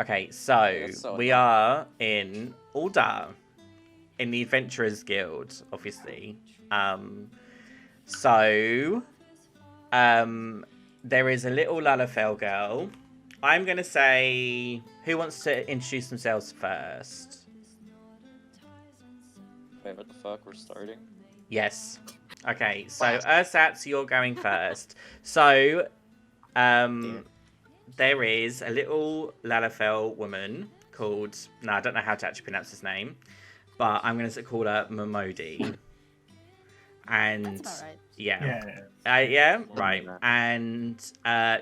Okay, so So we are in Ulda, in the Adventurers Guild, obviously. So, there is a little lalafell girl. I'm going to say, who wants to introduce themselves first? Wait, what the fuck? We're starting? Yes. Okay, so Ursats, you're going first. So, there is a little lalafell woman called... No, I don't know how to actually pronounce his name. But I'm going to call her Momodi. And... That's about right. Yeah. Yeah. Right. And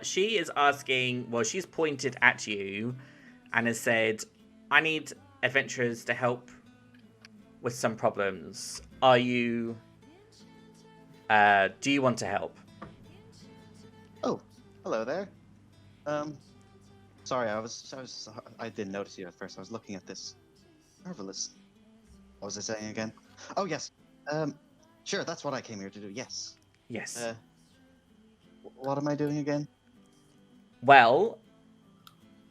she is asking... Well, she's pointed at you and has said, I need adventurers to help with some problems. Are you... do you want to help? Oh, hello there. Sorry, I didn't notice you at first. I was looking at this marvelous. What was I saying again? Oh yes. Sure, that's what I came here to do. Yes. Yes. What am I doing again? Well,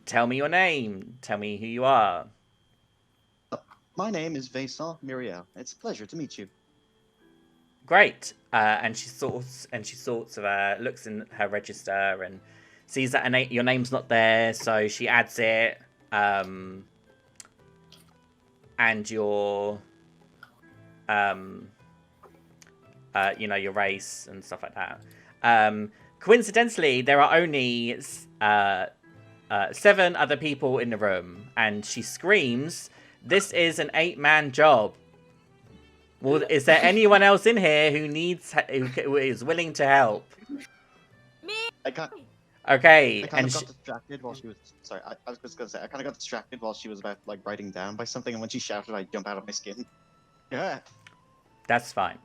tell me your name. Tell me who you are. My name is Vincent Muriel. It's a pleasure to meet you. Great. And she looks in her register and sees that your name's not there, so she adds it. And your, your race and stuff like that. Coincidentally, there are only 7 other people in the room, and she screams, "This is an 8-man job. Well, is there anyone else in here who is willing to help?" Me. I kind Okay, of got distracted while she was. Sorry, I was just gonna say I kind of got distracted while she was about writing down by something, and when she shouted, I jump out of my skin. Yeah. That's fine.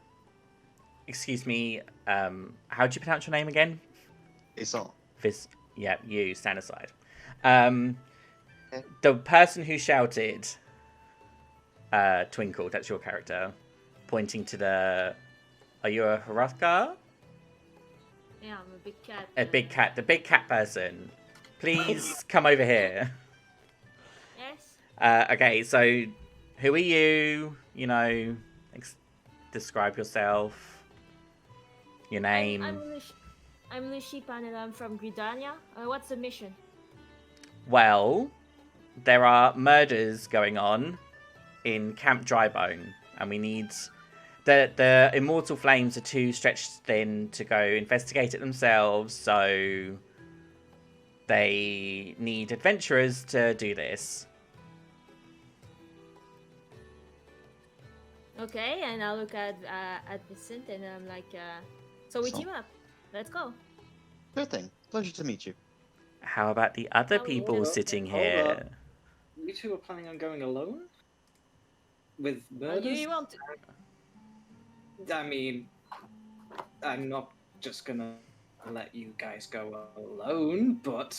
Excuse me. How do you pronounce your name again? Vincent. Yeah, you stand aside. The person who shouted, Twinkle. That's your character, pointing to the. Are you a Harathka? Yeah, I'm a big cat. A big cat. The big cat person. Please come over here. Yes. Okay, so who are you? Describe yourself. Your name. I'm Lushipan and I'm from Gridania. What's the mission? Well, there are murders going on in Camp Drybone, and we need... The Immortal Flames are too stretched thin to go investigate it themselves, so they need adventurers to do this. Okay, and I look at Vincent and I'm like, so we team up. Let's go. Sure thing. Pleasure to meet you. How about the other Oh, people yeah. sitting Hold here? up. You two are planning on going alone? With murders? You want to... I mean, I'm not just gonna let you guys go alone, but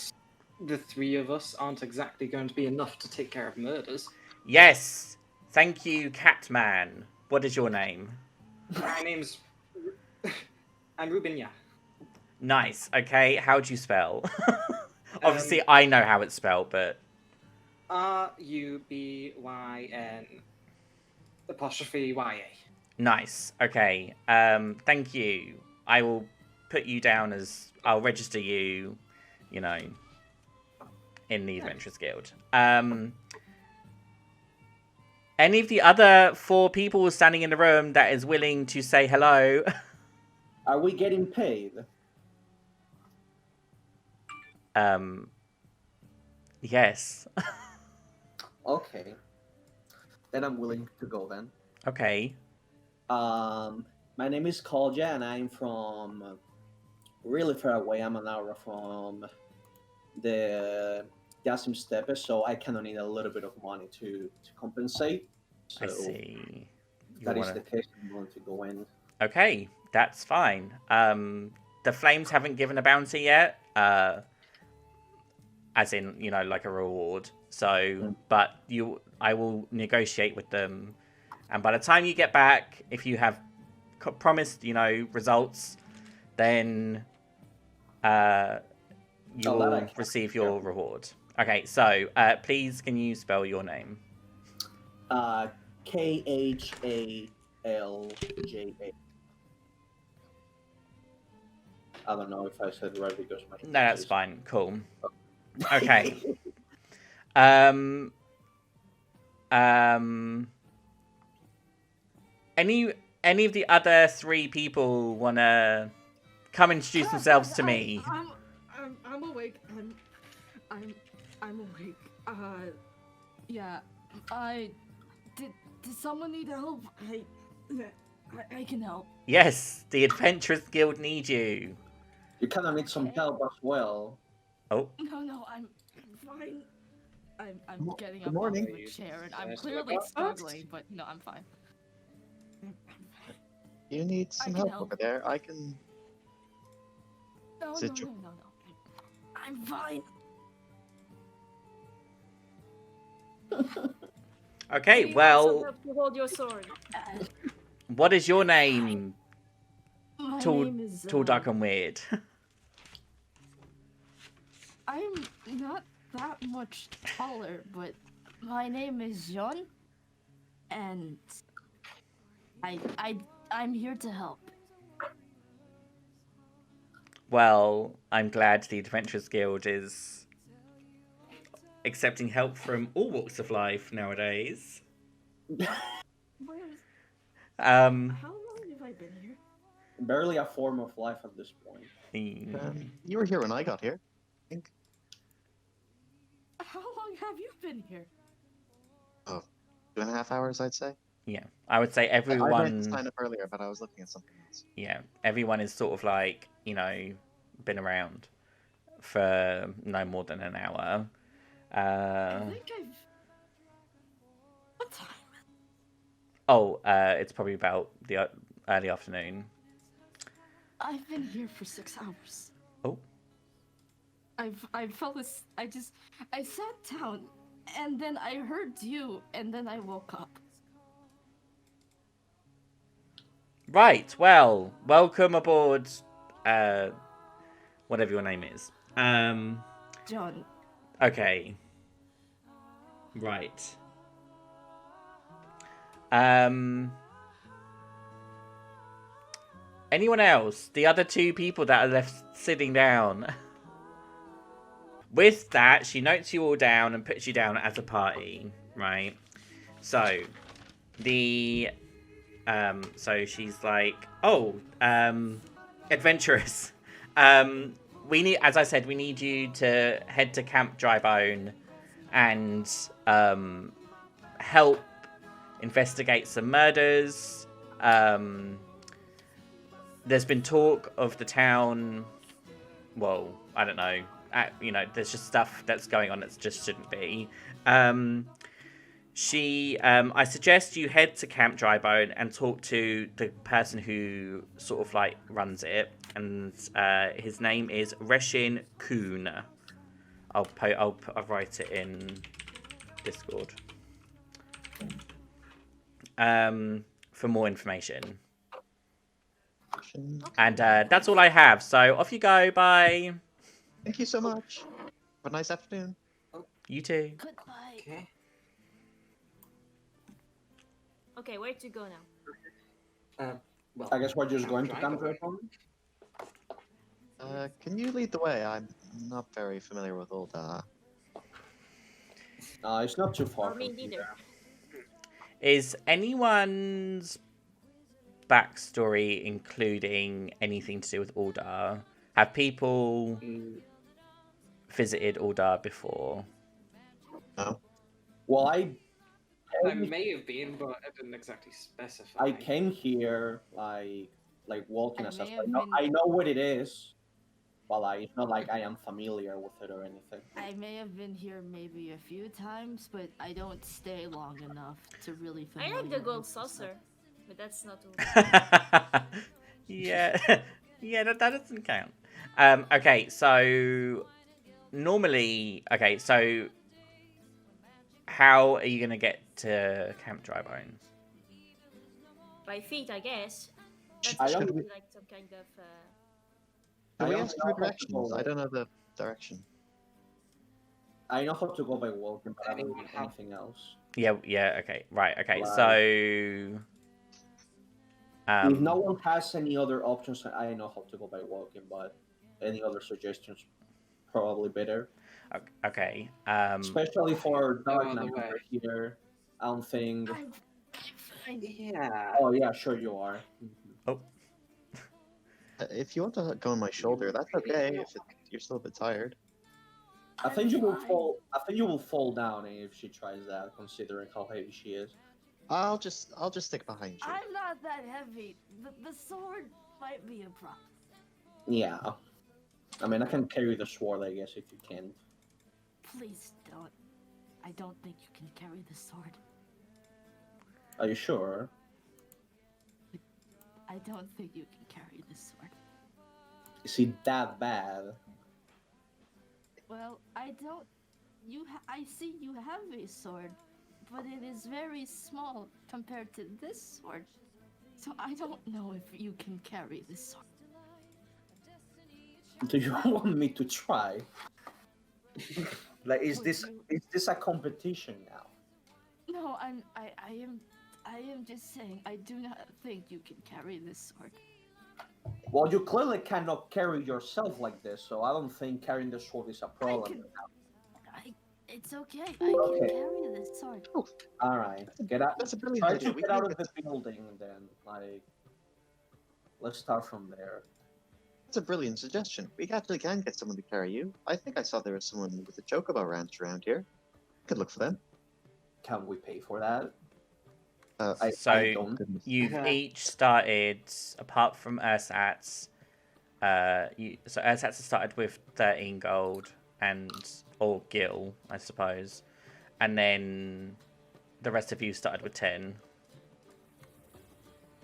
the 3 of us aren't exactly going to be enough to take care of murders. Yes! Thank you, Catman. What is your name? My name's... I'm Rubinya. Nice. Okay, how do you spell? Obviously, I know how it's spelled, but... RUBYN''Y''. Nice. Okay. Thank you. I will put you down as... I'll register you, in the Adventurers Guild. Any of the other 4 people standing in the room that is willing to say hello? Are we getting paid? Yes. Okay. Then I'm willing to go then. Okay. My name is Kolja and I'm from really far away. I'm an hour from the Yasim Steppe, so I kind of need a little bit of money to compensate. So I see. That is the case. I'm willing to go in. Okay, that's fine. The Flames haven't given a bounty yet, as in, like a reward. So, but I will negotiate with them, and by the time you get back, if you have promised, results, then you will receive your reward. Okay, so please can you spell your name? Khalja. I don't know if I said right because my No, that's English fine. Cool. is- Okay. Um. Any of the other 3 people wanna come introduce themselves to me? I'm awake. I'm awake. Yeah. Did someone need help? I can help. Yes, the Adventurers Guild need you. You kind of need some help as well. Oh, No, I'm fine. I'm Mo- getting good up morning. off the chair and I'm Yes, clearly about that. struggling, but no, I'm fine. You need some can help help. over there. I can. No, Is it your- no. I'm fine. okay. Do you want some Well, help to hold your sword? what is your name? My Tall, name is tall, dark, and weird. I'm not that much taller, but my name is Jean, and I'm here to help. Well, I'm glad the Adventurers Guild is accepting help from all walks of life nowadays. How long have I been here? Barely a form of life at this point. You were here when I got here. I think. How long have you been here? 2.5 hours, I'd say. Yeah, I would say I meant to everyone. sign up earlier, but I was looking at something else. Yeah, everyone is sort of like, been around for no more than an hour. I think I've. What time? It's probably about the early afternoon. I've been here for 6 hours. Oh. I sat down, and then I heard you, and then I woke up. Right, well, welcome aboard, whatever your name is. John. Okay. Right. Anyone else? The other 2 people that are left sitting down. With that, she notes you all down and puts you down as a party, right? So, so she's like, adventurers. We need, as I said, we need you to head to Camp Drybone and help investigate some murders. There's been talk of the town. Well, I don't know. There's just stuff that's going on that just shouldn't be. I suggest you head to Camp Drybone and talk to the person who sort of like runs it, and his name is Reshin Kuhn. I'll write it in Discord. For more information. And that's all I have. So off you go. Bye. Thank you so much. Have a nice afternoon. You too. Goodbye. Okay. Okay, where to go now? Well, I guess we're just going to Camp come Drybone. to Can you lead the way? I'm not very familiar with old. It's not too far Or me from neither. here. Is anyone's backstory including anything to do with Aldar? Have people visited Aldar before? No. Well, I may have been, but I didn't exactly specify. I came here like walking I as may a have I know what it is, but it's not like I am familiar with it or anything. I may have been here maybe a few times, but I don't stay long enough to really I like the familiarize gold myself. saucer, but that's not all. Yeah, yeah, that doesn't count. Okay, so normally, so how are you gonna get to Camp Drybone? By feet, I guess. That's I probably don't- like some kind of. Can we I ask also for directions? know- I don't know the direction. I know how to go by walking, but I don't Anyone do have- anything else. Yeah, okay. Right, okay. Right. So If no one has any other options, I know how to go by walking, but any other suggestions probably better. okay. Especially for No Dark other Knight way. over here. I don't think. I'm fine. Yeah. Oh yeah, sure you are. Mhm. If you want to go on my shoulder, that's okay. If you're still a bit tired. I think you will fine. fall. I think you will fall down if she tries that, considering how heavy she is. I'll just stick behind you. I'm not that heavy. The sword might be a problem. Yeah. I mean, I can carry the sword, I guess, if you can. Please don't. I don't think you can carry the sword. Are you sure? I don't think you can carry the sword. Is it that bad? Well, I don't. I see you have a sword, but it is very small compared to this sword. So I don't know if you can carry this sword. Do you want me to try? Like, is Would this you- is this a competition now? No, I am just saying I do not think you can carry this sword. Well, you clearly cannot carry yourself like this, so I don't think carrying the sword is a problem. It's okay. I can Okay. carry this sword. All right, get out. That's a brilliant Try idea. to We get can out of the building, then. Like, let's start from there. That's a brilliant suggestion. We actually can get someone to carry you. I think I saw there was someone with a chocobo ranch around here. Could look for them. Can we pay for that? So I don't. you've Yeah. each started, apart from Ursat's. So Ursat's has started with 13 gold or gil, I suppose, and then the rest of you started with 10.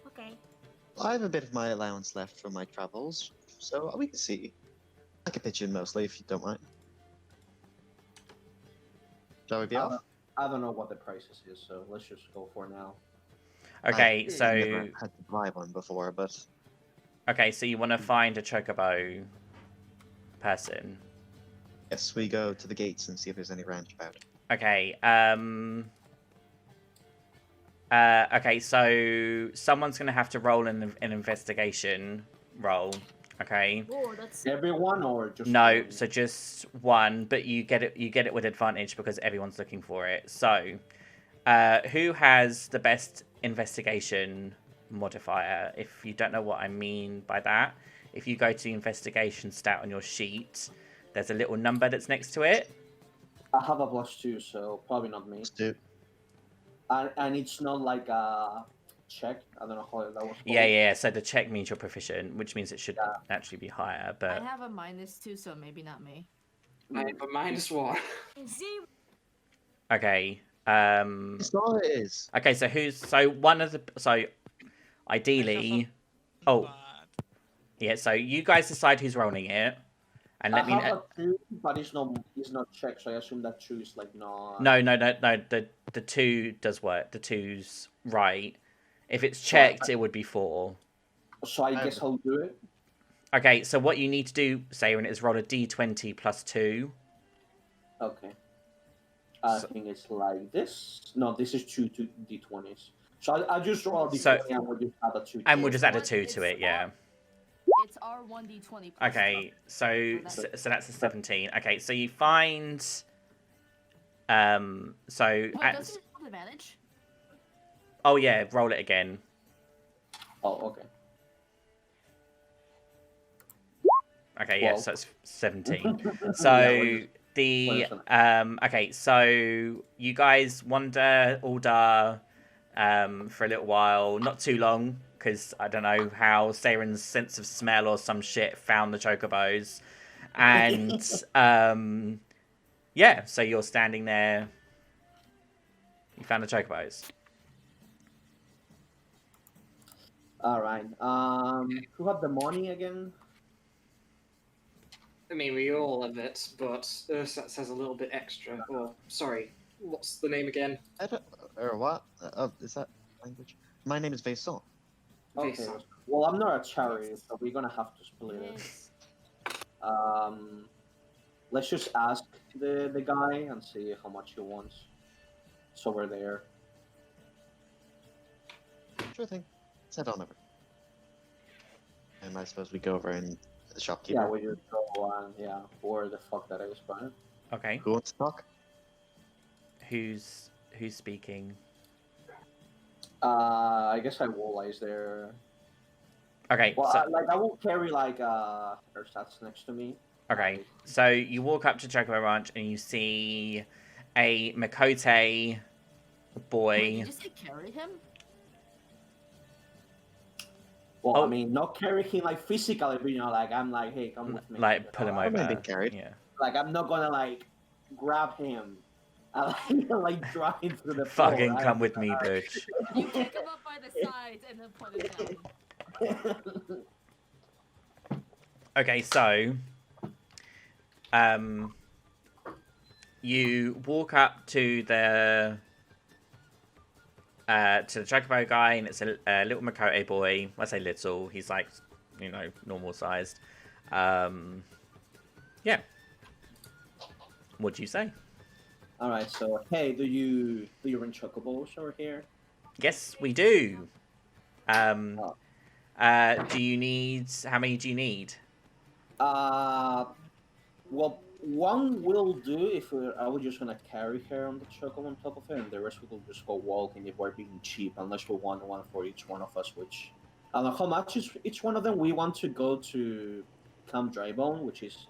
Okay. I have a bit of my allowance left from my travels, so we can see. I can pitch in mostly if you don't mind. Shall we be off? I don't know what the prices is, so let's just go for now. Okay, I've so never had to buy one before, but you want to find a chocobo person. yes, we go to the gates and see if there's any ranch about. Okay. Okay. So someone's gonna have to roll an investigation roll. Okay. Oh, that's Everyone or just No, one? so just one, but you get it with advantage because everyone's looking for it. So, who has the best investigation modifier? If you don't know what I mean by that, if you go to the investigation stat on your sheet, there's a little number that's next to it. I have a +2, so probably not me. Let's do. And it's not like a check. I don't know how that was called. Yeah. So the check means you're proficient, which means it should Yeah. actually be higher. I But have a -2, so maybe not me. I have a -1. Z. okay. It's all it is. Okay. So ideally, oh yeah. So you guys decide who's rolling it, and let I me have know. a 2, but it's not checked, so I assume that 2 is like not. No. The 2 does work. The 2's right. If it's checked, it would be 4. So I guess I'll do it. Okay, so what you need to do, Saren, is roll a d20 plus 2. Okay. I So- think it's like this. No, this is 2 d20s. So I'll just roll a d20 So- and we'll just add a 2. And to we'll it. just add a It's 2 to it, yeah. It's R1d20. plus Okay, so that's- that's a 17. Okay, so you find... Wait, doesn't it have advantage? Oh yeah, roll it again. Oh, okay. Okay, yeah, Well. so it's 17. Yeah, So we're the we're okay, so you guys wander Aldar for a little while, not too long, because I don't know how Saren's sense of smell or some shit found the chocobos, and yeah, so you're standing there. You found the chocobos. All right. Who had the money again? I mean, we all have it, but Ursat says a little bit extra. Or, sorry, what's the name again? I don't, or what? Oh, is that language? My name is Vaison. Okay. Vaison. Well, I'm not a chariot, so we're gonna have to split it. Yes. Let's just ask the guy and see how much he wants. It's over there. Sure thing. Let's head on over. And I suppose we go over and the shopkeeper. Yeah, we just go and where the fuck that is, but Okay. Who wants to talk? Who's speaking? I guess I will is there. Okay. Well, So I will carry like her stats next to me. okay. So you walk up to Chocobo Ranch and you see a Makote boy. Wait, did you say carry him? Well, Oh. I mean, not carry him like physically, but like I'm like, hey, come with me. Like pull him I'm over. being carried. Yeah. Like I'm not gonna like grab him. I like drive him through the floor. Fucking come with me, bitch. You pick him up by the sides and then put it down. Okay, so you walk up to the Chocobo guy, and it's a little Makote boy. I say little, he's like, you know, normal sized. Yeah. What do you say? All right, so hey, do you rent chocobos over here? Yes, we do. Do you need? How many do you need? Well, one will do if I was just gonna carry her on the chocobo on top of her, and the rest we will just go walking if we're being cheap, unless we want one for each one of us. Which I don't know how much is each one of them. We want to go to Camp Drybone, which is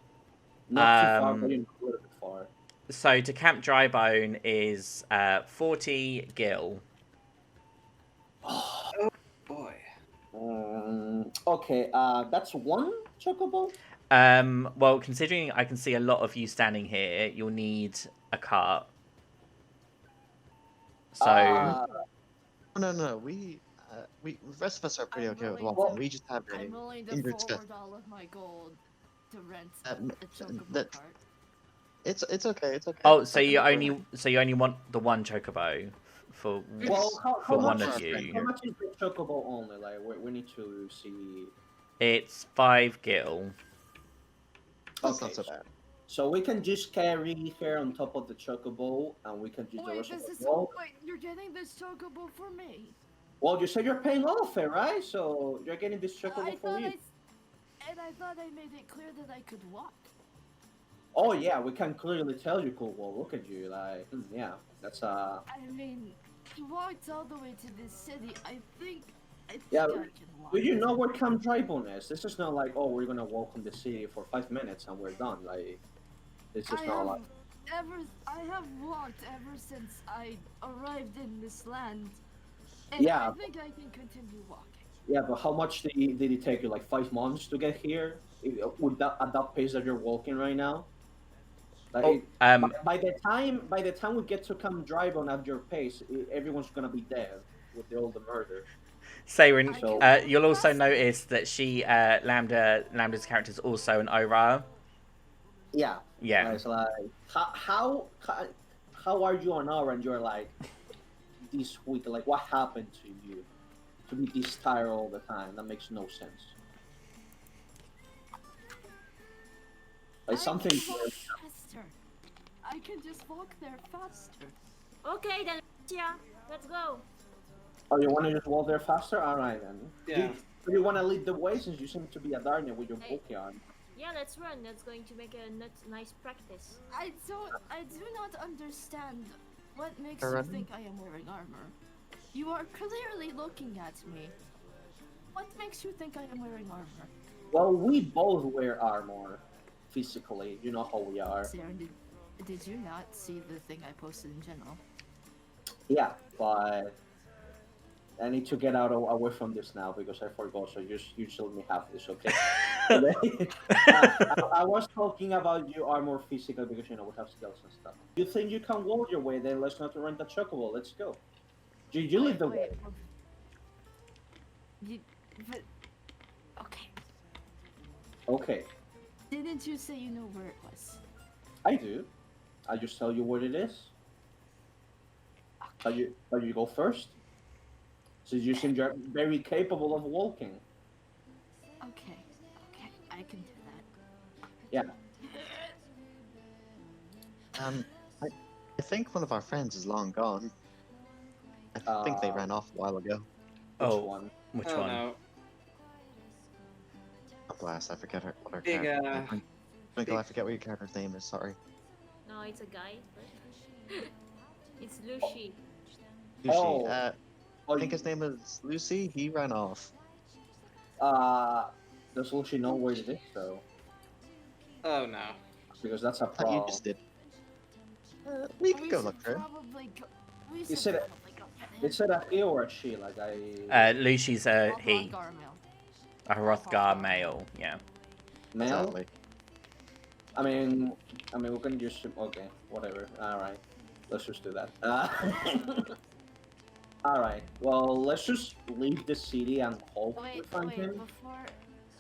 not too far, but a little bit far. So to Camp Drybone is 40 gil. Oh boy. Okay, that's one chocobo. Well, considering I can see a lot of you standing here, you'll need a cart. So No. We the rest of us are pretty I'm okay with willing walking. to- We just have a I'm willing to injured step. forward all of my gold to rent Um, a chocobo that- cart. It's okay. It's okay. oh, so you only want the one chocobo for Well, how for one much of is, you. how much is the chocobo only? Like, we need to see. It's 5 gil. That's Okay, not so bad. So we can just carry her on top of the chocobo, and we can use the Wait, rest of this the is wall. wait. You're getting this chocobo for me. Well, you said you're paying all of it, right? So you're getting this chocobo I for thought you. I thought I made it clear that I could walk. Oh yeah, we can clearly tell you could. Well, look at you, like yeah, that's I mean, he walked all the way to this city. I think Yeah, I can walk. Do you know where Camp Drybone is? This is not like, oh, we're gonna walk in the city for 5 minutes and we're done. Like, this is not like. I have walked ever since I arrived in this land. And Yeah. I think I can continue walking. Yeah, but how much did it take you? Like 5 months to get here? With that at that pace that you're walking right now? Like, by the time we get to Camp Drybone at your pace, everyone's gonna be dead with all the murder. Siren, So- you'll also notice that she Lambda's character is also an Ora. Yeah. Yeah. It's like how are you on hour and you're like this week? Like, what happened to you to be this tired all the time? That makes no sense. Like something. I can walk faster. I can just walk there faster. Okay then, yeah, let's go. Oh, you want to just walk there faster? All right then. Yeah. Do you want to lead the way since you seem to be a Darnia with your Hey. book on? Yeah, let's run. That's going to make a nice practice. I do not understand what makes Alright. you think I am wearing armor. You are clearly looking at me. What makes you think I am wearing armor? Well, we both wear armor physically. You know how we are. Saren, did you not see the thing I posted in general? Yeah, but I need to get away from this now because I forgot. So you still let me have this, okay? I was talking about you armor physical because we have skills and stuff. You think you can walk your way? Then let's not rent the chocobo. Let's go. You lead the way. But okay. Okay, Didn't you say you know where it was? I do. I just tell you what it is. How you go first? Since you seem you're very capable of walking. Okay, I can do that. Yeah. I think one of our friends is long gone. I think they ran off a while ago. Which Oh, one? which Oh one? no. Oh, blast, I forget what her Big, character. Twinkle, I forget what your character's name is. Sorry. No, it's a guy. It's Lucy. Lucy. Oh. I think his name is Lucy. He ran off. Does Lucy know where it is though? Oh no. Because that's a I thought you problem. just did. We can go look for him. Is it a he or a she? Like I Lucy's a he. A Hrothgar male, yeah. male. Exactly. I mean, we can just okay, whatever. All right, let's just do that. All right. Well, let's just leave the city and hope we find him.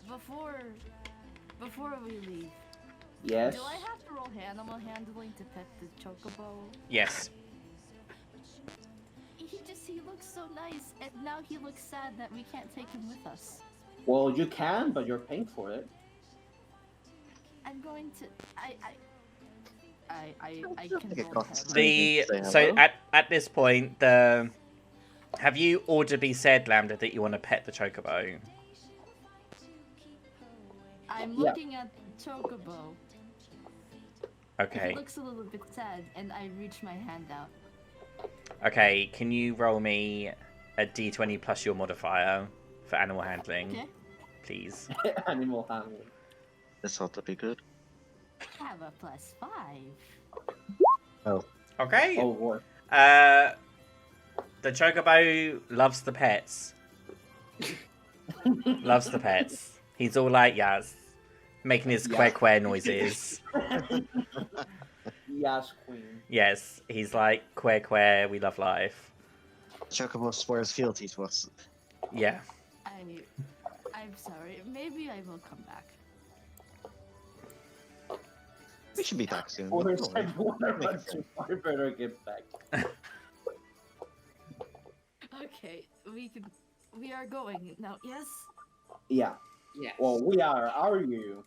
Before we leave, Yes. do I have to roll animal handling to pet the chocobo? Yes. He looks so nice, and now he looks sad that we can't take him with us. Well, you can, but you're paying for it. I'm going to. I I can think it roll costs head. So at this point, have you audibly said, Lambda, that you want to pet the chocobo? I'm Yeah. looking at the chocobo. Okay. It looks a little bit sad, and I reach my hand out. Okay, can you roll me a d20 plus your modifier for animal handling, Okay. please? Animal handling. This ought to be good. Have a +5. Okay. Oh boy. The chocobo loves the pets. Loves the pets. He's all like, yes, making his Yeah. quack noises. Yes, queen. Yes, he's like, quack, we love life. Chocobo swears fealty to us. Yeah. I'm sorry. Maybe I will come back. We should be back soon. Or Don't worry. everyone Make it runs to I better get back. Okay, we are going now. Yes, Yeah. Yes. Well, we are. Are you?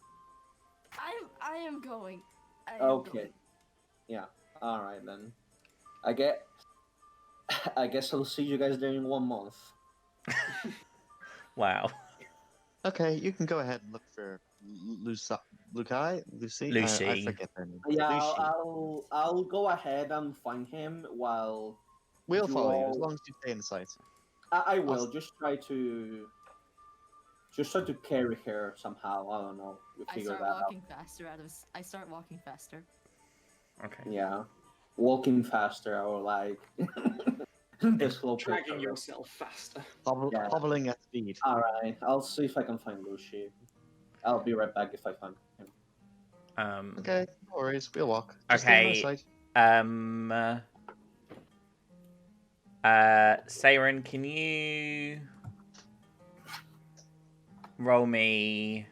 I am going. I am Okay. going. Yeah. All right then. I guess I'll see you guys there in 1 month. Wow. Okay, you can go ahead and look for Lucy. Lucy. I forget her name. Yeah, Lucy. I'll go ahead and find him while We'll you follow you all- as long as you stay in sight. I will just try to carry her somehow. I don't know. We I figure start that out. walking faster. I start walking faster. Okay. Yeah, walking faster or like the slow Dragging pace. yourself faster. Yeah. Hobbling at speed. All right, I'll see if I can find Lucy. I'll be right back if I find him. Okay, no worries. We'll walk. Just stay in Okay. our sight. Saren, can you roll me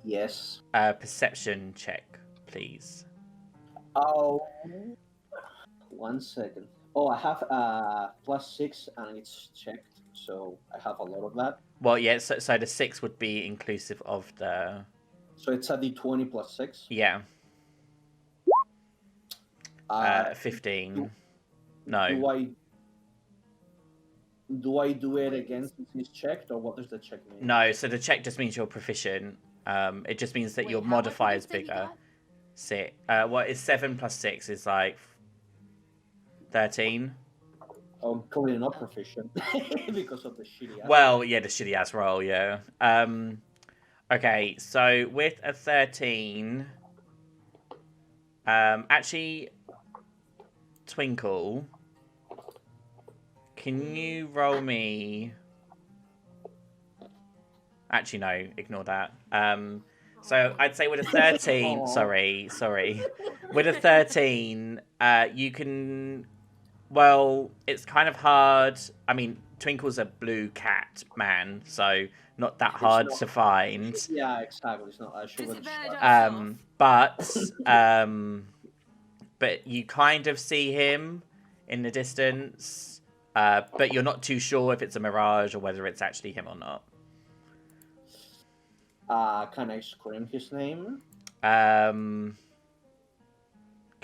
Yes. a perception check, please? Oh, 1 second. Oh, I have +6 and it's checked, so I have a lot of that. Well, yeah, so the 6 would be inclusive of the... So it's a d20 +6. Yeah, Uh, 15. do No. I do it again since it's checked, or what does the check mean? No, so the check just means you're proficient. It just means that Wait, your how much did modifier you is say you bigger. got? Sit. What is 7 plus 6 is like 13. I'm clearly not proficient because of the shitty. Well, yeah, the shitty ass roll, yeah. Okay, so with a 13, actually, Twinkle, can you roll me? Actually, no, ignore that. So I'd say with a 13, Aw. sorry, with a 13, you can. Well, it's kind of hard. I mean, Twinkle's a blue cat man, so not that It's hard not- to find. Yeah, exactly. It's not. I should have. Disadvantage But you kind of see him in the distance, but you're not too sure if it's a mirage or whether it's actually him or not. Can I scream his name?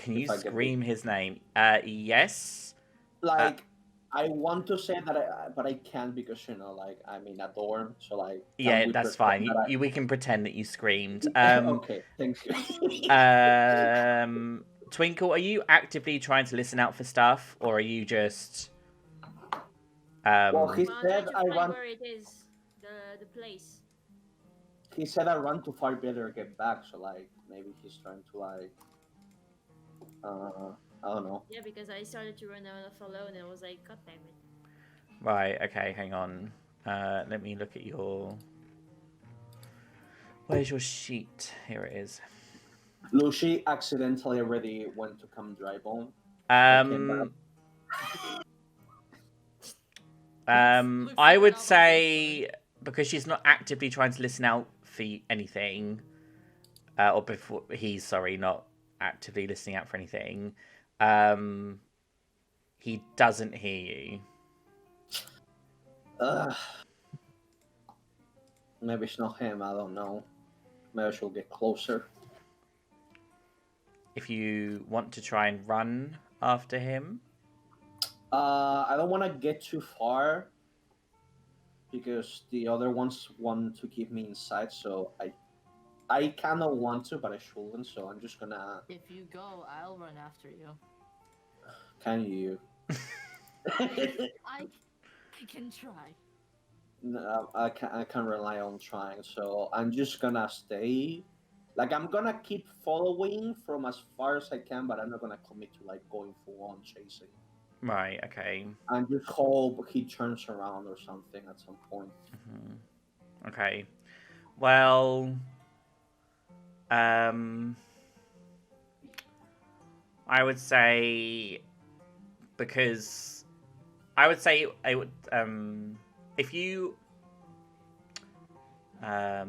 Can you If I get scream his name? Yes. Like, I want to say that, but I can't because like I'm in a dorm, so like. Can Yeah, we that's pretend fine. that We can pretend that you screamed. Okay, thank you. Twinkle, are you actively trying to listen out for stuff, or are you just? Well, he Well, I'm said trying to I find run. where it is, the place. He said I run too far, better get back. So like maybe he's trying to like. I don't know. Yeah, because I started to run out of alone and I was like, God damn it. Right. Okay. Hang on. Let me look at your. Where's your sheet? Here it is. Lucy accidentally already went to come dry bone. I came back. I would say because she's not actively trying to listen out for anything, or before he's sorry, not actively listening out for anything. He doesn't hear you. Maybe it's not him. I don't know. Maybe she'll get closer. If you want to try and run after him, I don't want to get too far because the other ones want to keep me inside. So I kind of want to, but I shouldn't. So I'm just gonna. If you go, I'll run after you. Can you? I can try. No, I can rely on trying. So I'm just gonna stay. Like I'm gonna keep following from as far as I can, but I'm not gonna commit to like going full on chasing. right? Okay. And just hope he turns around or something at some point. Okay. Well, I would say because I would say I would if you let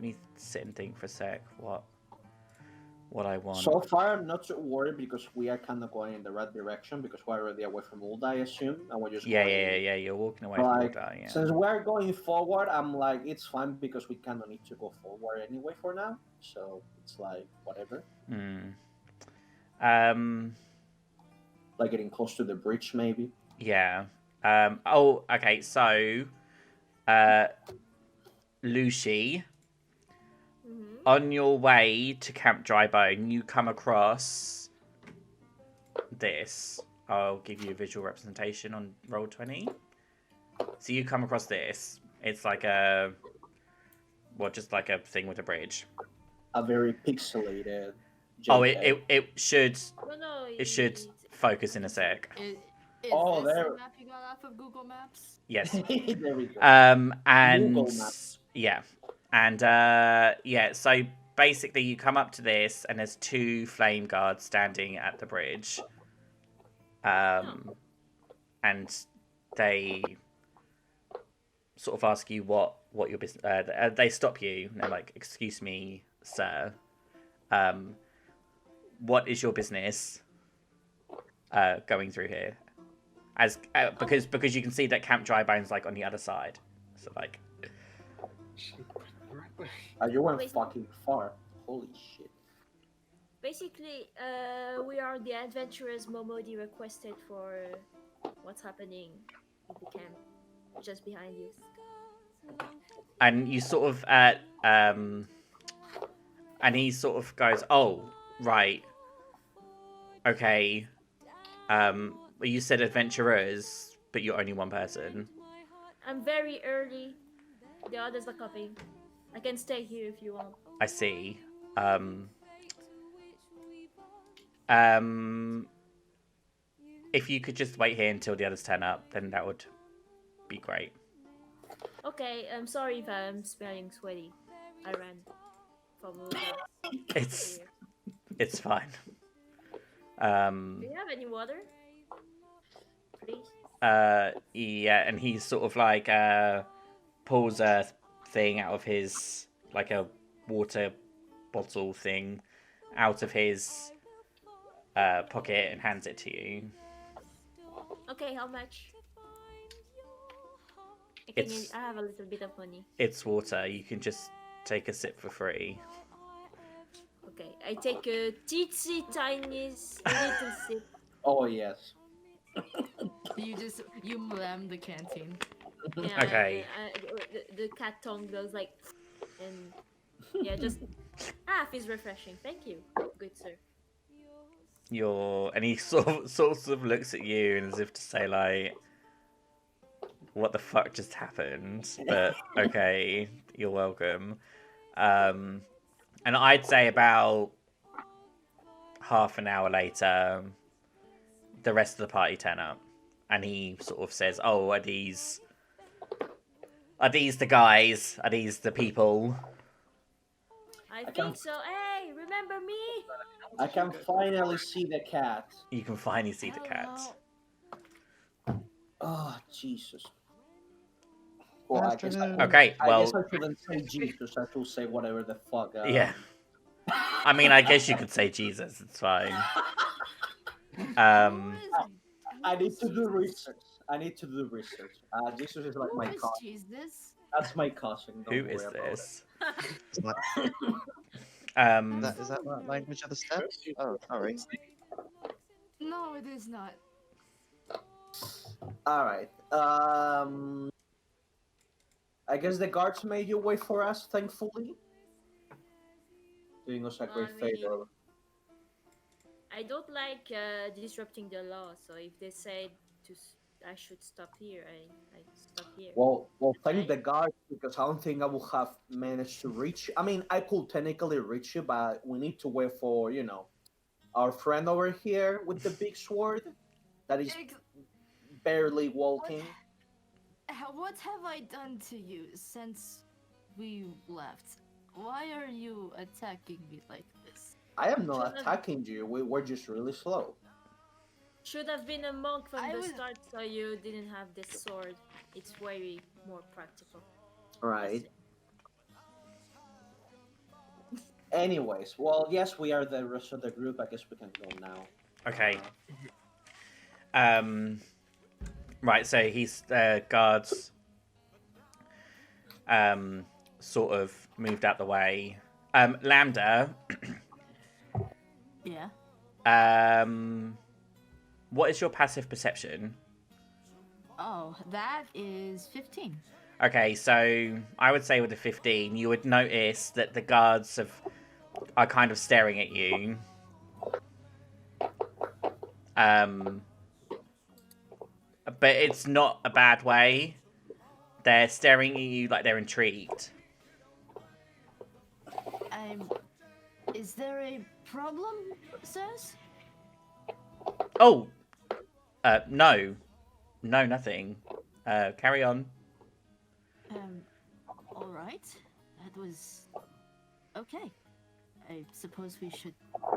me sit and think for a sec what I want. So far, I'm not too worried because we are kind of going in the right direction because we're already away from Ulda, I assume, and we're just yeah, going... yeah. You're walking away Like, from Ulda, yeah. since we're going forward, I'm like, it's fine because we kind of need to go forward anyway for now. So it's like, whatever. Like getting close to the bridge, maybe. Yeah. Oh, okay. So, Lucy, on your way to Camp Drybone, you come across this. I'll give you a visual representation on Roll20. So you come across this. It's like just like a thing with a bridge. A very pixelated. Oh, JPEG. it should No, it should focus in a sec. Is Oh, this there- a map you got off of Google Maps? Yes. There we go. And Google Maps. yeah, and yeah. So basically, you come up to this, and there's two flame guards standing at the bridge. And they sort of ask you what your business. They stop you, and they're like, "Excuse me, sir. What is your business going through here?" As because you can see that Camp Drybone's like on the other side, so like. You went fucking far. Holy shit. Basically, we are the adventurers Momodi requested for what's happening at the camp, just behind you. And you sort of and he sort of goes, "Oh, right, okay. You said adventurers, but you're only one person." I'm very early. The others are coming. I can stay here if you want. I see. If you could just wait here until the others turn up, then that would be great. Okay, I'm sorry if I'm smelling sweaty. I ran from over. It's fine. Do you have any water? Please? Yeah, and he sort of like pulls a thing out of his, like a water bottle thing out of his pocket and hands it to you. Okay, how much? I have a little bit of money. It's water. You can just take a sip for free. Okay, I take a teensy tiny little sip. Oh yes. You mlam the canteen. Yeah, Okay. the cat tongue goes like, and yeah, just is refreshing. Thank you, good sir. And he sort of looks at you and as if to say like, what the fuck just happened? But okay, you're welcome. And I'd say about half an hour later, the rest of the party turn up, and he sort of says, "Oh, are these the guys? Are these the people?" I I think can't- so. Hey, remember me? I can finally see the cat. You can finally see the cat. Hello. Oh Jesus. Well, I guess Afternoon. Okay, I well, guess I shouldn't say Jesus. I should say whatever the fuck. yeah. I mean, I guess you could say Jesus. It's fine. Um, I need is to do Jesus? research. I need to do research. Jesus is like Who my is cousin. Jesus? That's my cousin. Don't who worry is about this? Is that, Um, is that the language of the steps? Oh, sorry. No, it is not. it. All right. I guess the guards made you wait for us. Thankfully, doing us a great I mean, favor. I don't like disrupting the law, so if they said I should stop here, I stop here. Well, thank Right? the guards because I don't think I would have managed to reach you. I mean, I could technically reach you, but we need to wait for our friend over here with the big sword that is Ex- barely walking. What have I done to you since we left? Why are you attacking me like this? I am not Should've- attacking you. We're just really slow. Should have been a monk from I the was- start, so you didn't have this sword. It's very more practical. Right. Anyways, well, yes, we are the rest of the group. I guess we can go now. okay. Right. So he's guards. Sort of moved out the way. Lambda. Yeah. What is your passive perception? Oh, that is 15. Okay, so I would say with a 15, you would notice that the guards are kind of staring at you. But it's not a bad way. They're staring at you like they're intrigued. Is there a problem, sirs? Oh, no, nothing. Carry on. All right. That was okay. I suppose we should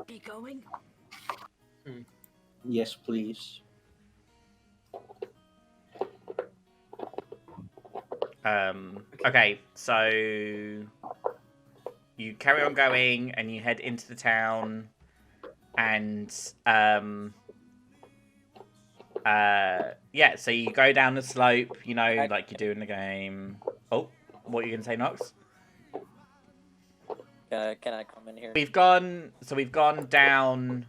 be going. Yes, please. Okay, so you carry on going and you head into the town, and yeah, so you go down the slope, like you do in the game. Oh, what are you gonna say, Nox? Can I come in here? We've gone down,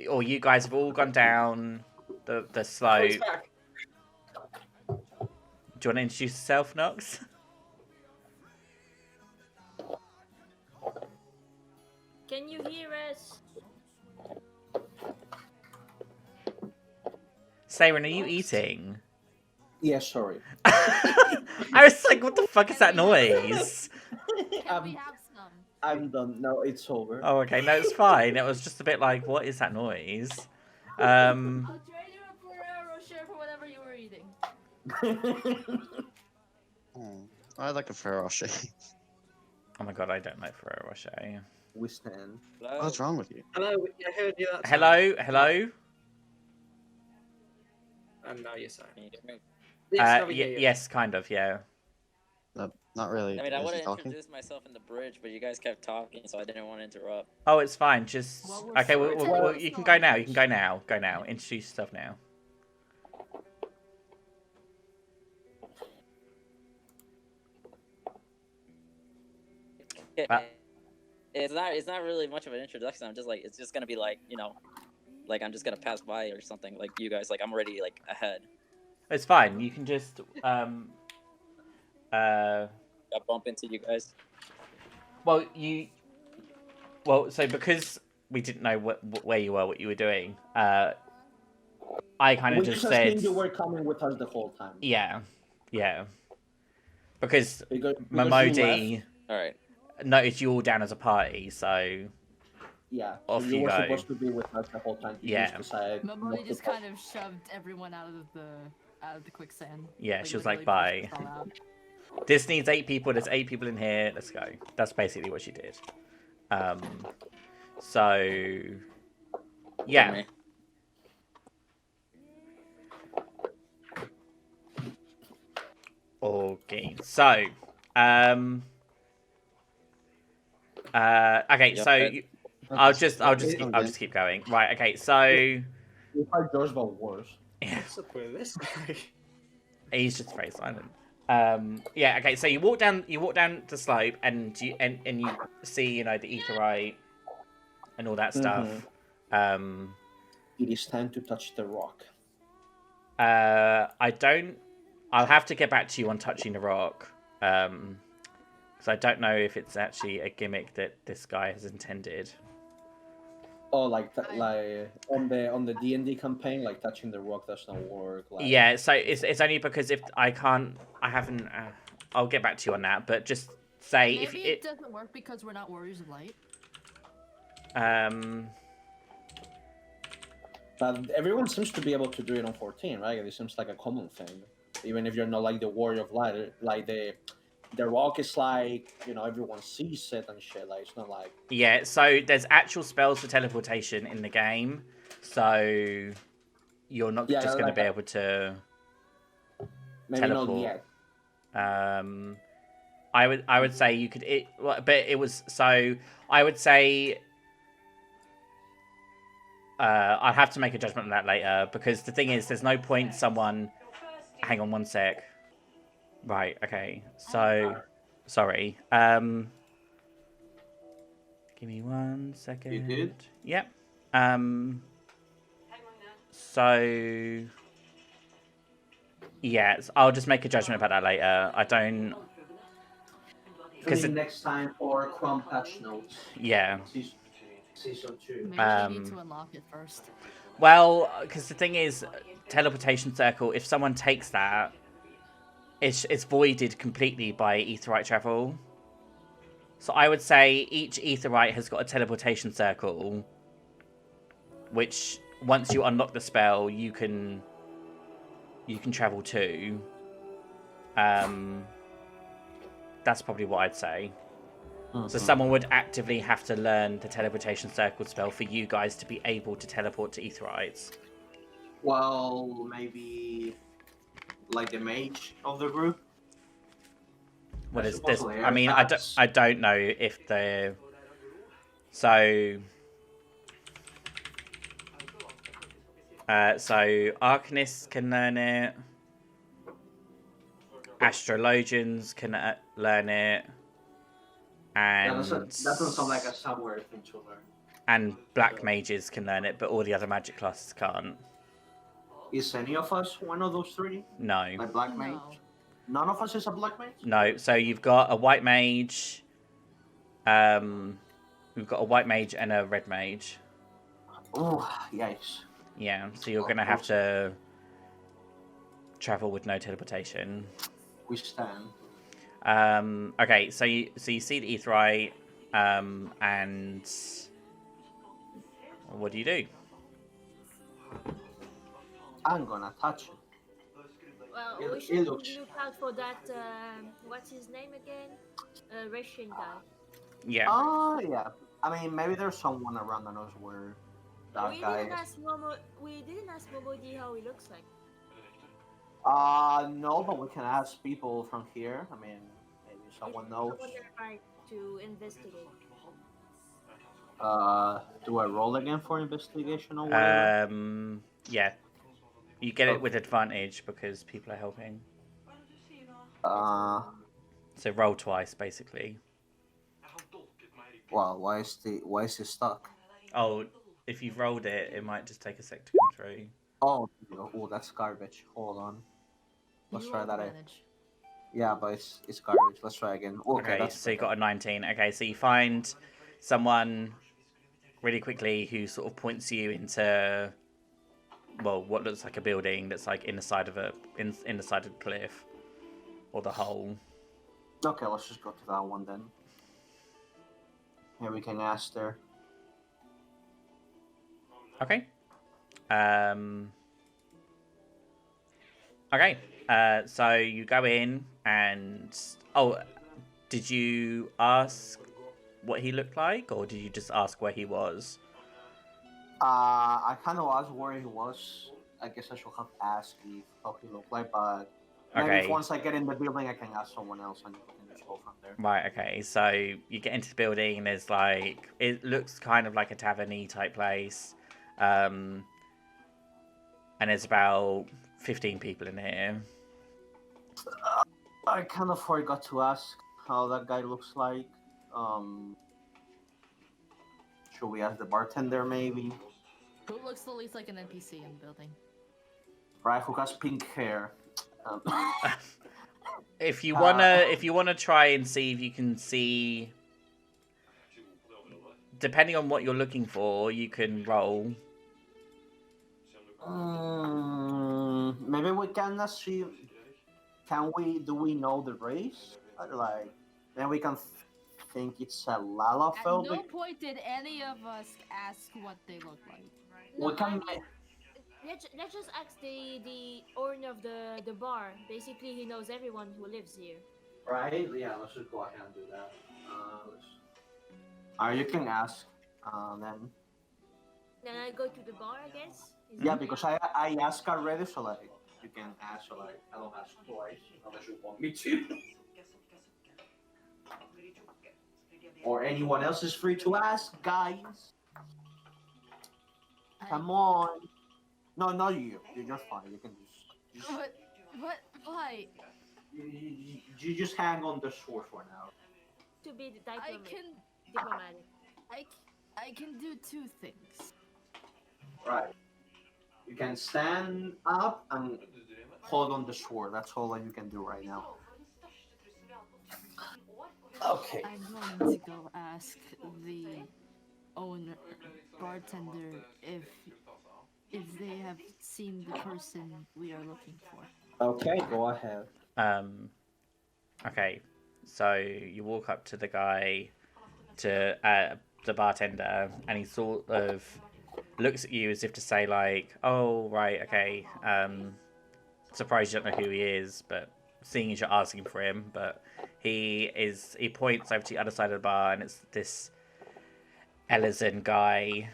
or you guys have all gone down the slope. Do you want to introduce yourself, Nox? Can you hear us? Siren, are you eating? Yeah, sorry. I was like, what the fuck is that noise? Can we have some? I'm done. No, it's over. Oh, okay, no, it's fine. It was just a bit like, what is that noise? I'll trade you a Ferrero Rocher for whatever you were eating. I like a Ferrero Rocher. Oh my god, I don't like Ferrero Rocher. We stand. Hello? What's wrong with you? Hello, I heard you. That time. Hello? And now you're sorry. Can you hear me? Yes, now we hear you. Yes, kind of, yeah. No, not really. I mean, I Is would he have talking? introduced myself in the bridge, but you guys kept talking, so I didn't want to interrupt. Oh, it's fine. Just Well, we're okay. sorry to Well, lose you can you go on now. the You can go now. Go now. Introduce yourself now. Okay. Uh, It's not really much of an introduction. I'm just like, it's just gonna be like, like I'm just gonna pass by or something. Like you guys, like I'm already like ahead. It's fine. You can just I bump into you guys. well, so because we didn't know where you were, what you were doing, I kind of We just just said, assumed you were coming with us the whole time. yeah, because Because you Momodi All right. noticed you all down as a party, so Yeah, so off you you were go. supposed to be with us the whole time. You Yeah. just decided Momodi not to just come. kind of shoved everyone out of the quicksand. Yeah, she was literally like, pushed us all out. this needs 8 people. There's 8 people in here. Let's go. That's basically what she did. So yeah. Me. Okay. So okay. Yep, So good. I'll just keep going. Right. Okay. So You fight George, but worse. yeah, What's up with this guy? he's just very silent. Yeah. Okay. So you walk down the slope, and you see the etherite and all that stuff. It is time to touch the rock. I'll have to get back to you on touching the rock. Because I don't know if it's actually a gimmick that this guy has intended. Oh, like on the D&D campaign, like touching the rock does not work. Like... Yeah, so it's only because if I haven't. I'll get back to you on that. But just say Maybe if it doesn't work because we're not warriors of light. But everyone seems to be able to do it on 14, right? It seems like a common thing, even if you're not like the warrior of light. Like the rock is like everyone sees it and shit. Like it's not like yeah. So there's actual spells for teleportation in the game, so you're not just going to be able to teleport. Not yet. I would say you could but it was so I would say I'll have to make a judgment on that later because the thing is there's no point someone hang on one sec. Right, okay. So sorry. Give me 1 second. You good? Yep. So yeah, I'll just make a judgment about that later. I don't because next time for Chrome patch notes. Yeah. Season 2. Maybe we need to unlock it first. Well, because the thing is, teleportation circle. If someone takes that, it's voided completely by aetherite travel. So I would say each aetherite has got a teleportation circle, which once you unlock the spell, you can travel to. That's probably what I'd say. So someone would actively have to learn the teleportation circle spell for you guys to be able to teleport to aetherites. Well, maybe like the mage of the group. Well, I mean, I don't know if they're so. So arcanists can learn it. Astrologians can learn it. And that doesn't sound like a somewhere thing to learn. And black mages can learn it, but all the other magic classes can't. Is any of us one of those three? No. A black mage? None of us is a black mage? No. So you've got a white mage. We've got a white mage and a red mage. Oh, yikes. Yeah, so you're going to have to travel with no teleportation. We stand. Okay, so you see the aetherite, and what do you do? I'm gonna touch it. Well, we should look out for that. What's his name again? Russian guy. Yeah. Oh yeah. I mean, maybe there's someone around that knows where that guy is. We didn't ask Momodi how he looks like. No, but we can ask people from here. I mean, maybe someone knows. Right to investigate. Do I roll again for investigation or whatever? Yeah. You get it with advantage because people are helping. So roll twice, basically. Well, why is it stuck? Oh, if you've rolled it, it might just take a sec to come through. Oh, that's garbage. Hold on. Let's You try rolled that. advantage. Yeah, but it's garbage. Let's try again. Okay, Okay, that's so you better. got a 19. Okay, so you find someone really quickly who sort of points you into, well, what looks like a building that's like in the side of in the side of the cliff or the hole. Okay, let's just go to that one then. Here we can ask her. Okay. Okay. So you go in and did you ask what he looked like, or did you just ask where he was? I kind of asked where he was. I guess I should have asked if how he looked like, but maybe if Okay. once I get in the building, I can ask someone else and we can just go from there. Right, okay. So you get into the building and there's like, it looks kind of like a tavern-y type place. And there's about 15 people in here. I kind of forgot to ask how that guy looks like. Should we ask the bartender maybe? Who looks the least like an NPC in the building? Right, who has pink hair? If you wanna try and see if you can see, depending on what you're looking for, you can roll. Maybe we can see. Do we know the race? Like, then we can think it's a At lalafell. no point did any of us ask what they look like. No, We can. I mean, let's just ask the owner of the bar. Basically, he knows everyone who lives here. Right? Yeah, let's just go ahead and do that. You can ask. Then. Then I go to the bar, I guess. Yeah, because I asked already, so like you can ask. So like I don't ask twice unless you want me to. Or anyone else is free to ask, guys. Come on. No, not you. You're fine. You can just What? Why? you just hang on the sword for now. To be I diplomatic. I can do two things. Right. You can stand up and hold on the sword. That's all you can do right now. Okay. I'm going to go ask the owner, bartender, if they have seen the person we are looking for. Okay, go ahead. Okay, so you walk up to the guy, to the bartender, and he sort of looks at you as if to say like, "Oh, right, okay. Surprised you don't know who he is, but seeing as you're asking for him, but he points over to the other side of the bar, and it's this Ellison guy.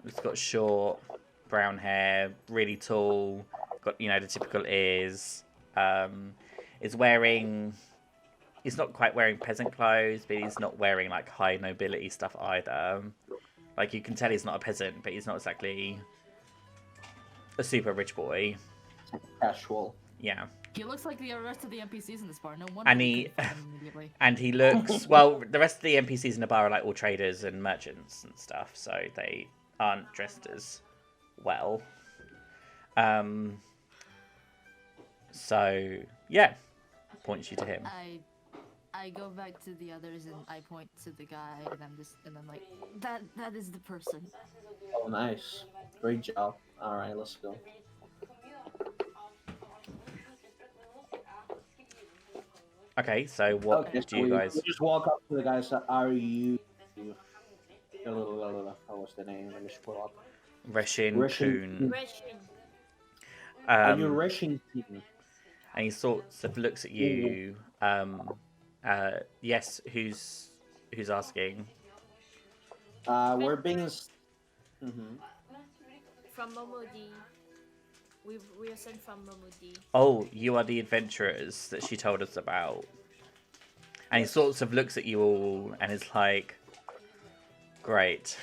He's got short brown hair, really tall, got the typical ears. He's not quite wearing peasant clothes, but he's not wearing like high nobility stuff either. Like you can tell he's not a peasant, but he's not exactly a super rich boy. Casual. Yeah. He looks like the rest of the NPCs in this bar. No wonder. And he looks well. The rest of the NPCs in the bar are like all traders and merchants and stuff, so they aren't dressed as well. So yeah, points you to him. I go back to the others and I point to the guy and I'm like, that is the person. Oh, nice. Great job. All right, let's go. Okay, so what do you guys? We just walk up to the guy and say, "Are you?" What was the name? Let me scroll up. Reshin Kun. Are you Reshin? And he sort of looks at you. Yes, who's asking? We're being. From Momodi. We are sent from Momodi. Oh, you are the adventurers that she told us about. And he sort of looks at you all and is like, great.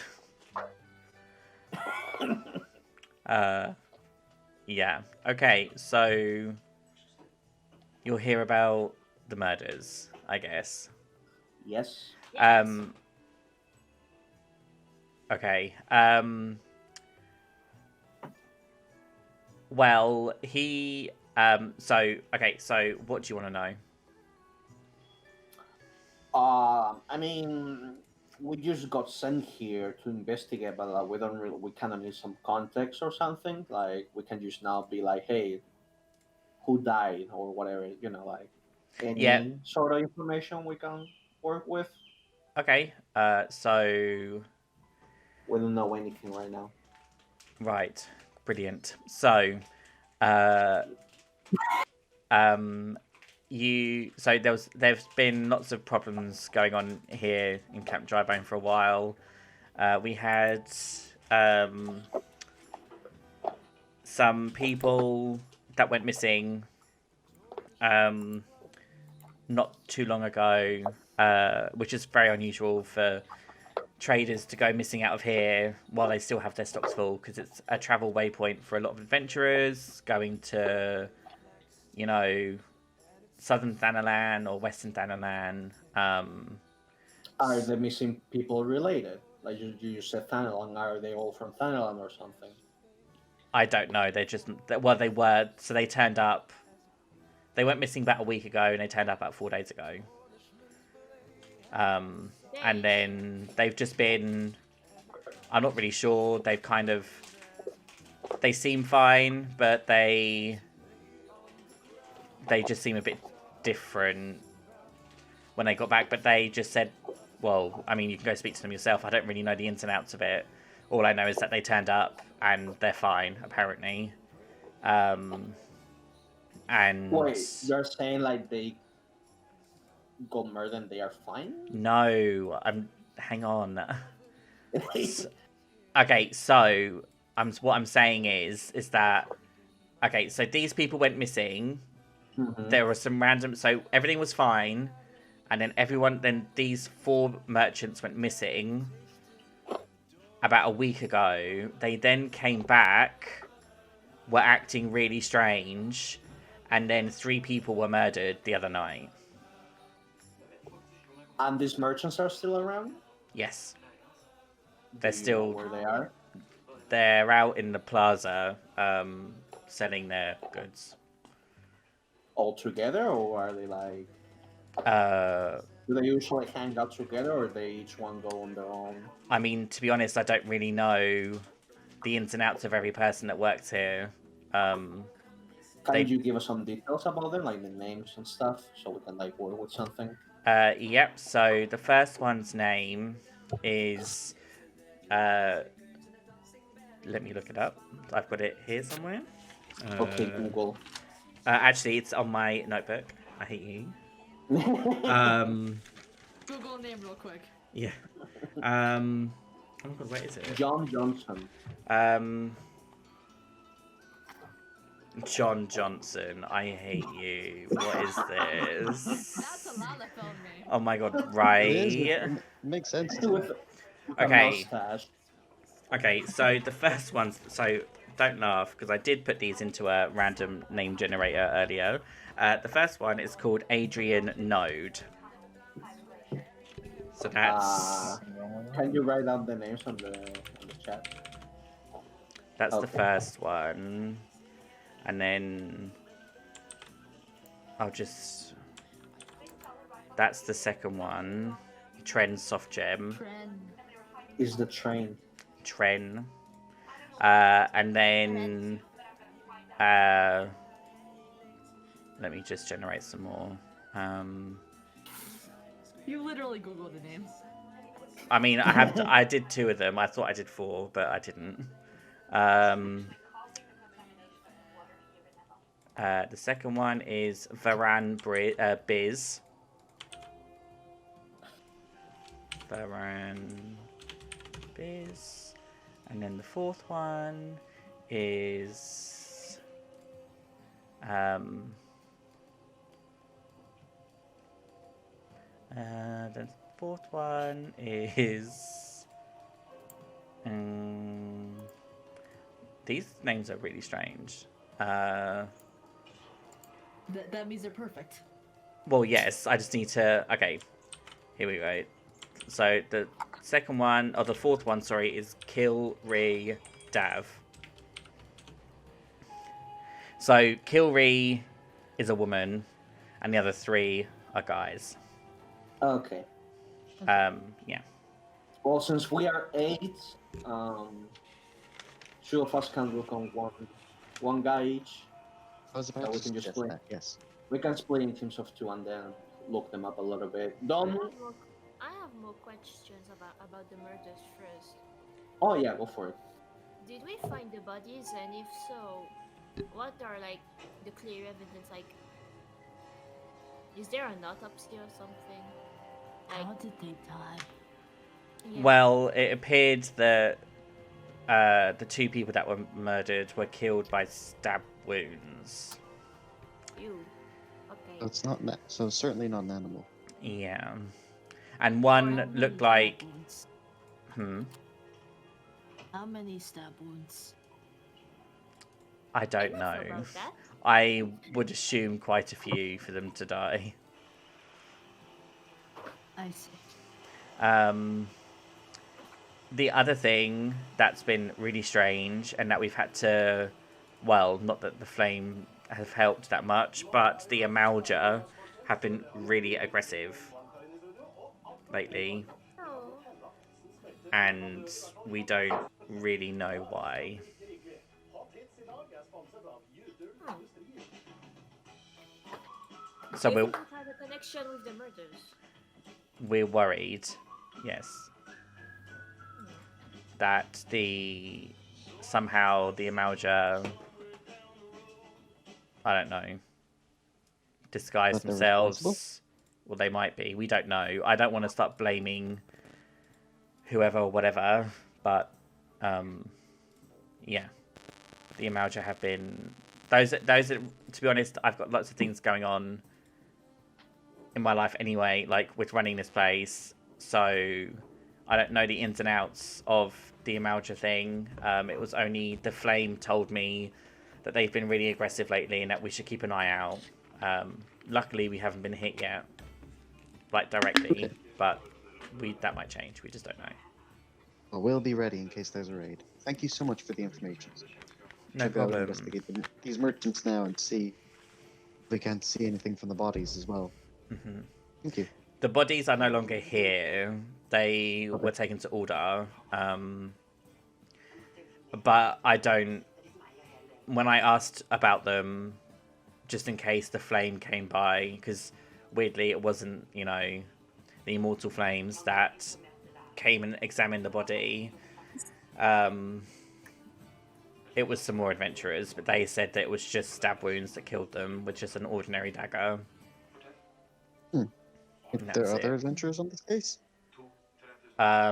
Yeah. Okay, so you'll hear about the murders, I guess. Yes. Yes. Okay. Well, he. Okay. So, what do you want to know? I mean, we just got sent here to investigate, but we don't really. We kind of need some context or something. Like we can just now be like, hey, who died or whatever. Like Yeah. any sort of information we can work with. Okay. So. We don't know anything right now. Right. Brilliant. So, uh, so there's been lots of problems going on here in Camp Drybone for a while. We had some people that went missing not too long ago, which is very unusual for traders to go missing out of here while they still have their stocks full, because it's a travel waypoint for a lot of adventurers going to, southern Thanalan or western Thanalan. Are the missing people related? Like you said, Thanalan. Are they all from Thanalan or something? I don't know. They were. So they turned up. They went missing about a week ago, and they turned up about 4 days ago. And then they've just been. I'm not really sure. They seem fine, but they just seem a bit different when they got back. But they just said, well, I mean, you can go speak to them yourself. I don't really know the ins and outs of it. All I know is that they turned up and they're fine, apparently. And wait, you're saying like they got murdered and they are fine? No, hang on. Okay, so what I'm saying is that okay, so these people went missing. Mm-hmm. There were some random, so everything was fine, and then these 4 merchants went missing about a week ago. They then came back, were acting really strange, and then 3 people were murdered the other night. And these merchants are still around? Yes. Do you know where they are? They're out in the plaza, selling their goods. All together, or are they like? Do they usually hang out together, or they each one go on their own? I mean, to be honest, I don't really know the ins and outs of every person that works here. Can you give us some details about them, like the names and stuff, so we can like work with something? Yep. So the first one's name is. Let me look it up. I've got it here somewhere. Okay, Google. Actually, it's on my notebook. I hate you. Google name real quick. Yeah. Oh my god, where is it? John Johnson. John Johnson. I hate you. What is this? That's a lalafell name. Oh my god, It is, right. it makes sense. With a Okay. mustache. Okay, so the first one's... So, don't laugh, because I did put these into a random name generator earlier. The first one is called Adrian Node. So that's... Can you write down the names on the chat? That's the Okay. first one. And then... I'll just... That's the second one. Tren Soft Gem. Is the train. Tren. And then... let me just generate some more. You literally Googled the names. I mean, I did 2 of them. I thought I did 4, but I didn't. The second one is Varan Biz. Varan Biz. And then the 4th one is... the 4th one is... these names are really strange. That means they're perfect. Well, yes, I just need to... Okay. Here we go. So the second one, or the fourth one, sorry, is Kilri Dav. So Kilri is a woman, and the other three are guys. Okay. Yeah. Well, since we are 8, two of us can look on one guy each. I was about So we to can just suggest play. that, yes. We can split in teams of 2 and then look them up a little bit. I Don't. have more questions about the murders first. Oh yeah, go for it. Did we find the bodies, and if so, what are like the clear evidence? Like, is there an autopsy or something? How did they die? Yeah. Well, it appeared that the two people that were murdered were killed by stab wounds. You. Okay. So it's not so certainly not an animal. Yeah. And one How many looked stab like... wounds? How many stab wounds? I don't Enough know. about that. I would assume quite a few for them to die. I see. The other thing that's been really strange, and that we've had to, well, not that the flame have helped that much, but the Amalga have been really aggressive lately, Oh. and we don't really know why. So Do you think it had a connection with the murders? we're worried, yes, that somehow the Amalga, I don't know, disguise That they're themselves. responsible? Well, they might be. We don't know. I don't want to start blaming whoever or whatever, but yeah, the Amalga have been those. To be honest, I've got lots of things going on in my life anyway, like with running this place, so I don't know the ins and outs of the Amalga thing. It was only the Flame told me that they've been really aggressive lately and that we should keep an eye out. Luckily, we haven't been hit yet, like directly, but that might change. We just don't know. Well, we'll be ready in case there's a raid. Thank you so much for the information. No Should be able to problem. investigate these merchants now and see if we can't see anything from the bodies as well. Hmm. Thank you. The bodies are no longer here. They were taken to order. But I don't... When I asked about them, just in case the Flame came by, because weirdly it wasn't, the Immortal Flames that came and examined the body. It was some more adventurers, but they said that it was just stab wounds that killed them with just an ordinary dagger. If there are other adventurers on this case? I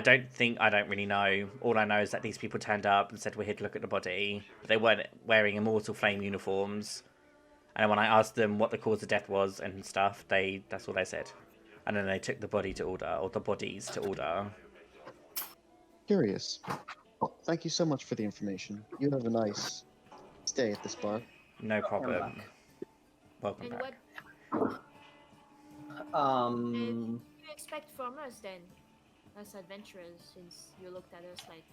don't really know. All I know is that these people turned up and said we're here to look at the body. They weren't wearing Immortal Flame uniforms. And when I asked them what the cause of death was and stuff, that's all they said. And then they took the body to order, or the bodies to order. Curious. Well, thank you so much for the information. You have a nice stay at this bar. No problem. Welcome And back. what do you expect from us then, as adventurers, since you looked at us like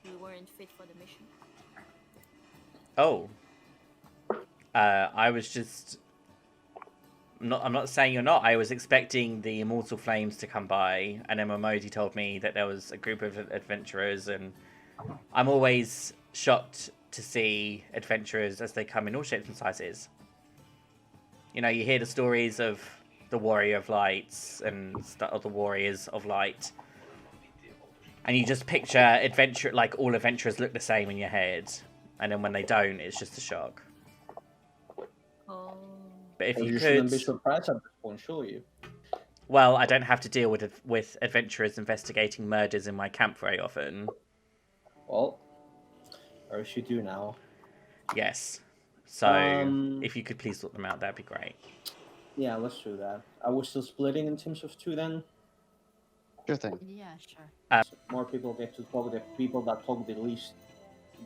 we weren't fit for the mission? Oh. I was just... I'm not saying you're not. I was expecting the Immortal Flames to come by, and then Momodi told me that there was a group of adventurers, and I'm always shocked to see adventurers as they come in all shapes and sizes. You hear the stories of the Warrior of Lights and the Warriors of Light, and you just picture adventure, like all adventurers look the same in your head, and then when they don't, it's just a shock. Oh. But if Well, you you shouldn't be could, surprised at this point, should you? well, I don't have to deal with adventurers investigating murders in my camp very often. Well, or you do now. Yes. So if you could please sort them out, that'd be great. Yeah, let's do that. Are we still splitting in teams of 2 then? Sure thing. Yeah, sure. So more people get to talk. The people that talk the least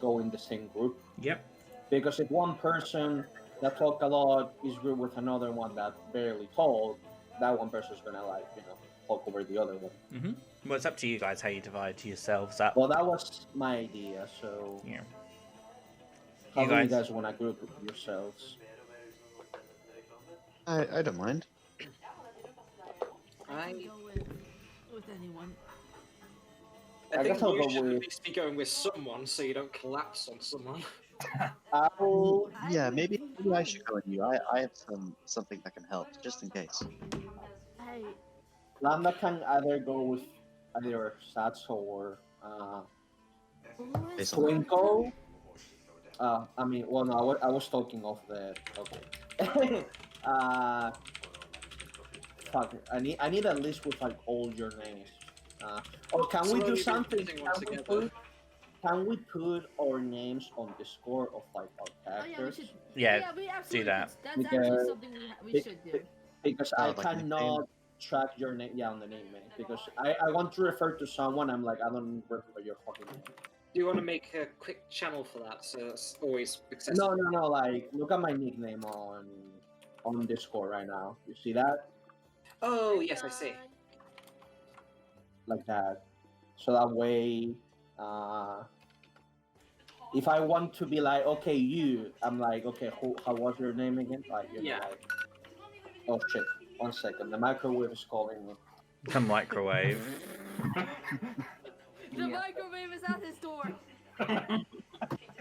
go in the same group. Yep. Because if one person that talk a lot is rude with another one that barely talk, that one person's gonna like talk over the other one. Mm-hmm. Well, it's up to you guys how you divide yourselves up. Well, that was my idea. So Yeah. how You do you guys- guys want to group yourselves? I don't mind. I can go with anyone. I I think guess I'll you go should at with- least be going with someone so you don't collapse on someone. I'll Yeah, maybe I should go with you. I have something that can help, just in case. Hey, Lambda can either go with either Sats or who is Based on- Lambda? Twinkle. I mean, well, no, I was talking of the. Okay. Fuck. I need a list with like all your names. Or can we do Slowly something? putting one Can we together. can we put our names on Discord of like our Oh yeah, we characters? should. Yeah, we absolutely that. could. That's Because- actually something we should do. Because Oh, I like nickname? cannot track your name. Yeah, on the name, man. Because I want to refer to someone. I'm like, I don't remember your fucking name. Do you want to make a quick channel for that so it's always accessible? No. Like, look at my nickname on Discord right now. You see that? Oh, yes, I see. Like that. So that way, if I want to be like, okay, you, I'm like, okay, how was your name again? Like, Yeah. like, oh shit, 1 second, the microwave is calling me. The microwave. The microwave is at his door.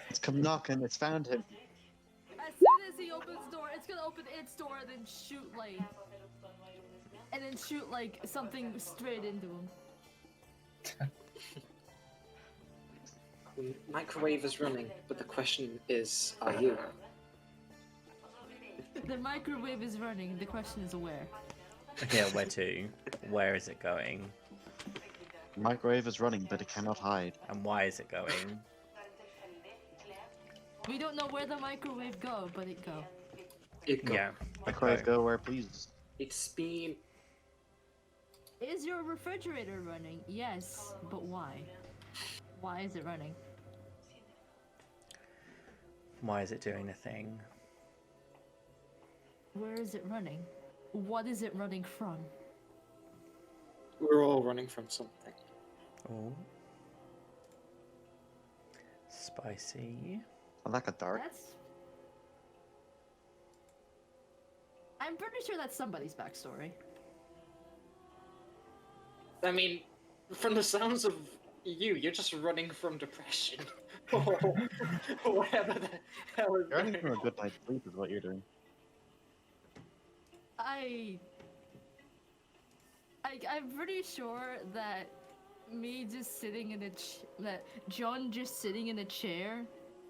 It's come knocking. It's found him. As soon as he opens the door, it's gonna open its door and then shoot like something straight into him. The microwave is running, but the question is, are you? The microwave is running. The question is where. Yeah, where to? Where is it going? The microwave is running, but it cannot hide. And why is it going? We don't know where the microwave go, but it go. It got, Yeah. Microwave okay. go where it pleases. It's been. Is your refrigerator running? Yes, but why? Why is it running? Why is it doing the thing? Where is it running? What is it running from? We're all running from something. Oh. Spicy. I like a dark. That's. I'm pretty sure that's somebody's backstory. I mean, from the sounds of you're just running from depression. or whatever the hell is You're running going from a on. good night's sleep, is what you're doing. I'm pretty sure that me just sitting in that John just sitting in a chair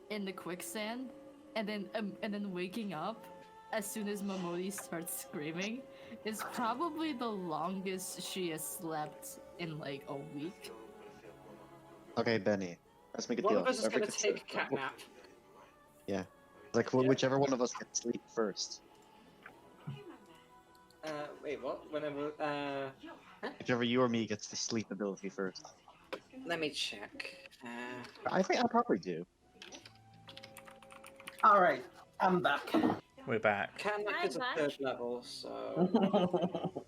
in the quicksand, and then waking up as soon as Momodi starts screaming is probably the longest she has slept in like a week. Okay, Benny. Let's make a One deal. of us is Whoever going to gets take a the- cat nap. Like, Yeah. whichever one of us gets sleep first. Wait, what? Whenever. Whichever you or me gets the sleep ability first. Let me check. I think I probably do. All right, I'm back. We're back. Cat nap Hi, is a Batch. 3rd level, so.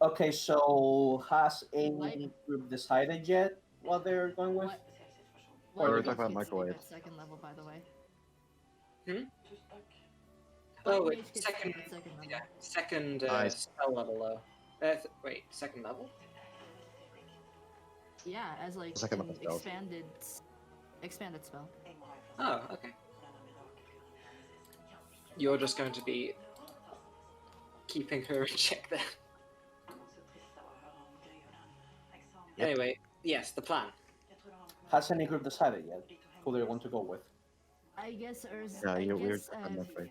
Okay, so has any group decided yet what they're going with? What we're if talking about it's microwave. at second level, by the way. Oh, What wait, mage gets second. at second level? Yeah, second Nice. spell level though. Wait, second level? Yeah, as like Second an level spells. expanded spell. Oh, okay. You're just going to be keeping her in check then. Yep. Anyway, yes, the plan. Has any group decided yet who they want to go with? I guess Yeah, I you're weird guess, on that way.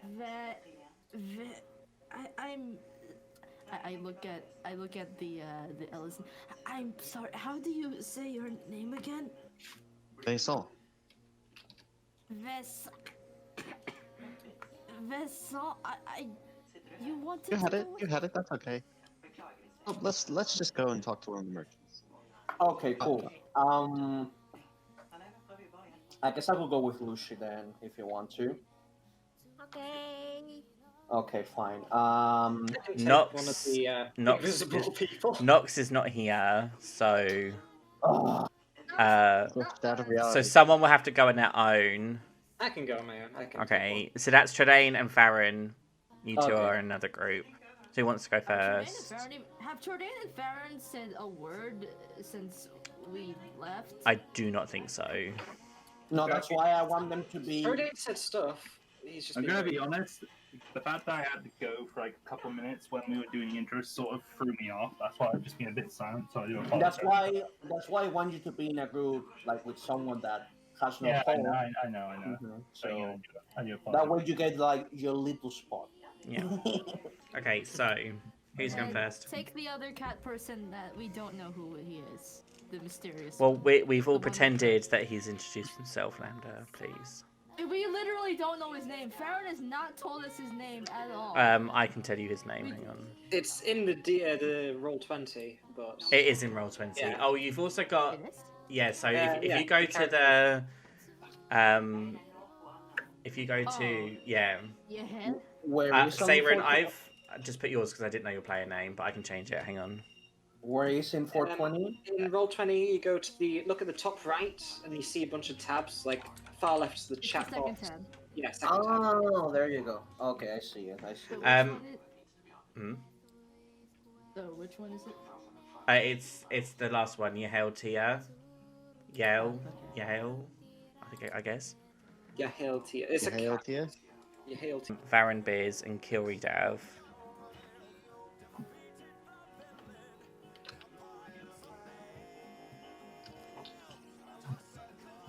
I look at the Ellison. I'm sorry. How do you say your name again? They saw. Ves. Vesson. You wanted You had to it. go You had it. That's okay. Oh, let's just go and talk to one of the merchants. Okay, cool. I guess I will go with Lucy then, if you want to. Okay. Okay, fine. I can take Nox- one of the Nox invisible is- people. Nox is not here, so Ugh. Pushed out of so reality. someone will have to go on their own. I can go on my own. I can take Okay, so that's Tredane and Farron. You two Okay. are another group. So who wants to go first? Have Jordan and Farron said a word since we left? I do not think so. No, that's why I want them to be. one. Rodin said stuff. He's just I'm been gonna be very- honest. The fact that I had to go for like a couple of minutes when we were doing the intro sort of threw me off. That's why I've just been a bit silent. So I do apologize. That's why I want you to be in a group like with someone that has no Yeah, I phone. know. I know. Mhm. So I do That apologize. way you get like your little spot. Yeah. Okay, so who's going And first? Take the other cat person that we don't know who he is. The mysterious Well, one. we've all The one- pretended that he's introduced himself, Lambda, please. We literally don't know his name. Farron has not told us his name at all. I can tell you his name, hang on. It's in the roll 20, but It is in Roll20. Yeah. Oh, you've also got... It is? Yeah, so Yeah, if yeah, you go the to the... If you go Oh. to... Yeah. Yeah. Where is Sayron, on I've just put yours because I didn't know your player name, but I can change it, hang on. Where is in 420? in roll 20 you go to the look at the top right and you see a bunch of tabs. Like far left is the It's the chat second box. tab. Yeah, second tab. Oh, there you go. Okay, I see it. I see So it. which Um, one is... Hmm? So which one is it? It's the last one. Yahel Tia. Yale. Yahel. I guess. Yahel Tia. It's a Hail cat. to you. Yahel Tia. Varan Beers and Kilri Dav.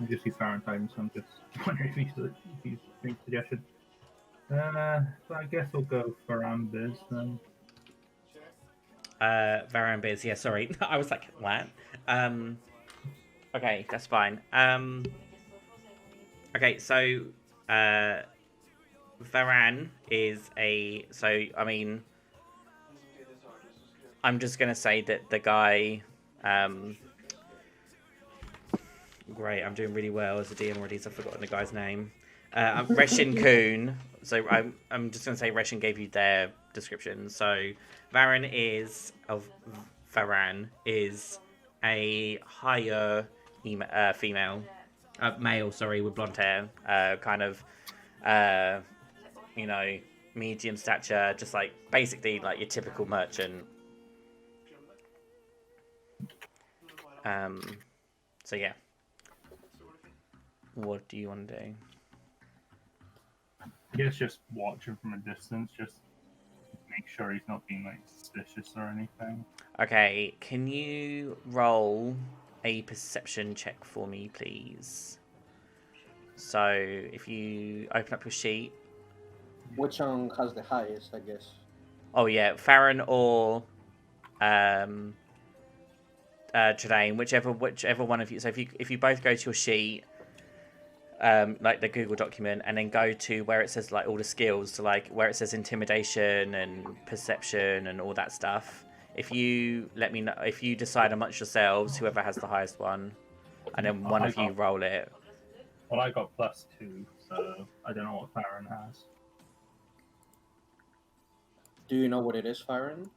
I just see Fahrenheit, so I'm just wondering if he's being suggested. So I guess we'll go for Ambers then. Varan Beers. Yeah, sorry. I was like, what? Okay, that's fine. Okay, so Varan is a... So, I mean... I'm just going to say that the guy... Great, I'm doing really well as a DM already, so I've forgotten the guy's name. Reshin Kuhn. So I'm just going to say Reshin gave you their description. So Varan is a higher female, male, sorry, with blonde hair, kind of, medium stature, just like basically like your typical merchant. So yeah. What do you want to do? I guess just watch him from a distance, just make sure he's not being like suspicious or anything. Okay, can you roll a perception check for me, please? So if you open up your sheet. Which one has the highest, I guess? Oh yeah, Farron or Tredane, whichever one of you. So if you both go to your sheet, like the Google document, and then go to where it says like all the skills, so like where it says intimidation and perception and all that stuff. If you let me know, if you decide amongst yourselves, whoever has the highest one, and then one of you roll it. Well, I got +2, so I don't know what Farron has. Do you know what it is, Farron?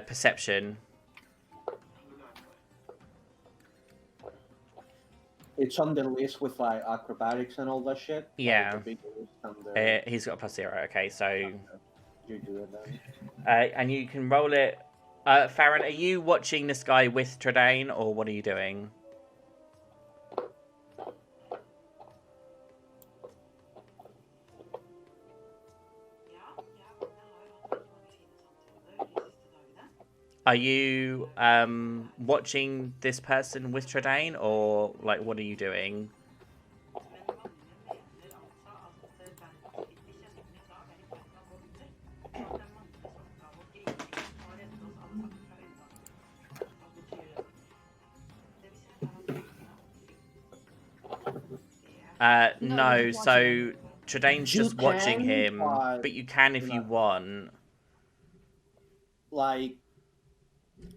Perception. It's on the list with like acrobatics and all that shit. Yeah. Like, the big list on the... He's got a +0. Okay, so You do it then. and you can roll it. Farron, are you watching this guy with Tredane, or what are you doing? Are you watching this person with Tredane, or like what are you doing? No, he's so Tredane's You just watching can, him, but but you can if you're you not. want. Like,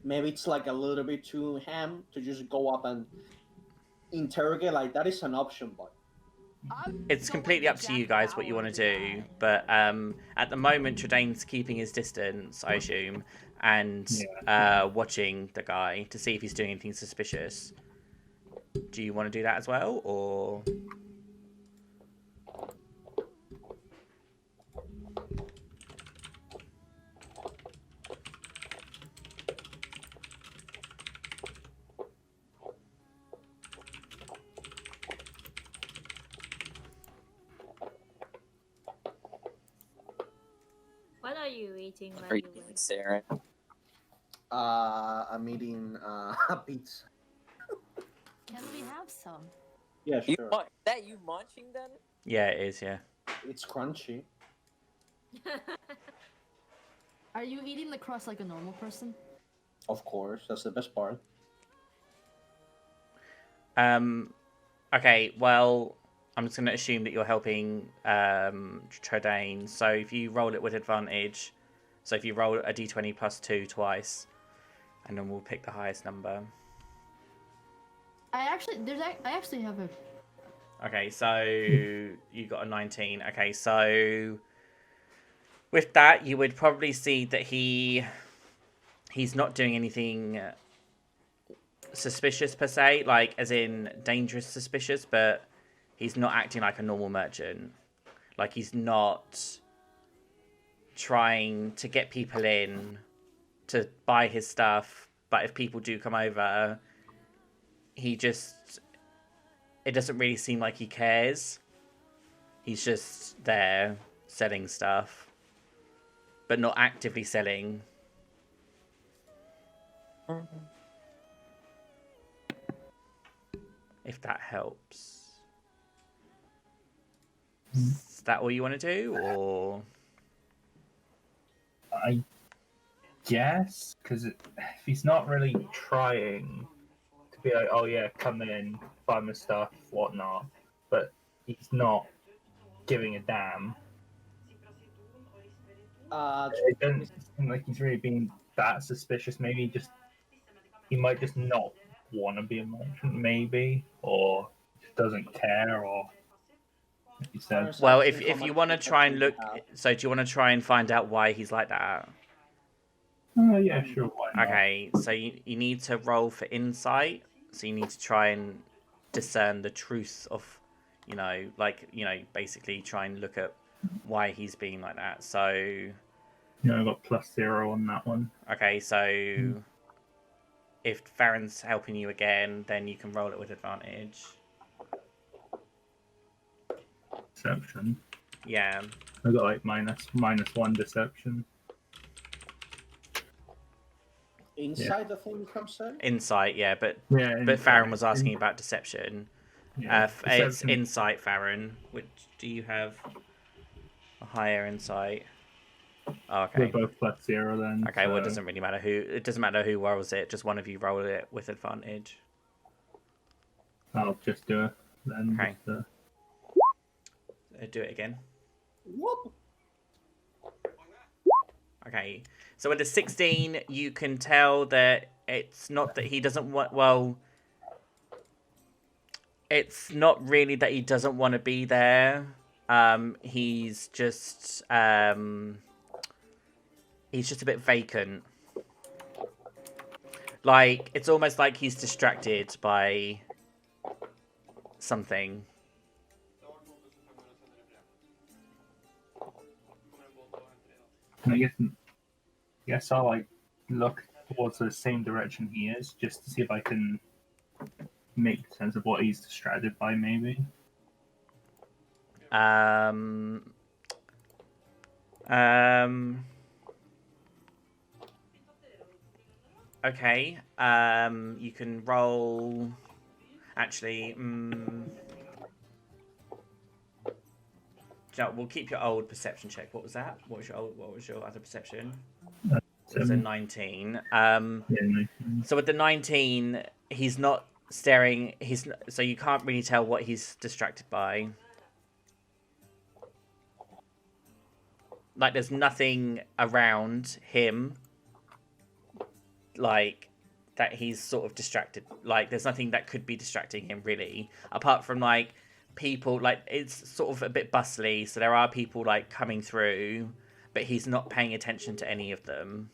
maybe it's like a little bit too ham to just go up and interrogate like that is an option, but It's completely up to you guys what you want to do, but at the moment Tredane's keeping his distance, I assume, and watching the guy to see if he's doing anything suspicious. Do you want to do that as well, or? What are you eating, by Are the you way? Sarah? I'm eating pizza. Can we have some? Yeah, You sure. that you munching then? Yeah, it is. Yeah. It's crunchy. Are you eating the crust like a normal person? Of course, that's the best part. Okay. Well, I'm just going to assume that you're helping Tredane. So if you roll it with advantage, so if you roll a d20 plus 2 twice, and then we'll pick the highest number. I actually have a. Okay, so you got a 19. Okay, so with that, you would probably see that he's not doing anything suspicious per se, like as in dangerous suspicious, but he's not acting like a normal merchant. Like he's not trying to get people in to buy his stuff, but if people do come over, it doesn't really seem like he cares. He's just there selling stuff, but not actively selling. If that helps. Is that all you want to do, or? I guess, because if he's not really trying to be like, oh yeah, come in, buy my stuff, whatnot, but he's not giving a damn. It doesn't seem like he's really being that suspicious. Maybe he might just not want to be a merchant, maybe, or just doesn't care, or like you said. Well, if you want to try and look, so do you want to try and find out why he's like that? Yeah, sure. Why not? Okay, so you need to roll for insight. So you need to try and discern the truth of, basically try and look at why he's being like that. So. Yeah, I got +0 on that one. Okay, so if Farron's helping you again, then you can roll it with advantage. Deception. Yeah. I got like -1 deception. Inside the thing comes in? Insight, yeah, but insight. Farron was asking about deception. Yeah, It's insight, Farron. Which do you have a higher insight? Oh, okay. We're both +0 then. Okay, so... well, it doesn't really matter who. It doesn't matter who rolls it. Just one of you roll it with advantage. I'll just do it then. Okay. Just, Do it again. Whoop. Okay, so with the 16, you can tell that it's not that he doesn't want. Well, it's not really that he doesn't want to be there. He's just a bit vacant. Like it's almost like he's distracted by something. I guess I'll like look towards the same direction he is, just to see if I can make sense of what he's distracted by, maybe. Okay. You can roll. Actually, we'll keep your old perception check. What was that? What was your other perception? It was a 19. Yeah, 19. So with the 19, he's not staring. So you can't really tell what he's distracted by. Like there's nothing around him. Like that he's sort of distracted. Like, there's nothing that could be distracting him really, apart from like people. Like, it's sort of a bit bustly, so there are people like coming through, but he's not paying attention to any of them.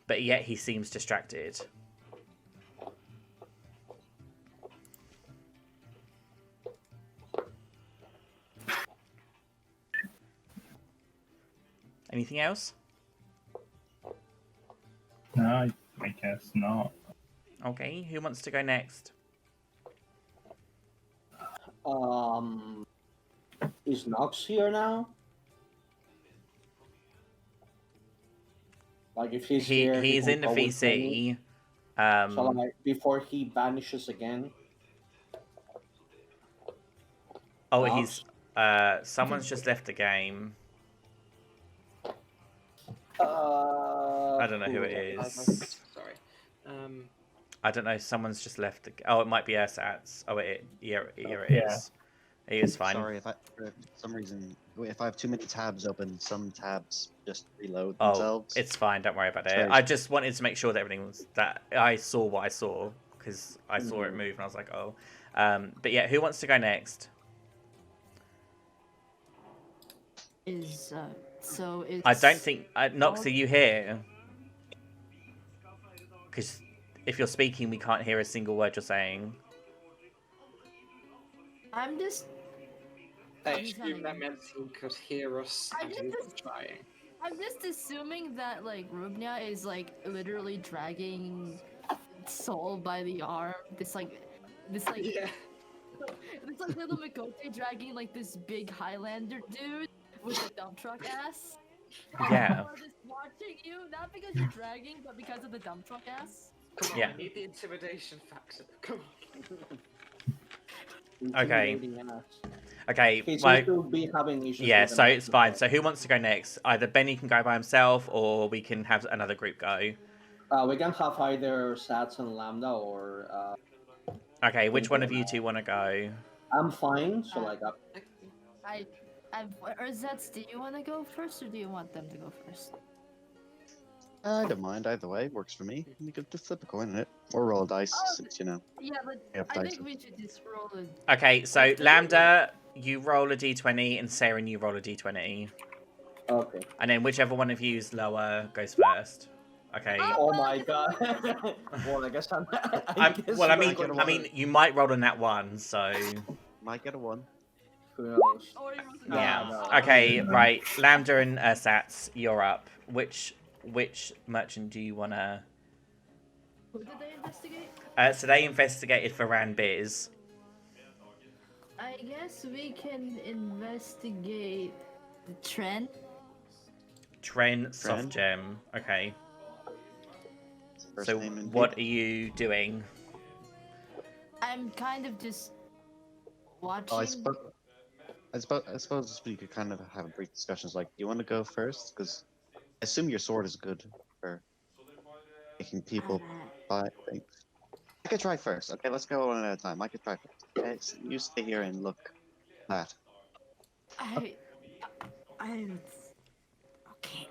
But yet he seems distracted. Anything else? No, I guess not. Okay, who wants to go next? Is Nox here now? Like, if he's here, He's can in the go with me. VC. So, like, before he vanishes again. Oh, Nox? he's someone's just left the game. I don't know who it is. Sorry. I don't know. Someone's just left the. Oh, it might be Ersatz. Oh, here it is. Yeah. He is fine. Sorry if for some reason if I have too many tabs open, some tabs just reload Oh, themselves. it's fine. Don't worry about it. Sorry. I just wanted to make sure that everything was that I saw what I saw because I saw it move and I was like, oh. But yeah, who wants to go next? Is it's I don't think Nox, are you here? Because if you're speaking, we can't hear a single word you're saying. I'm just I assume that meant he could hear us and he was trying. I'm just assuming that like Rubnia is like literally dragging Soul by the arm. This Yeah. It's like little Mikote dragging like this big Highlander dude with a dump truck ass. Yeah. Or just watching you, not because you're dragging, but because of the dump truck ass. Come on, Yeah. I need the intimidation factor. Come on. Okay. Intimidating ass. Okay. He seems Like, to be having issues. yeah. with So the it's fine. So who wants to go next? Either Benny can go by himself, or we can have another group go. We can have either Sats and Lambda, or Okay. Which one of you two want to go? I'm fine. So like, Or Zets, do you want to go first, or do you want them to go first? I don't mind either way. Works for me. You could just flip a coin in it or roll a dice, since you know. Yeah, but you have I dice. think we should just roll it. Okay. So Lambda, you roll a d20, and Sarah, you roll a d20, okay. and then whichever one of you's lower goes first. Okay. Oh my god. Well, I guess I'm. Well, I get a mean, you might roll on that one, so Might get a 1. Who knows? Or you roll the yeah. no. Okay, right. Lambda and Sats, you're up. Which merchant do you wanna? Who did they investigate? So they investigated for Ranbiz. I guess we can investigate the trend. Tren Soft Gem. Okay. First So name in what big. are you doing? I'm kind of just watching. Oh, I suppose we could kind of have a brief discussion. Like, do you want to go first? Because I assume your sword is good for making people buy things. I could try first. Okay, let's go one at a time. I could try first. Okay, so you stay here and look at that. I okay.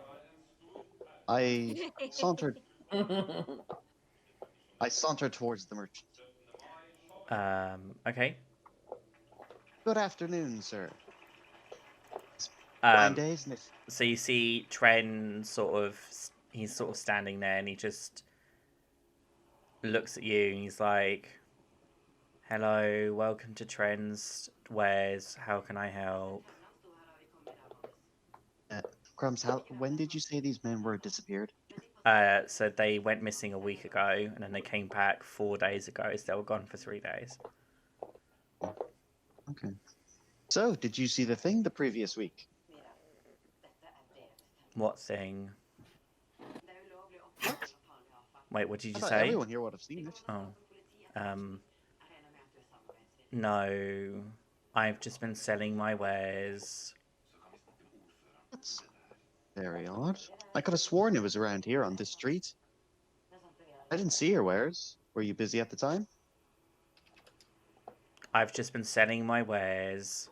I sauntered towards the merchant. Okay. Good afternoon, sir. It's fine day, isn't it? So you see Tren he's sort of standing there, and he just looks at you, and he's like, "Hello, welcome to Tren's Wares. How can I help?" Crumbs, when did you say these men were disappeared? So they went missing a week ago, and then they came back 4 days ago. So they were gone for 3 days. Okay. So, did you see the thing the previous week? What thing? Wait, what did I you thought say? everyone here would have seen it. Oh. No. I've just been selling my wares. That's very odd. I could have sworn it was around here on this street. I didn't see your wares. Were you busy at the time? I've just been selling my wares.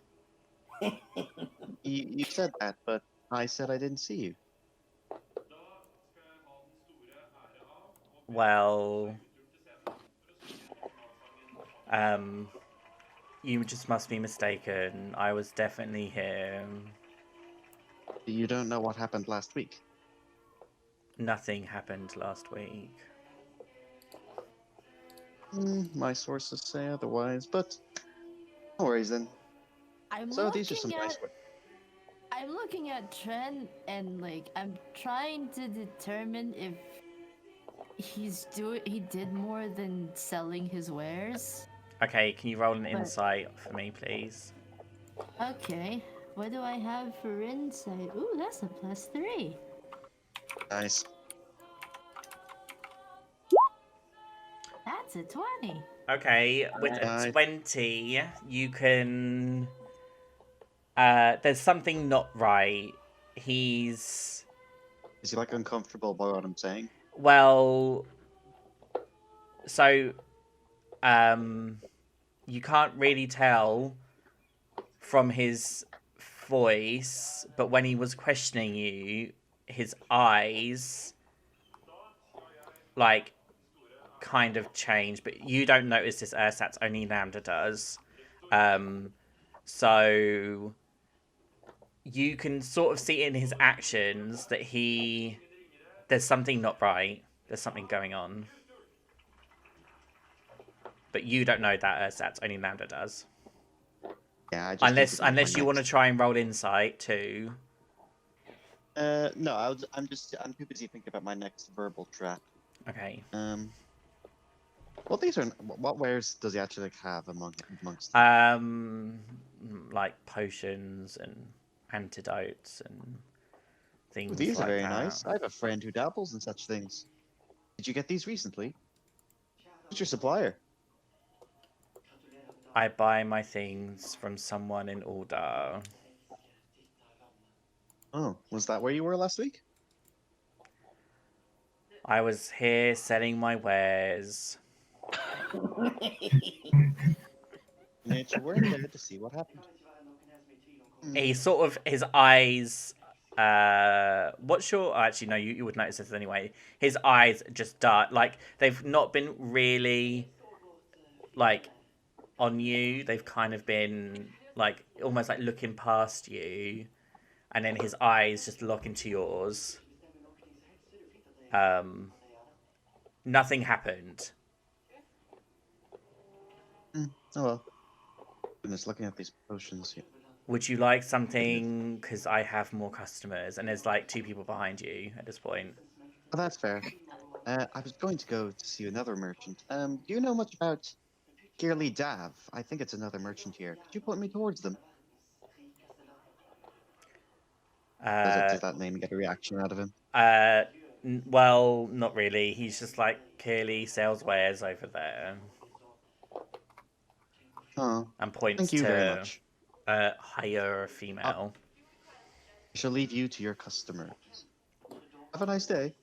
You said that, but I said I didn't see you. Well, you just must be mistaken. I was definitely here. You don't know what happened last week. Nothing happened last week. My sources say otherwise, but no worries then. These are some nice. I'm looking at Trent and like I'm trying to determine if he did more than selling his wares. Okay, can you roll an insight for me, please? Okay, what do I have for insight? Ooh, that's a +3. Nice. That's a 20. Okay, with Nice. a 20, you can. There's something not right. Is he like uncomfortable by what I'm saying? Well, so, you can't really tell from his voice, but when he was questioning you, his eyes, like, kind of changed, but you don't notice this, Ursats, only Lambda does. So you can sort of see in his actions that there's something not right. There's something going on. But you don't know that, Ursats, only Lambda does. Yeah, I just Unless you want to try and roll insight too. No, I'm too busy thinking about my next verbal trap. Okay. Well, what wares does he actually have amongst them? Like potions and antidotes and things. These like are very that. nice. I have a friend who dabbles in such things. Did you get these recently? Who's your supplier? I buy my things from someone in order. Oh, was that where you were last week? I was here selling my wares. Nature weren't there to see what happened. He sort of, his eyes, what's your, actually no, you would notice this anyway. His eyes just dart, like, they've not been really, like, on you. They've kind of been, like, almost like looking past you. And then his eyes just lock into yours. Nothing happened. Oh well. Goodness, looking at these potions here. Would you like something? Because I have more customers, and there's like 2 people behind you at this point. Oh, that's fair. I was going to go to see another merchant. Do you know much about Gearly Dav? I think it's another merchant here. Could you point me towards them? Does that name get a reaction out of him? Well, not really. He's just like clearly sells wares over there. Oh, and points thank you very much. Hire female. I shall leave you to your customer. Have a nice day.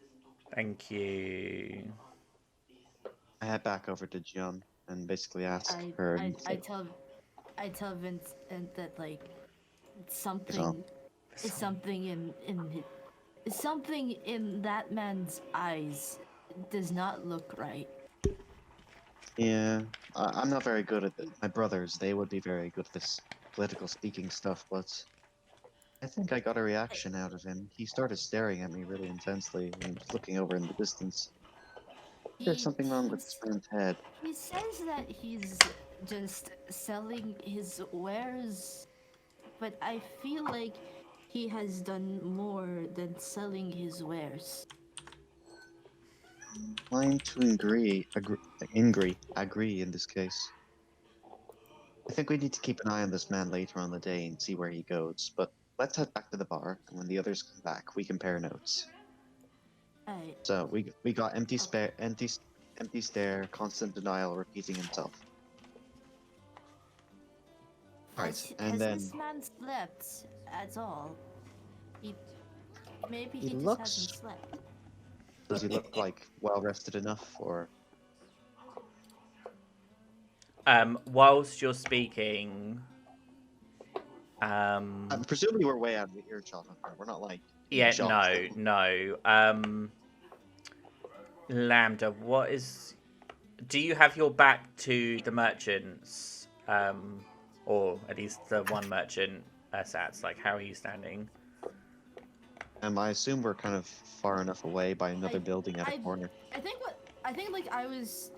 Thank you. I head back over to Jian and basically ask her. I tell Vincent that like something in that man's eyes does not look right. Yeah, I'm not very good at it. My brothers, they would be very good at this political speaking stuff, but I think I got a reaction out of him. He started staring at me really intensely and was looking over in the distance. There's something wrong with this man's head. He says that he's just selling his wares, but I feel like he has done more than selling his wares. I'm to agree in this case. I think we need to keep an eye on this man later on the day and see where he goes, but let's head back to the bar, and when the others come back, we compare notes. Right. So we got empty stare, constant denial, repeating himself. Alright, and then... Has this man slept at all? Maybe He he just looks- hasn't slept. Does he look like well rested enough, or... Whilst you're speaking, presumably we're way out of the earshot of her. We're not like... yeah, shots. no. Lambda, what is... Do you have your back to the merchants? Or at least the one merchant, Sats? Like, how are you standing? I assume we're kind of far enough away by another building at a corner. I think like I was,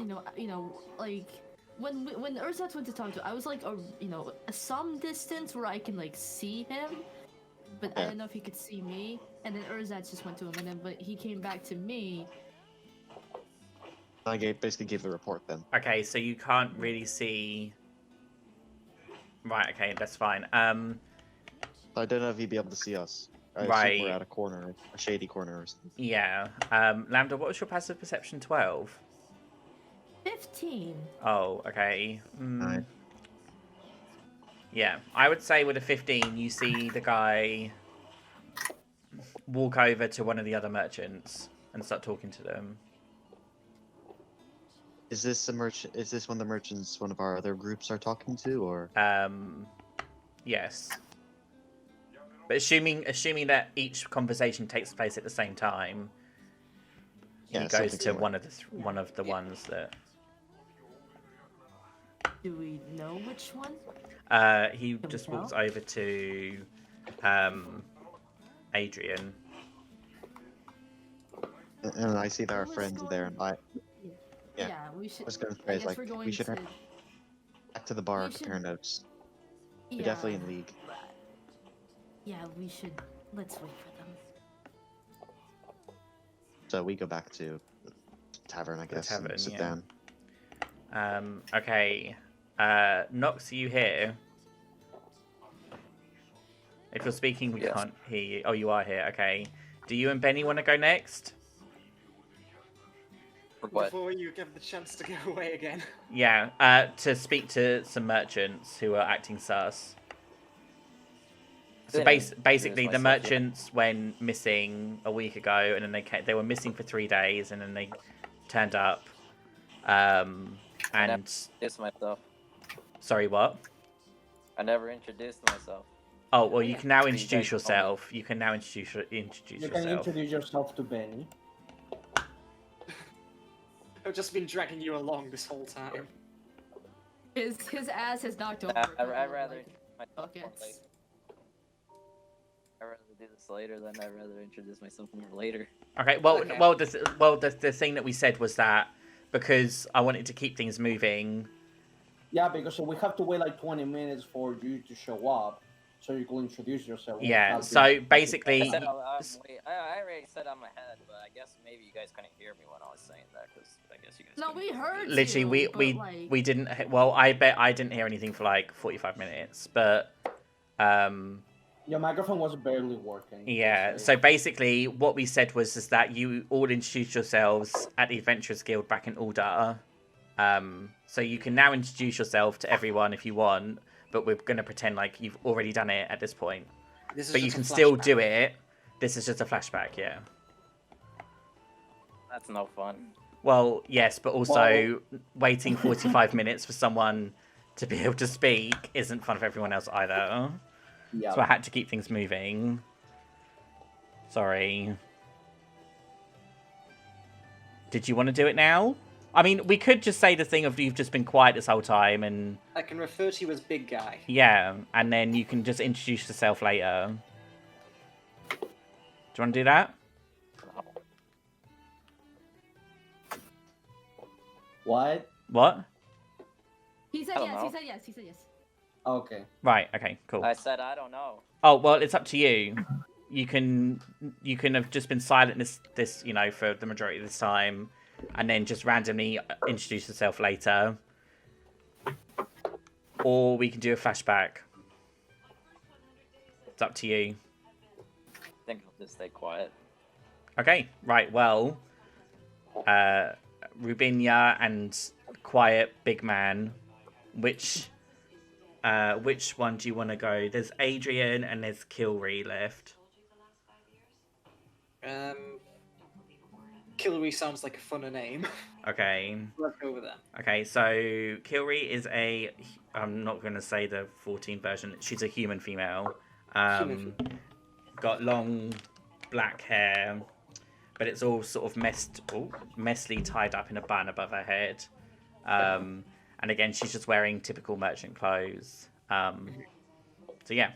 like when Ursat went to talk to, I was like some distance where I can like see him, but I don't know if he could see me. And then Ursat just went to him, and then but he came back to me. I basically gave the report then. Okay, so you can't really see... Right, okay, that's fine. I don't know if he'd be able to see us. I assume we're at a corner, a shady corner or something. Yeah. Lambda, what was your passive perception? 12? 15. Oh, okay. Right. Yeah, I would say with a 15, you see the guy walk over to one of the other merchants and start talking to them. Is this a merchant? Is this one of the merchants one of our other groups are talking to, or? Yes. But assuming that each conversation takes place at the same time, he goes to one of the ones that. Do we know which one? He just walks over to Adrian. And I see that our friends are there, and Yeah, we should. I was going to say, like, we should head back to the bar and compare notes. We're definitely in league. Yeah, we should. Let's wait for them. So we go back to the tavern, I guess, and sit down. Okay. Nox, are you here? If you're speaking, we can't hear you. Oh, you are here. Okay. Do you and Benny want to go next? Before you give the chance to go away again. Yeah, to speak to some merchants who are acting sus. So basically, the merchants went missing a week ago, and then they were missing for 3 days, and then they turned up. And introduced myself. Sorry, what? I never introduced myself. Oh well, you can now introduce yourself. You can now introduce yourself. You can introduce yourself to Benny. I've just been dragging you along this whole time. His ass has knocked over. I'd rather buckets. I'd rather do this later than I'd rather introduce myself more later. Okay. Well, the thing that we said was that because I wanted to keep things moving. Yeah, because we have to wait like 20 minutes for you to show up, so you can introduce yourself. Yeah. So basically, I already said I'm ahead, but I guess maybe you guys couldn't hear me when I was saying that because I guess you guys. No, we heard. Literally, we didn't. Well, I bet I didn't hear anything for like 45 minutes, but. Your microphone was barely working. Yeah, so basically what we said was that you all introduced yourselves at the Adventurers Guild back in Uldar. So you can now introduce yourself to everyone if you want, but we're going to pretend like you've already done it at this point. But you can still do it. This is just a flashback, yeah. That's no fun. Well, yes, but also waiting 45 minutes for someone to be able to speak isn't fun for everyone else either. Yeah. So I had to keep things moving. Sorry. Did you want to do it now? I mean, we could just say the thing of you've just been quiet this whole time and... I can refer to you as Big Guy. Yeah, and then you can just introduce yourself later. Do you want to do that? What? What? He said yes, he said yes, he said yes. Okay. Right, okay, cool. I said I don't know. Oh, well, it's up to you. You can have just been silent this for the majority of this time, and then just randomly introduce yourself later. Or we can do a flashback. It's up to you. I think I'll just stay quiet. Okay, right, well, Rubinia and Quiet Big Man, which one do you want to go? There's Adrian and there's Kilry left. Kilry sounds like a funner name. Okay. Let's go with that. Okay, so Kilry is I'm not going to say the 14 version. She's a human female. Got long black hair, but it's all sort of messily tied up in a bun above her head. And again, she's just wearing typical merchant clothes. So yeah.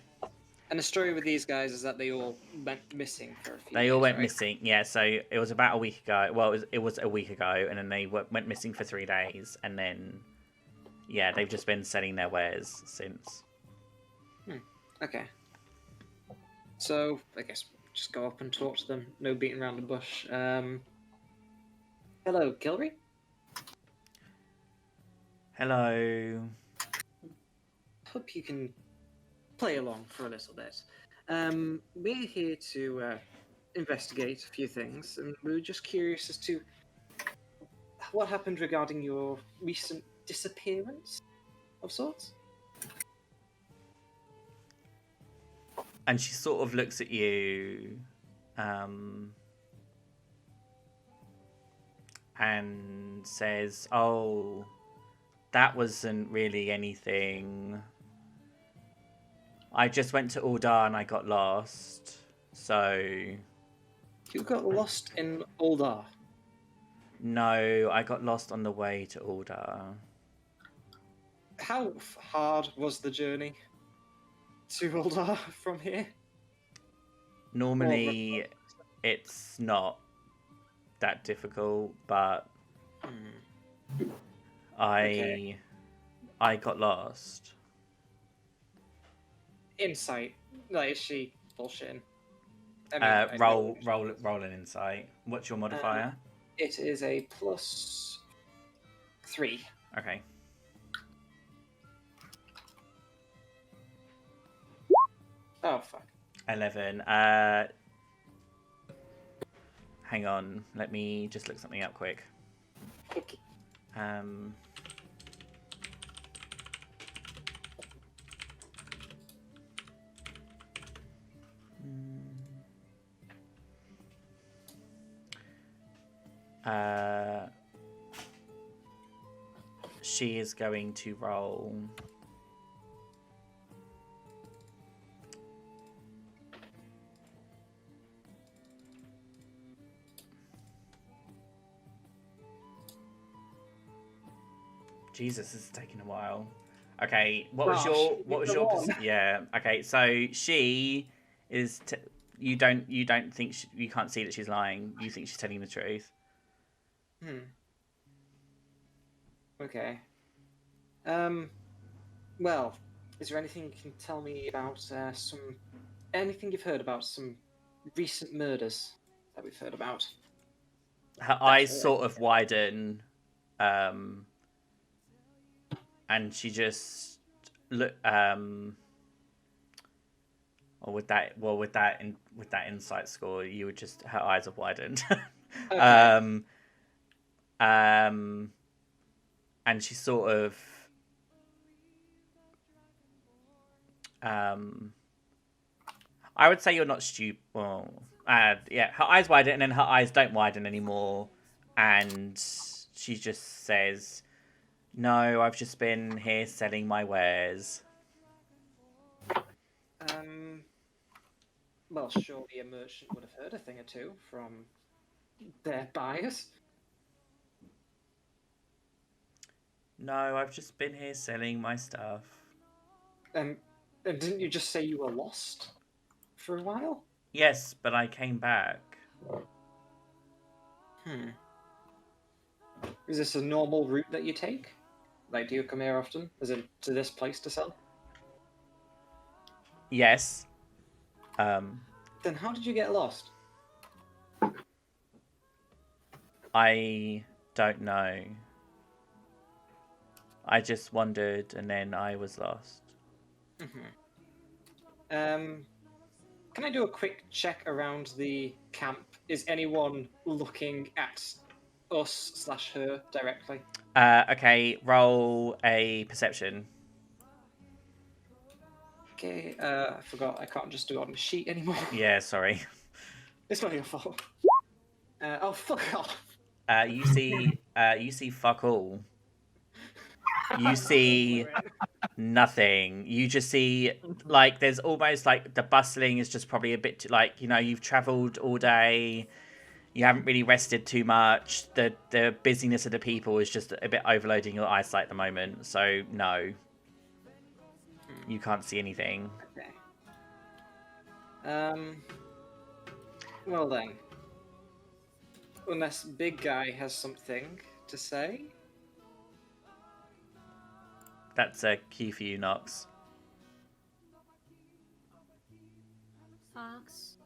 And the story with these guys is that they all went missing for a few They all days, went right? missing. Yeah, so it was about a week ago. Well, it was a week ago, and then they went missing for 3 days, and then yeah, they've just been selling their wares since. Okay. So I guess just go up and talk to them. No beating around the bush. Hello, Kilry. Hello. Hope you can play along for a little bit. We're here to investigate a few things, and we were just curious as to what happened regarding your recent disappearance of sorts. And she sort of looks at you, and says, "Oh, that wasn't really anything. I just went to Uldar and I got lost. So You got lost in Uldar. no, I got lost on the way to Uldar. How hard was the journey to Uldar from here? Normally, it's not that difficult, but I got lost." Insight. Like, is she bullshitting? I mean, Roll an insight. What's your modifier? It is a +3. Okay. Oh, fuck. 11. Hang on. Let me just look something up quick. Okay. She is going to roll. Jesus, this is taking a while. Okay, what was your yeah? Okay, so she is. You don't think you can't see that she's lying. You think she's telling the truth. Okay. Well, is there anything you can tell me about anything you've heard about some recent murders that we've heard about? Her eyes sort of widen, and she just look. Or with that insight score, you would just her eyes have widened. Okay. And she sort of I would say you're not stupid. Well, yeah, her eyes widen and then her eyes don't widen anymore, and she just says, "No, I've just been here selling my wares." Well, surely a merchant would have heard a thing or two from their buyers. No, I've just been here selling my stuff. And didn't you just say you were lost for a while? Yes, but I came back. Is this a normal route that you take? Like, do you come here often? Is it to this place to sell? Yes. Then how did you get lost? I don't know. I just wandered and then I was lost. Can I do a quick check around the camp? Is anyone looking at us/her directly? Okay, roll a perception. Okay, I forgot I can't just do it on the sheet anymore. Yeah, sorry. It's not your fault. Oh, fuck off. You see fuck all. You see nothing. You just see, like, there's almost like the bustling is just probably a bit like, you know, you've travelled all day. you haven't really rested too much. The busyness of the people is just a bit overloading your eyesight at the moment. So no, you can't see anything. Okay. Well then, unless big guy has something to say. That's a key for you, Nox. Fox.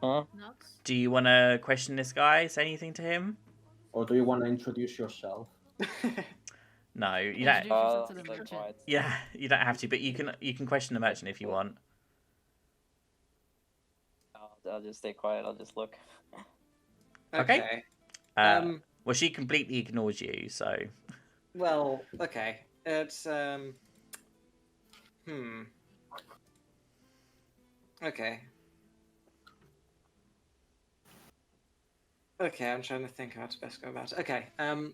Huh? Nox. Do you want to question this guy? Say anything to him? Or do you want to introduce yourself? No, you don't. Introduce yourself to the Stay merchant. quiet. Yeah, you don't have to, but you can question the merchant if you want. I'll just stay quiet. I'll just look. Okay. Well, she completely ignores you, so. Well, okay. It's Okay. Okay, I'm trying to think how to best go about it. Okay, I'm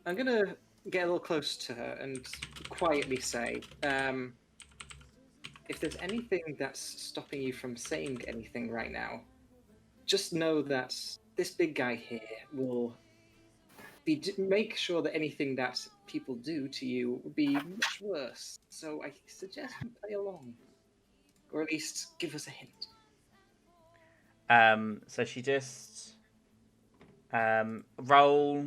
gonna get a little close to her and quietly say, if there's anything that's stopping you from saying anything right now, just know that this big guy here will make sure that anything that people do to you will be much worse. So I suggest you play along, or at least give us a hint. So she just roll.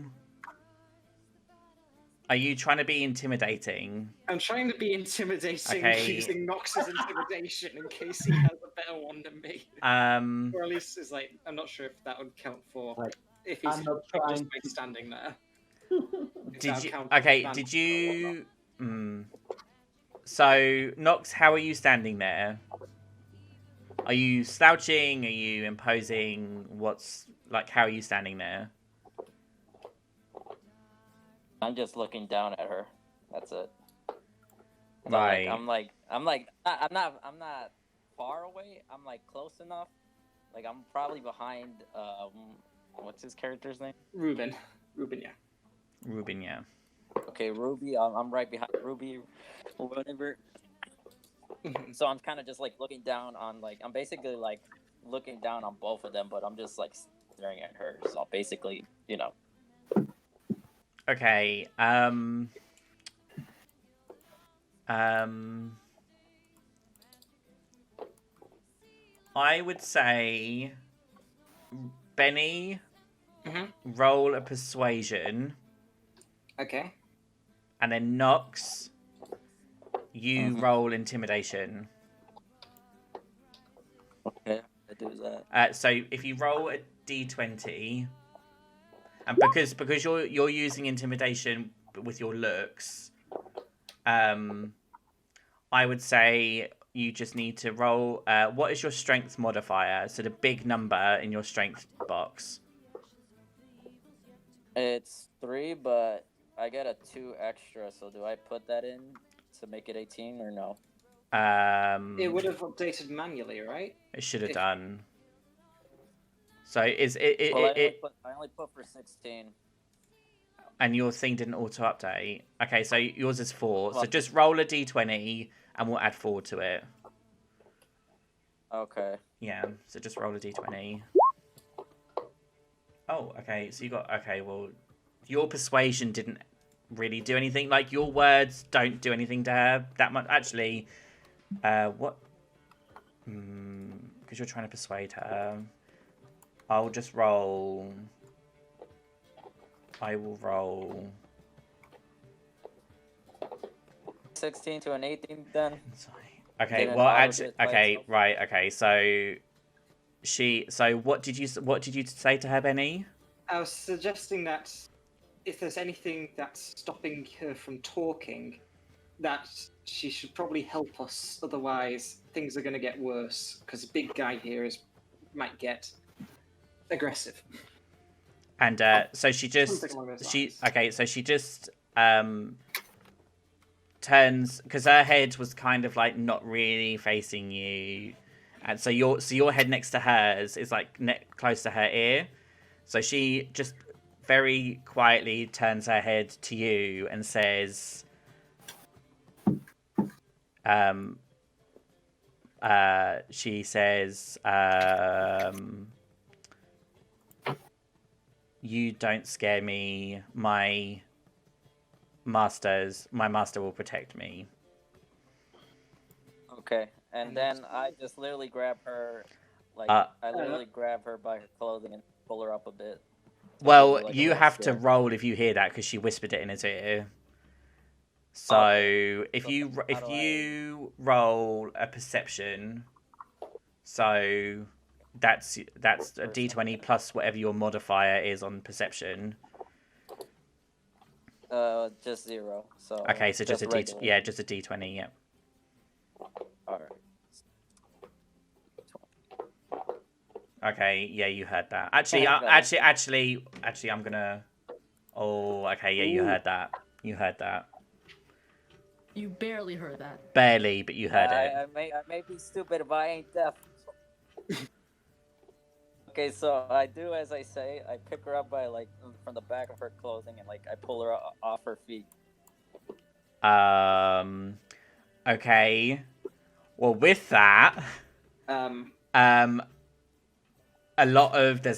Are you trying to be intimidating? I'm trying to be intimidating Okay. using Nox's intimidation in case he has a better one than me. Or at least it's like, I'm not sure if that would count for Like, if he's I'm not just trying by to- standing there. If Did that you? counts Okay. as Did advantage or you? So Nox, how are you standing there? Are you slouching? Are you imposing? What's like? How are you standing there? I'm just looking down at her. That's it. So, Right. I'm not far away. I'm like close enough. Like I'm probably behind. What's his character's name? Ruben. Ruben, yeah. Ruben, yeah. Okay, Ruby. I'm right behind Ruby, or whatever. So I'm kind of just like looking down on I'm basically like looking down on both of them, but I'm just like staring at her. So basically, Okay. I would say, Benny, roll a persuasion, Okay. and then Nox, you roll intimidation. Okay, I do that. So if you roll a d20, and because you're using intimidation with your looks, I would say you just need to roll. What is your strength modifier? So the big number in your strength box. It's 3, but I get a 2 extra. So do I put that in to make it 18 or no? It would have updated manually, right? It should have if- done. So is it? Well, I only put for 16. And your thing didn't auto update. Okay, so yours is 4. So Well- just roll a d20, and we'll add 4 to it. Okay. Yeah. So just roll a d20. Oh, okay. So you got well, your persuasion didn't really do anything. Like your words don't do anything to her that much. Actually, what? Because you're trying to persuade her. I'll just roll. I will roll 16 to an 18 then. Sorry. Okay. Didn't Well, auto actually, hit by okay, itself? right. Okay. So she. So what did you say to her, Benny? I was suggesting that if there's anything that's stopping her from talking, that she should probably help us. Otherwise, things are going to get worse because the big guy here might get aggressive. And so she just Something along those she lines. okay. So she just turns because her head was kind of like not really facing you, and so your head next to hers is like close to her ear. So she just very quietly turns her head to you and says, she says, "You don't scare me. My master will protect me." Okay, and then I just literally grab her, like I literally grab her by her clothing and pull her up a bit. So Well, maybe, like, a you little have to scare. roll if you hear that because she whispered it in his ear. So Okay. if So you how if do you roll a perception, so that's a d20 plus whatever your modifier is on perception. Just 0. So Okay, so just a regular. just a d20. Yeah. All right. Okay, yeah, you heard that. Actually, I'm gonna. Oh, okay, yeah, you heard that. You heard that. You barely heard that. Barely, but you heard it. I may be stupid, but I ain't deaf. Okay, so I do as I say. I pick her up by like from the back of her clothing and like I pull her off her feet. Okay. Well, with that, there's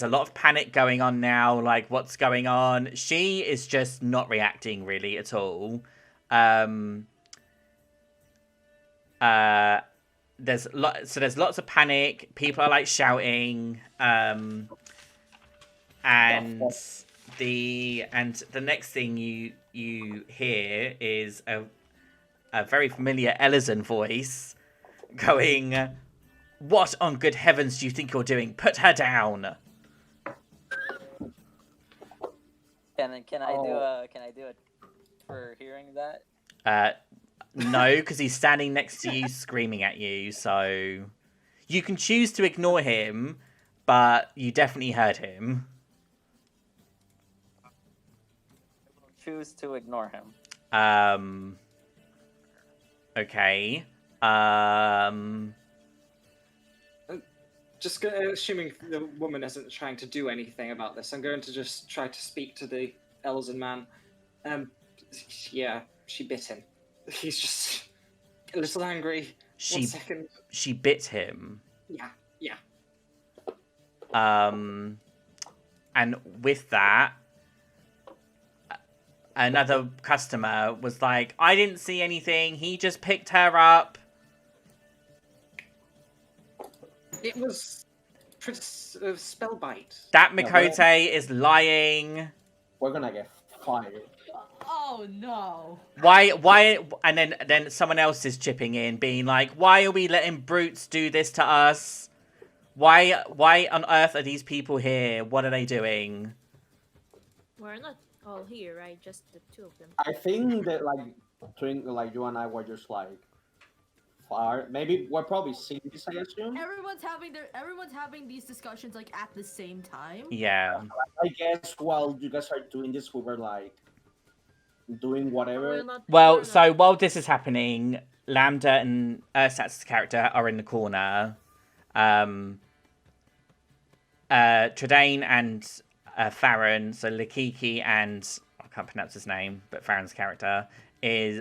a lot of panic going on now. Like, what's going on? She is just not reacting really at all. There's lots of panic. People are like shouting. And the next thing you hear is a very familiar Ellison voice going, "What on good heavens do you think you're doing? Put her down." Can I do it for hearing that? No, because he's standing next to you screaming at you, so you can choose to ignore him, but you definitely heard him. Choose to ignore him. Okay. Just assuming the woman isn't trying to do anything about this, I'm going to just try to speak to the Elzen man. Yeah, she bit him. He's just a little angry. 1 second. She bit him. Yeah. And with that, another customer was like, "I didn't see anything. He just picked her up." It was spellbite. That Mikote is lying. We're gonna get fired. Oh no. Why and then someone else is chipping in being like, "Why are we letting brutes do this to us? Why on earth are these people here? What are they doing?" We're not all here, right? Just the 2 of them. I think that like you and I were just like far. Maybe we're probably seeing this, I assume. Everyone's having these discussions like at the same time. Yeah. I guess while you guys are doing this, we were like doing whatever. Well, so while this is happening, Lambda and Ursatz's character are in the corner. Tredane and Farron, so Lakiki and I can't pronounce his name, but Farron's character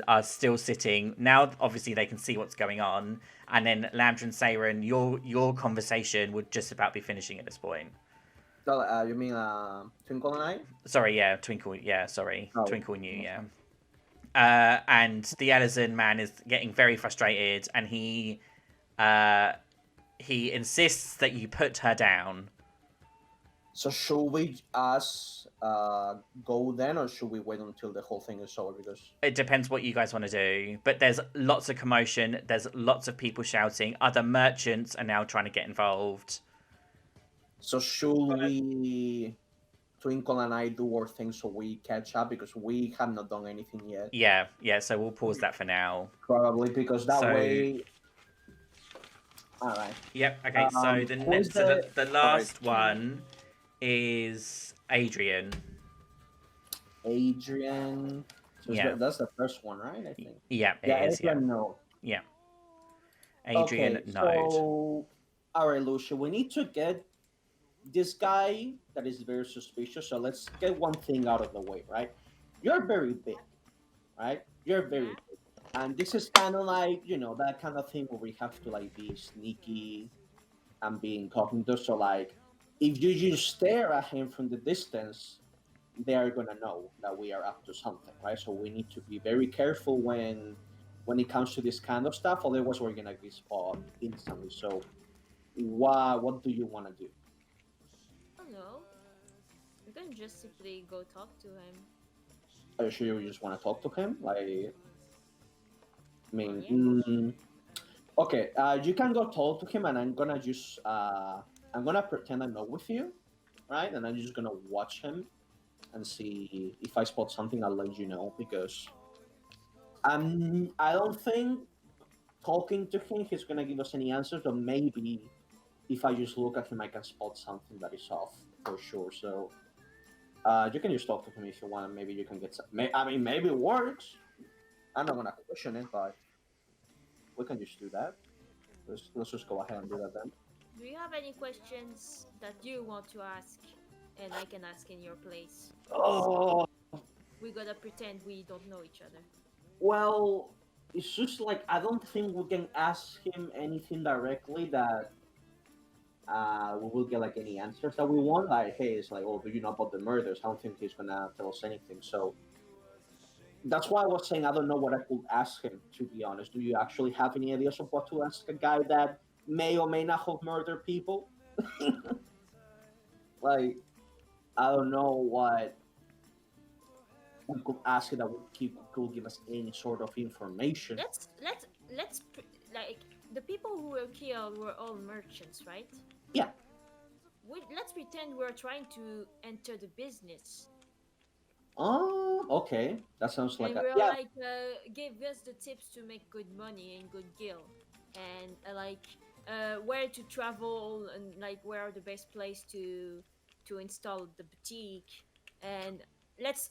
are still sitting. Now obviously they can see what's going on, and then Lambda and Saren, your conversation would just about be finishing at this point. You mean Twinkle and I? Sorry, yeah, Twinkle. Yeah, sorry, Oh. Twinkle and you. Yeah. And the Ellison man is getting very frustrated, and he insists that you put her down. So should we go then, or should we wait until the whole thing is over? Because it depends what you guys want to do. But there's lots of commotion. There's lots of people shouting. Other merchants are now trying to get involved. So should we, Twinkle and I, do our thing so we catch up, because we have not done anything yet? Yeah. So we'll pause that for now. Probably, because that way. All right. Yep. Okay. So the last one is Adrian. Adrian. So Yeah. that's the first one, right? I think. Yeah. It is. Adrian, Yeah. no. Yeah. Adrian, okay, no. So, all right, Lucia, we need to get this guy that is very suspicious. So let's get one thing out of the way, right? You're very big, right? You're very big. And this is kind of like, that kind of thing where we have to like be sneaky and be incognito. So like, if you just stare at him from the distance, they are gonna know that we are up to something, right? So we need to be very careful when it comes to this kind of stuff. Otherwise, we're gonna be spotted instantly. So, what do you want to do? I don't know. We can just simply go talk to him. Are you sure you just want to talk to him? Like, I mean, Yeah. okay, you can go talk to him, and I'm gonna pretend I'm not with you, right? And I'm just gonna watch him and see if I spot something. I'll let you know because I don't think talking to him he's gonna give us any answers, but maybe if I just look at him, I can spot something that is off for sure. So you can just talk to him if you want. Maybe you can get some. I mean, maybe it works. I'm not gonna question it, but we can just do that. Let's just go ahead and do that then. Do you have any questions that you want to ask, and I can ask in your place? Oh, We gotta pretend we don't know each other. well, it's just like I don't think we can ask him anything directly that we will get like any answers that we want. Like, hey, it's like, oh, do you know about the murders? I don't think he's gonna tell us anything. So that's why I was saying I don't know what I could ask him. To be honest, do you actually have any ideas of what to ask a guy that may or may not have murdered people? Like, I don't know what we could ask him that could give us any sort of information. Like the people who were killed were all merchants, right? Yeah. Let's pretend we're trying to enter the business. Oh, okay. That sounds like And a we're yeah. like, give us the tips to make good money and good gil, and where to travel and like where are the best place to install the boutique. And let's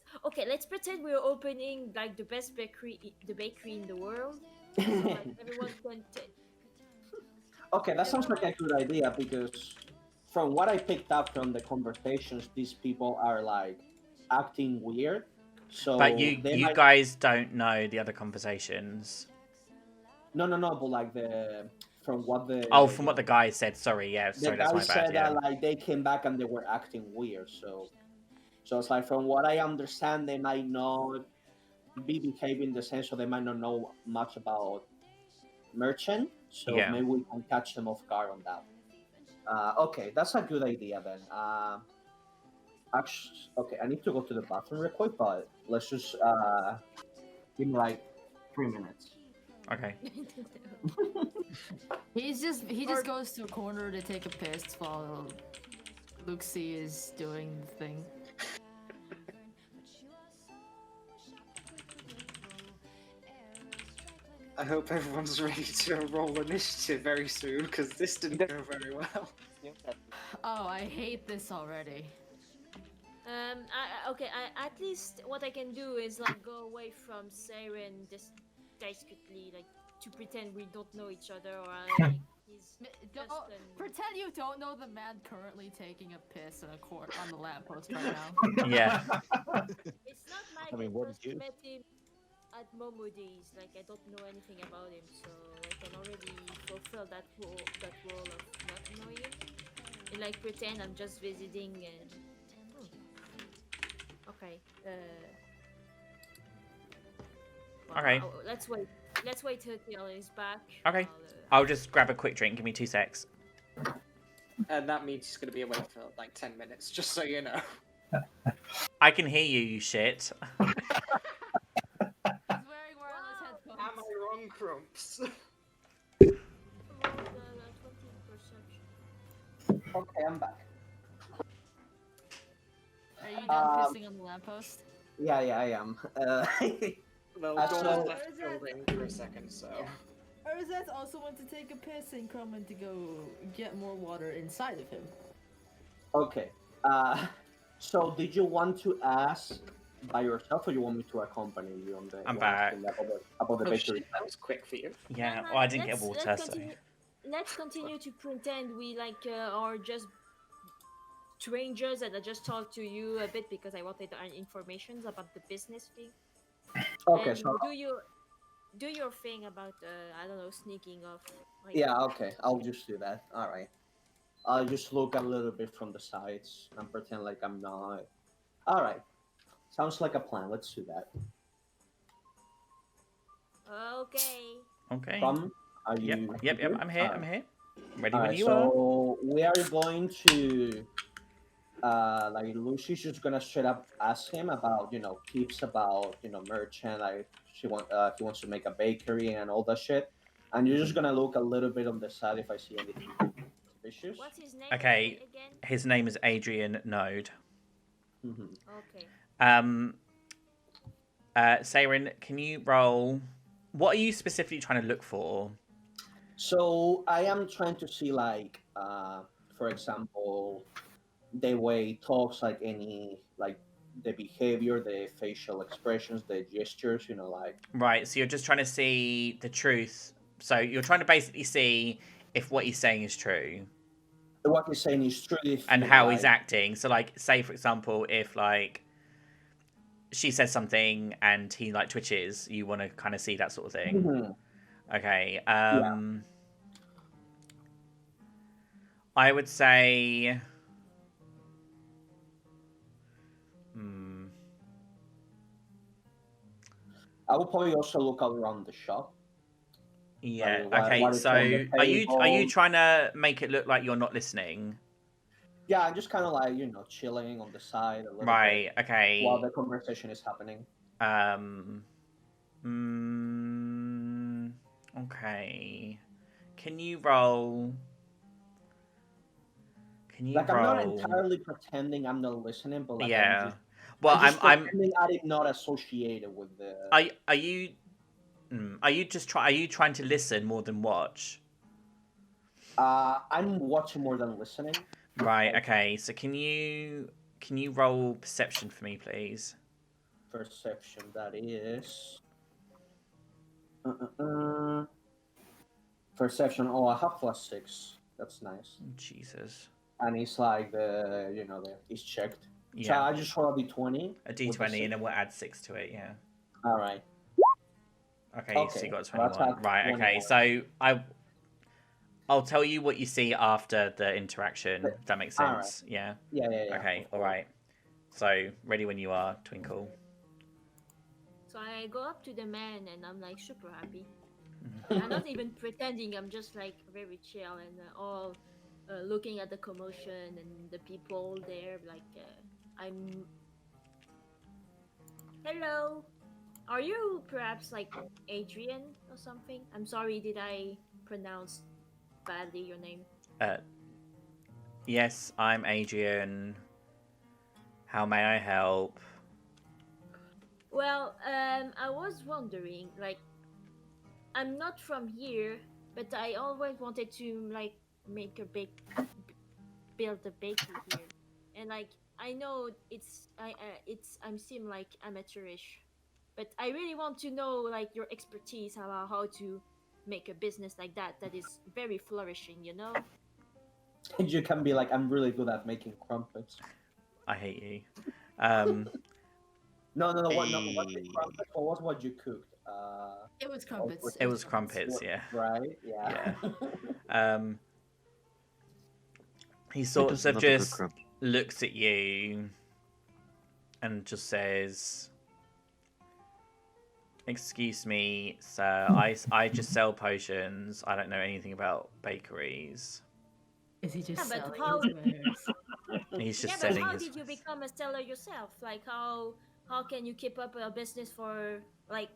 pretend we're opening like the best bakery in the world. So like everyone can Okay, that sounds like a good idea because from what I picked up from the conversations, these people are like acting weird. So But you they might... guys don't know the other conversations. No, but like from what the guy said. Sorry, yeah, the sorry, guy that's my bad. said Yeah. that like they came back and they were acting weird. So it's like from what I understand, they might not be behaving the same, so they might not know much about merchant. So Yeah. maybe we can catch them off guard on that. Okay, that's a good idea then. Actually, okay, I need to go to the bathroom real quick, but let's just give me like 3 minutes. Okay. He just goes to a corner to take a piss while Luxie is doing the thing. I hope everyone's ready to roll initiative very soon because this didn't go very well. Oh, I hate this already. At least what I can do is like go away from Siren just discreetly, like to pretend we don't know each other, or like he's Pretend you don't know the man currently taking a piss in a court on the lamppost right now. Yeah. It's not like I mean, I what first did you? met him at Momody's. Like I don't know anything about him, so I can already fulfill that role of not knowing him. And like pretend I'm just visiting and. Okay. Okay. Let's wait. Let's wait till he's back. Okay. I'll just grab a quick drink. Give me 2 secs. And that means he's going to be away for like 10 minutes, just so you know. I can hear you, you shit. He's wearing wireless headphones. Am I wrong, Crumps? Okay, I'm back. Are you done pissing on the lamppost? Yeah, I am. Well, Actually- Dawn left the building for a second, so... Urzat also went to take a piss and Crumman to go get more water inside of him. Okay. So did you want to ask by yourself, or you want me to accompany you on the? I'm back. About the Oh, bakery. shit, that was quick for you. Yeah, well, I didn't get water, so... Let's continue to pretend we are just strangers, and I just talked to you a bit because I wanted information about the business thing. Okay, And so do your thing about I don't know, sneaking off. Like, Yeah, okay. I'll just do that. All right. I'll just look a little bit from the sides and pretend like I'm not. All right. Sounds like a plan. Let's do that. okay. Okay. Crumb, are Yep. you Yep. Yep. here? I'm here. I'm here. Ready All when right. you are. So we are going to, like Lucy's just gonna straight up ask him about, tips about, merchant. Like he wants to make a bakery and all that shit. And you're just gonna look a little bit on the side if I see anything suspicious. What's his name Okay. again? His name is Adrian Node. Hmm. Okay. Saren, can you roll? What are you specifically trying to look for? So I am trying to see, like, for example, the way he talks, like the behavior, the facial expressions, the gestures, like. Right, so you're just trying to see the truth. So you're trying to basically see if what he's saying is true What he's saying is true. If and you know, how he's like, acting. So, like, say for example, if like she says something and he like twitches, you want to kind of see that sort of thing. mhm. Okay. Yeah. I would say. I will probably also look around the shop. Yeah. Like, Okay. what is So on the are you table. trying to make it look like you're not listening? Yeah, I'm just kind of like chilling on the side a little Right. bit Okay. while the conversation is happening. Okay. Can you roll? Like, I'm not entirely pretending I'm not listening, but like, Yeah. Well, I'm just I'm. pretending I'm not associated with the. Are you? Are you are you trying to listen more than watch? I'm watching more than listening. Right. Okay. So can you roll perception for me, please? Perception. That is. Perception. Oh, I have +6. That's nice. Jesus. And it's like it's checked. Yeah. So I just roll a d20. A d20, and then we'll add 6 to it. Yeah. All right. Okay. So you got 21. That's Right. 21. Okay. So I'll tell you what you see after the interaction. If that makes sense. Right. Yeah. Yeah. Okay. All right. So ready when you are, Twinkle. So I go up to the man and I'm like super happy. I'm not even pretending. I'm just like very chill and all looking at the commotion and the people there. Like I'm. Hello, are you perhaps like Adrian or something? I'm sorry, did I pronounce badly your name? Yes, I'm Adrian. How may I help? Well, I was wondering, like, I'm not from here, but I always wanted to like make a build a bakery here, and like I know I'm seem like amateurish, but I really want to know like your expertise about how to make a business like that is very flourishing, you know. You can be like, I'm really good at making crumpets. I hate you. No. What the Hey. crumpets? Or what you cooked? It was crumpets. It was crumpets, yeah. Right? Yeah. He sort does of love a good just crump. looks at you and just says, "Excuse me, sir. I just sell potions. I don't know anything about bakeries." Is he just Yeah, but selling how- his wares? He's just Yeah, but selling how his. did you become a seller yourself? Like how can you keep up a business for like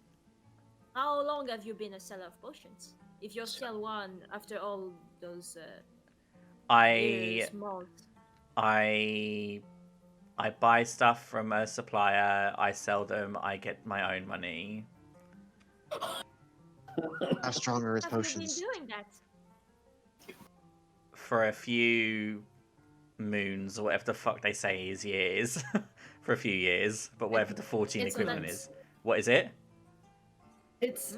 how long have you been a seller of potions? If you're still one after all those years, months. I buy stuff from a supplier. I sell them. I get my own money. How strong are his Have you been potions? doing that? For a few moons or whatever the fuck they say is years. For a few years, but whatever the 14 It's equivalent months. is. What is it? It's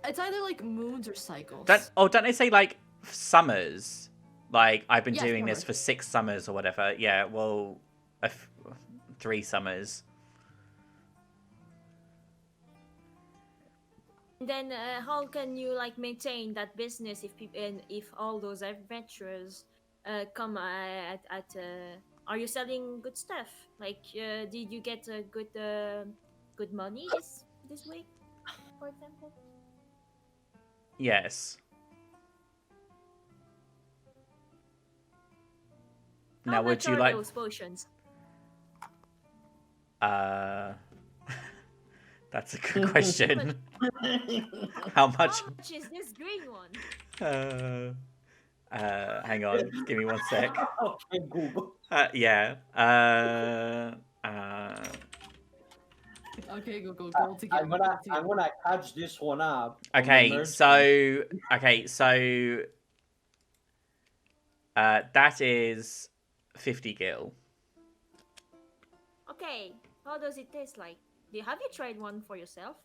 either like moons or cycles. Don't they say like summers? Like I've been Yeah, doing this summers. for 6 summers or whatever. Yeah, well, 3 summers. then how can you like maintain that business if people and if all those adventurers come at are you selling good stuff? Like, did you get a good money this week, for example? Yes. How Now, much would you are like? those potions? That's a good question. How much? How much is this green one? Hang on. Give me one sec. Okay, Google. Yeah. Okay, Google, go to get I'm gonna catch this one up. Okay, so that is 50 gil. Okay, how does it taste like? Have you tried one for yourself?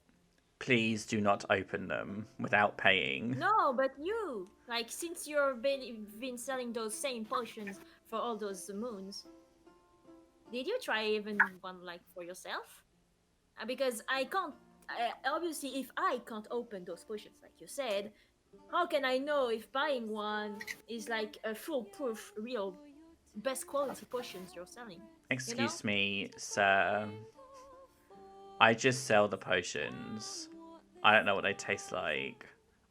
Please do not open them without paying. No, but you, like, since you've been selling those same potions for all those moons, did you try even one like for yourself? Because I can't. Obviously, if I can't open those potions, like you said, how can I know if buying one is like a foolproof, real, best quality potions you're selling? Excuse me, sir. I just sell the potions. I don't know what they taste like.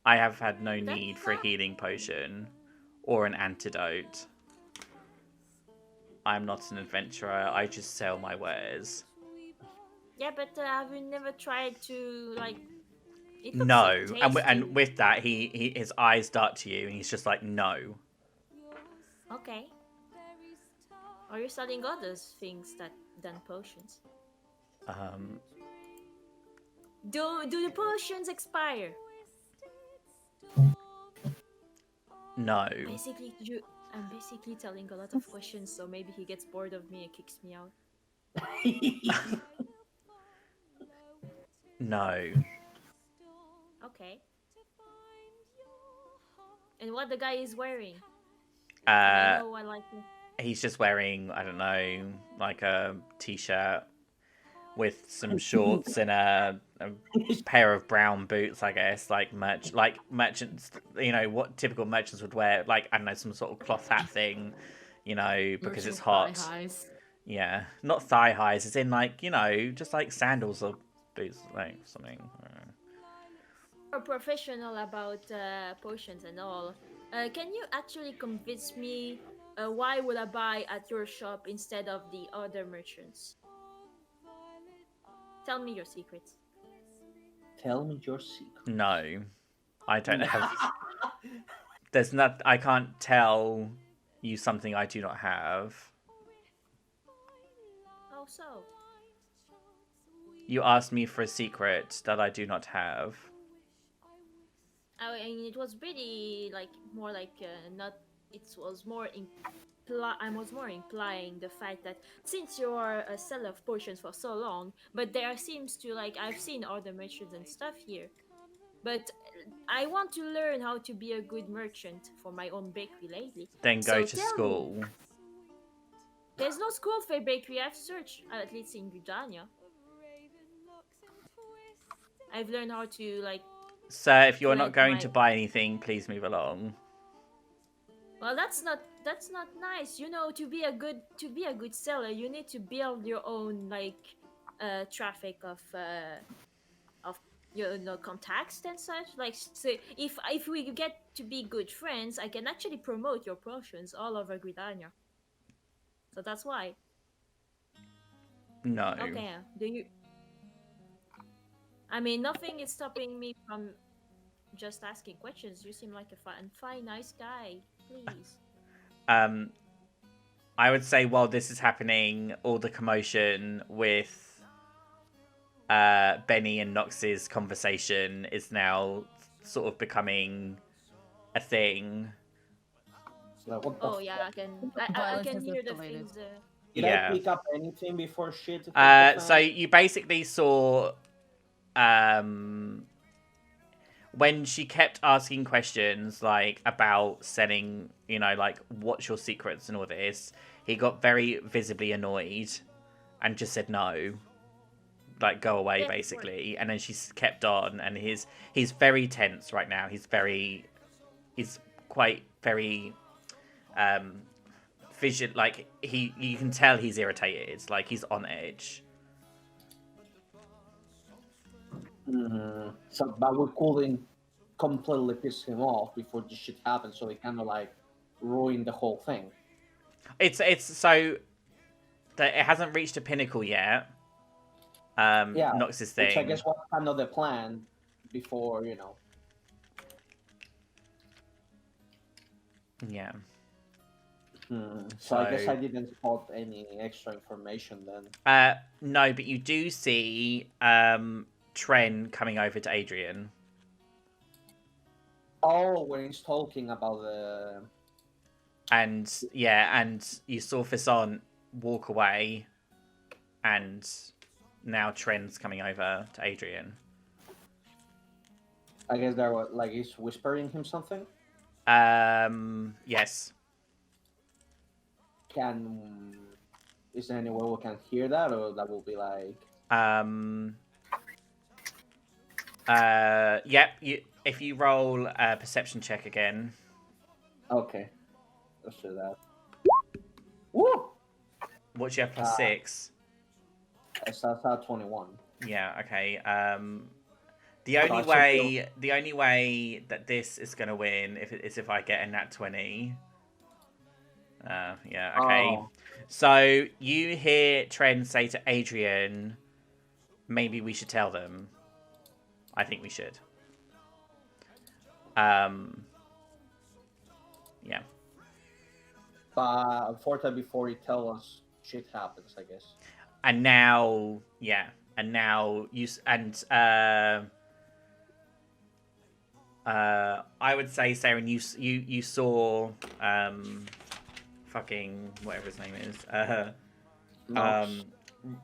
I have had no need for a healing potion or an antidote. I'm not an adventurer. I just sell my wares. Yeah, but have you never tried to like? It looks No, so and tasty. with that, his eyes dart to you, and he's just like, no. Okay. Are you selling other things than potions? Do the potions expire? No. Basically, I'm basically telling a lot of questions, so maybe he gets bored of me and kicks me out. No. Okay. And what the guy is wearing? Uh, I know I like it. He's just wearing, I don't know, like a t-shirt with some shorts and a pair of brown boots, I guess, like merchants, you know, what typical merchants would wear, like, I don't know, some sort of cloth hat thing, you know, because it's hot. Thigh-highs. Yeah, not thigh highs, it's in like, you know, just like sandals or boots, like something. You're professional about potions and all. Can you actually convince me why would I buy at your shop instead of the other merchants? Tell me your secrets. Tell me your secret. No, I don't have. There's not. I can't tell you something I do not have. How so? You asked me for a secret that I do not have. I mean, it was really like more like not. It was more I was more implying the fact that since you are a seller of potions for so long, but there seems to like I've seen other merchants and stuff here, but I want to learn how to be a good merchant for my own bakery lately. Then go to tell me, school. there's no school for bakery. I've searched, at least in Gridania. I've learned how to like. Sir, if you are not like going my- to buy anything, please move along. Well, that's not nice. You know, to be a good seller, you need to build your own like traffic of you know contacts and such. Like, so if we get to be good friends, I can actually promote your potions all over Gridania. So that's why. No. Okay, do you? I mean, nothing is stopping me from just asking questions. You seem like a fine, nice guy. Please. I would say while this is happening, all the commotion with Benny and Nox's conversation is now sort of becoming a thing. Like, what the Oh yeah, I can Violence has hear the escalated. things. Did Yeah. I pick up anything before shit? So you basically saw when she kept asking questions like about selling, you know, like what's your secrets and all this, he got very visibly annoyed and just said no. like go away Yeah, of basically, and then she's kept on, and he's very tense right now. He's quite very vision, like you can tell he's irritated, like he's on edge. So, but we couldn't completely piss him off before this shit happened, so it kind of like ruined the whole thing. It's so that it hasn't reached a pinnacle yet. Yeah, Nox's which I thing. guess was kind of the plan before, Yeah. So I guess I didn't spot any extra information then. No, but you do see Tren coming over to Adrian. Oh, when he's talking about the... And yeah, and you saw Fisson walk away, and now Tren's coming over to Adrian. I guess there was like he's whispering him something. Yes. Is there any way we can hear that, or that will be like? Yep. If you roll a perception check again. Okay, let's do that. Woo! What's your +6? It's at 21. Yeah. Okay. The only way that this is gonna win is if I get a nat 20. Yeah. Okay. Oh. So you hear Tren say to Adrian, "Maybe we should tell them." I think we should. Yeah. But unfortunately, before he tells us, shit happens, I guess. And now, yeah, and now I would say, Sarah, you saw fucking whatever his name is,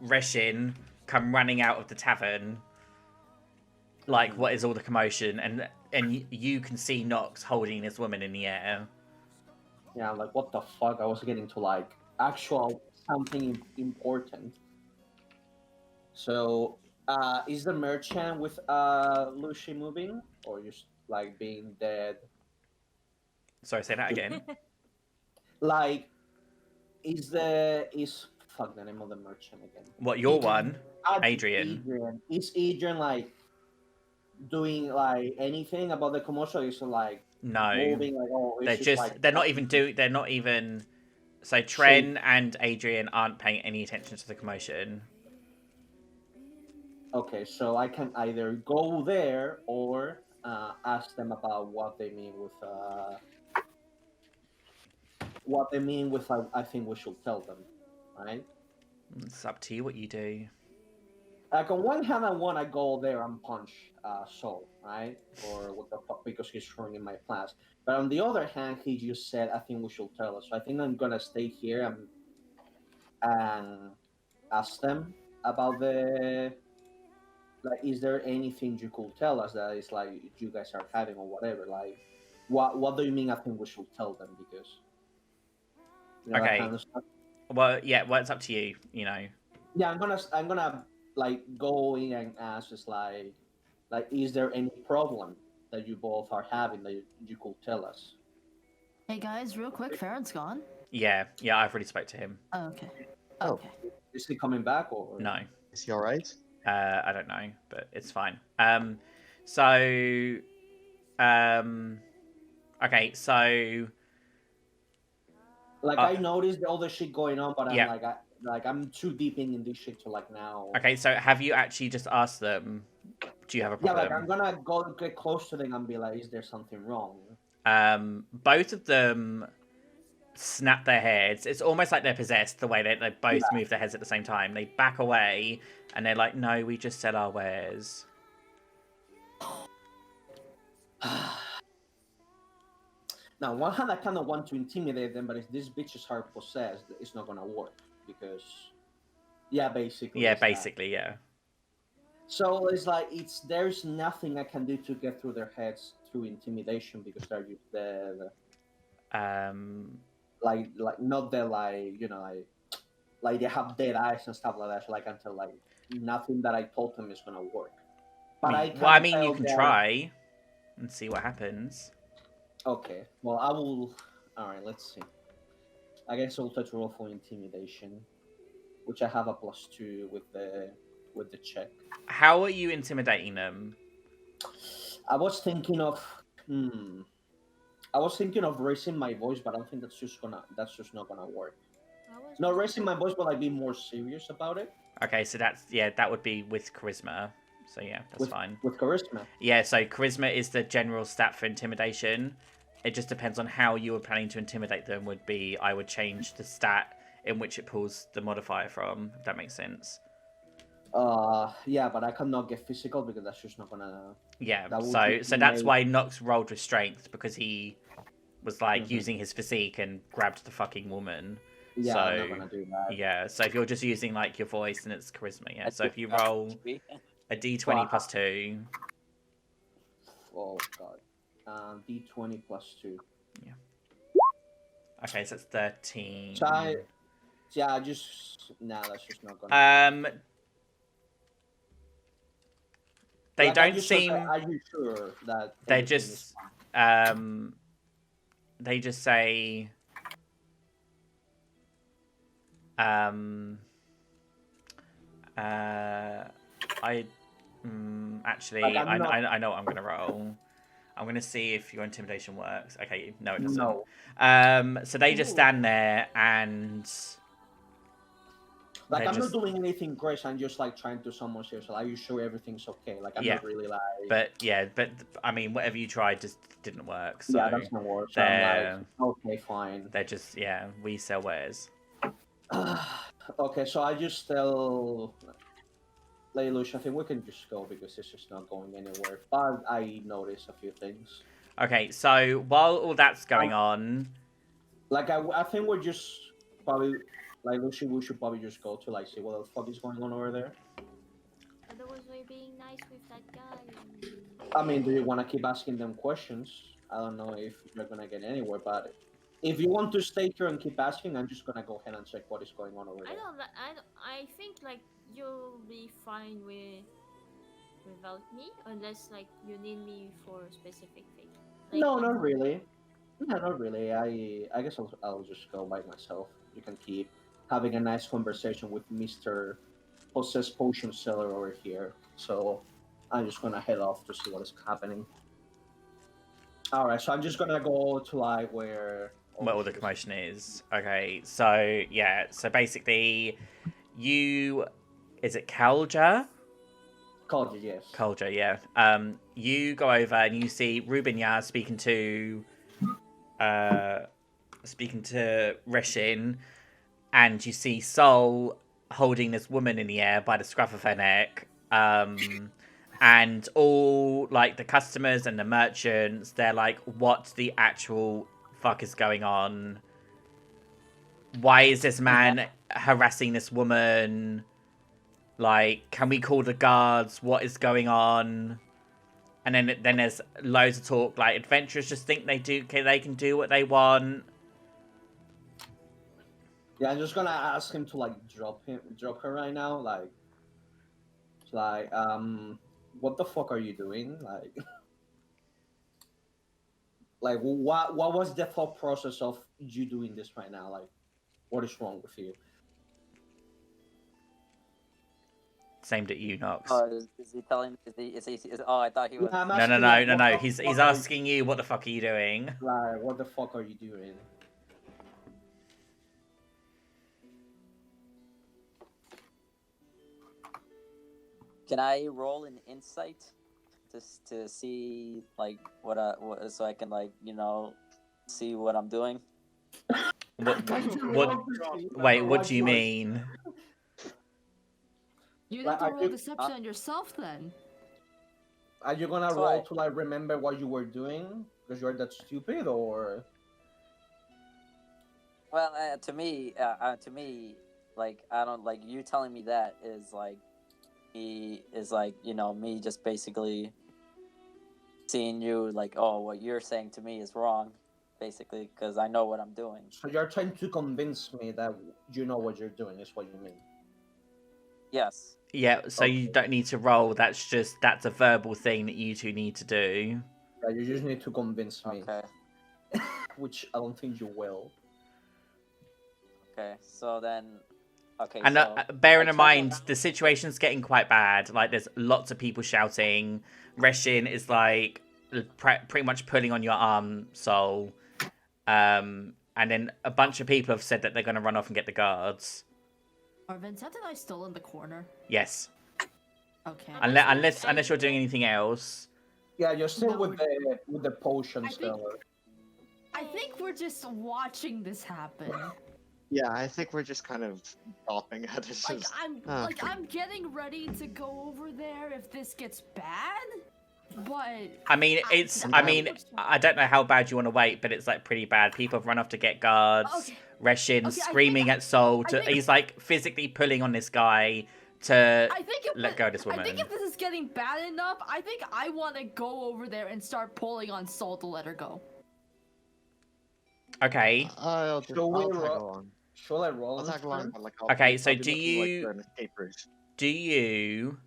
Reshin come running out of the tavern. Like, what is all the commotion? And you can see Nox holding this woman in the air. Yeah, like what the fuck? I was getting to like actual something important. So, is the merchant with Lucy moving, or just like being dead? Sorry, say that again. Like, is fuck the name of the merchant again? What, your one? Adrian. Is Adrian like doing like anything about the commotion? Is it like no moving? Like, oh, they're just like, they're not even. So Tren and Adrian aren't paying any attention to the commotion. Okay, so I can either go there or ask them about what they mean with I think we should tell them, right? It's up to you what you do. Like on one hand, I want to go there and punch Sol, right? Or what the fuck, because he's ruining my plans. But on the other hand, he just said, I think we should tell us. So I think I'm gonna stay here and ask them about the... Like, is there anything you could tell us that is like you guys are having or whatever? Like, what do you mean? I think we should tell them because. Okay. Kind of well, yeah. Well, it's up to you. You know. Yeah, I'm gonna like go in and ask just like, is there any problem that you both are having that you could tell us? Hey guys, real quick, Farron's gone. Yeah. I've already spoke to him. Oh, okay. Okay. Is he coming back or no? Is he all right? I don't know, but it's fine. Okay, so like I noticed all the shit going on, but yeah. I'm too deep in this shit to like now. Okay, so have you actually just asked them? Do you have a problem? Yeah, like I'm gonna go get close to them and be like, is there something wrong? Both of them snap their heads. It's almost like they're possessed, the way they both move their heads at the same time. They back away and they're like, no, we just sell our wares. Now, on one hand, I kind of want to intimidate them, but if these bitches are possessed, it's not gonna work because, basically. Yeah, basically, yeah. So it's like there's nothing I can do to get through their heads through intimidation because they're just the like not the like they have dead eyes and stuff like that. So like until like nothing that I told him is gonna work. But I well, I can mean, you tell can them. try and see what happens. Okay. Well, I will. All right. Let's see. I guess I'll try to roll for intimidation, which I have a +2 with the check. How are you intimidating them? I was thinking of. I was thinking of raising my voice, but I don't think that's just not gonna work. No, raising my voice, but like be more serious about it. Okay, so that would be with charisma. So yeah, that's fine. With charisma. Yeah, so charisma is the general stat for intimidation. It just depends on how you were planning to intimidate them. I would change the stat in which it pulls the modifier from, if that makes sense. Yeah, but I cannot get physical because that's just not gonna. Yeah, so that's why Nox rolled with strength, because he was like using his physique and grabbed the fucking woman. Yeah, so, I'm not gonna do that. Yeah, so if you're just using like your voice, then it's charisma. Yeah, so if you roll a d20 plus 2. Oh god. D20 plus 2. Yeah. Okay, so it's 13. So that's just not gonna. They like, don't seem. Are you sure that they just they just say actually like, I know what I'm gonna roll. I'm gonna see if your intimidation works. Okay, no, it doesn't. No. So they just stand there and. Like, I'm not doing anything crazy. I'm just like trying to summon serious. Are you sure everything's okay? Like, I'm not really like. But I mean, whatever you tried just didn't work. So yeah, that's not work. So I'm like, okay, fine. They're just we sell wares. Okay, so I just tell Lelouch, I think we can just go because it's just not going anywhere. But I notice a few things. Okay, so while all that's going on, like I think we're just probably. Like, we should probably just go to, like, see what the fuck is going on over there. Otherwise, we're being nice with that guy. I mean, do you want to keep asking them questions? I don't know if you're going to get anywhere, but if you want to stay here and keep asking, I'm just going to go ahead and check what is going on over there. I think, like, you'll be fine without me, unless, like, you need me for a specific thing. Like, no, not really. No, not really. I guess I'll just go by myself. You can keep having a nice conversation with Mr. Possessed Potion Seller over here. So I'm just gonna head off to see what is happening. Alright, so I'm just gonna go to like where all the commotion is. Okay, so yeah, so basically is it Kalja? Kalja, yes. Kalja, yeah. You go over and you see Ruben Yar speaking to Reshin. And you see Sol holding this woman in the air by the scruff of her neck. And all, like, the customers and the merchants, they're like, what the actual fuck is going on? Why is this man harassing this woman? Like, can we call the guards? What is going on? And then there's loads of talk, like, adventurers just think they can do what they want. Yeah, I'm just gonna ask him to like drop her right now. Like, what the fuck are you doing? Like, what was the thought process of you doing this right now? Like, what is wrong with you? Same at you, Nox. Is he telling? Is he? Oh, I thought he was. No. He's asking you, what the fuck are you doing? Right, what the fuck are you doing? Can I roll an insight to see like what so I can like see what I'm doing? Wait, what do you mean? You need to roll deception on yourself then. Are you gonna roll to like remember what you were doing because you're that stupid, or? Well, to me, like I don't like you telling me that is like. He is like, me just basically seeing you like, oh, what you're saying to me is wrong, basically, because I know what I'm doing. So you're trying to convince me that you know what you're doing is what you mean? Yes. Yeah, so you don't need to roll. That's a verbal thing that you two need to do. Yeah, you just need to convince me, Okay. which I don't think you will. Okay. So then. Okay. And so bearing I in turn mind, around- the situation's getting quite bad. Like, there's lots of people shouting. Reshin is, like, pretty much pulling on your arm, Sol. And then a bunch of people have said that they're going to run off and get the guards. Are Vincent and I still in the corner? Yes. Okay. Unless you're doing anything else. Yeah, you're still No, with the potion I think- seller. I think we're just watching this happen. Yeah, I think we're just kind of stopping at it. Like just- I'm getting ready to go over there if this gets bad. But I mean, I don't know how bad you want to wait, but it's like pretty bad. People have run off to get guards. Okay. Reshin Okay, screaming at Sol. He's like physically pulling on this guy to let go of this woman. I think if this is getting bad enough, I think I want to go over there and start pulling on Sol to let her go. Okay. I'll Shall tag we along. Shall I roll? I'll this tag along, time? but like, Okay, so I'll be do looking you- like an escape route. Do you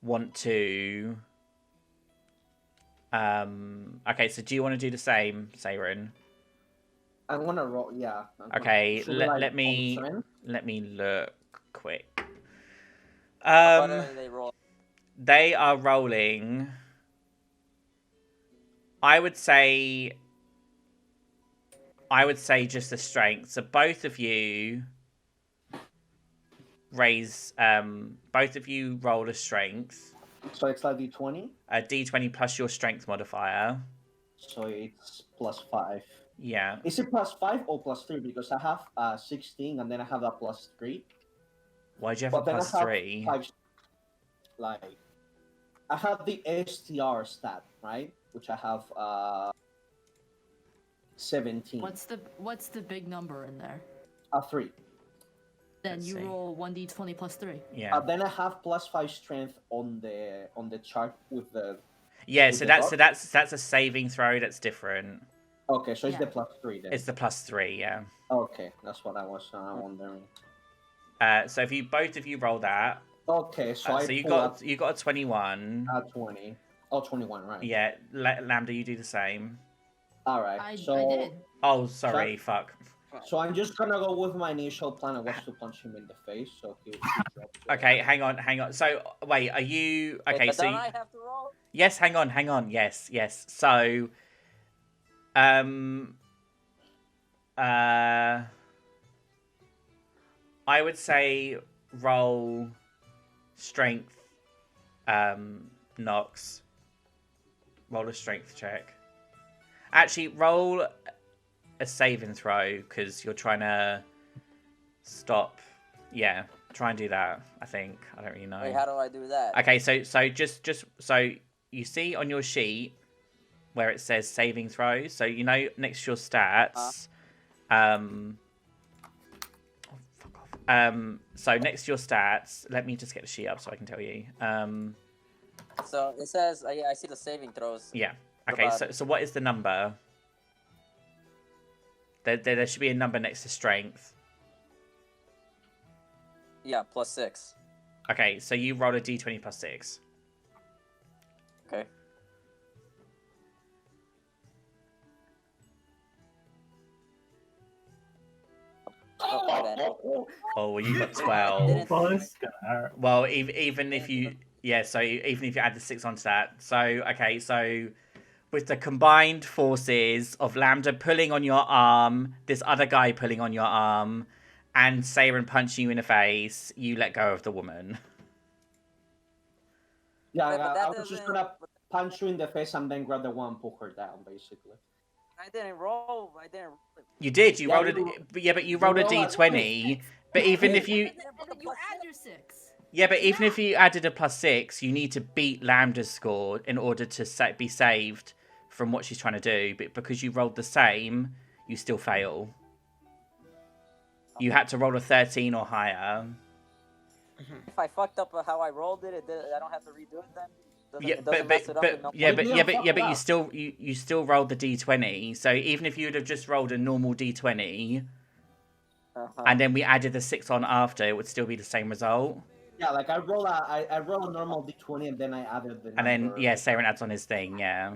want to? Okay, so do you want to do the same, Saren? I'm gonna roll. Yeah. Okay, Should I let me concentrate? let me look quick. What are they roll? They are rolling. I would say just the strength. So both of you roll a strength. So it's like D20. A D20 plus your strength modifier. So it's +5. Yeah. Is it +5 or +3? Because I have 16 and then I have a +3. Why'd you have But a then plus I have 3? 5. Like, I have the STR stat, right? Which I have 17. What's the big number in there? A 3. Then Let's you see. roll 1d20 plus 3. Yeah. Then I have +5 strength on the chart with the. Yeah, with so the that's a saving throw that's different. Okay, so it's Yeah. the +3 then. It's the plus 3, yeah. Okay, that's what I was wondering. So if both of you roll that, Okay, so I so you pull got a 21. a 20. Oh, 21, right? Yeah, Lambda, you do the same. All right. I so did. Oh, sorry, fuck. So I'm just gonna go with my initial plan. I was to punch him in the face, so he drops it. Okay, hang on. So wait, are you okay? But So don't I have to roll? yes, hang on. Yes. So, I would say roll strength, Nox. Roll a strength check. Actually, roll a saving throw because you're trying to stop. Yeah, try and do that. I think I don't really know. Wait, how do I do that? Okay, so just so you see on your sheet where it says saving throws. So you know next to your stats. So next to your stats, let me just get the sheet up so I can tell you. So it says, yeah, I see the saving throws. Yeah. Okay. So what is the number? There should be a number next to strength. Yeah, +6. Okay. So you roll a d20 plus 6. Okay. Okay, then. Oh, well, you got 12. Well, this is gonna hurt. Well, even if you so even if you add the 6 onto that, so okay, so with the combined forces of Lambda pulling on your arm, this other guy pulling on your arm, and Saren punching you in the face, you let go of the woman. Yeah, Yeah, but that I was just doesn't- gonna punch you in the face and then grab the one and pull her down, basically. I didn't roll. You did. You Yeah, rolled but you rolled a roll a d20. But even if you And then you add your 6. but even if you added a +6, you need to beat Lambda's score in order to be saved from what she's trying to do. But because you rolled the same, you still fail. You had to roll a 13 or higher. If I fucked up how I rolled it, I don't have to redo it then? Yeah, It doesn't mess it up in no point? but you still rolled the d20. So even if you'd have just rolled a normal d20 Uh-huh. and then we added the 6 on after, it would still be the same result. Yeah, like I roll a normal d20 and then I added the And then, number. yeah, Saren adds on his thing, yeah.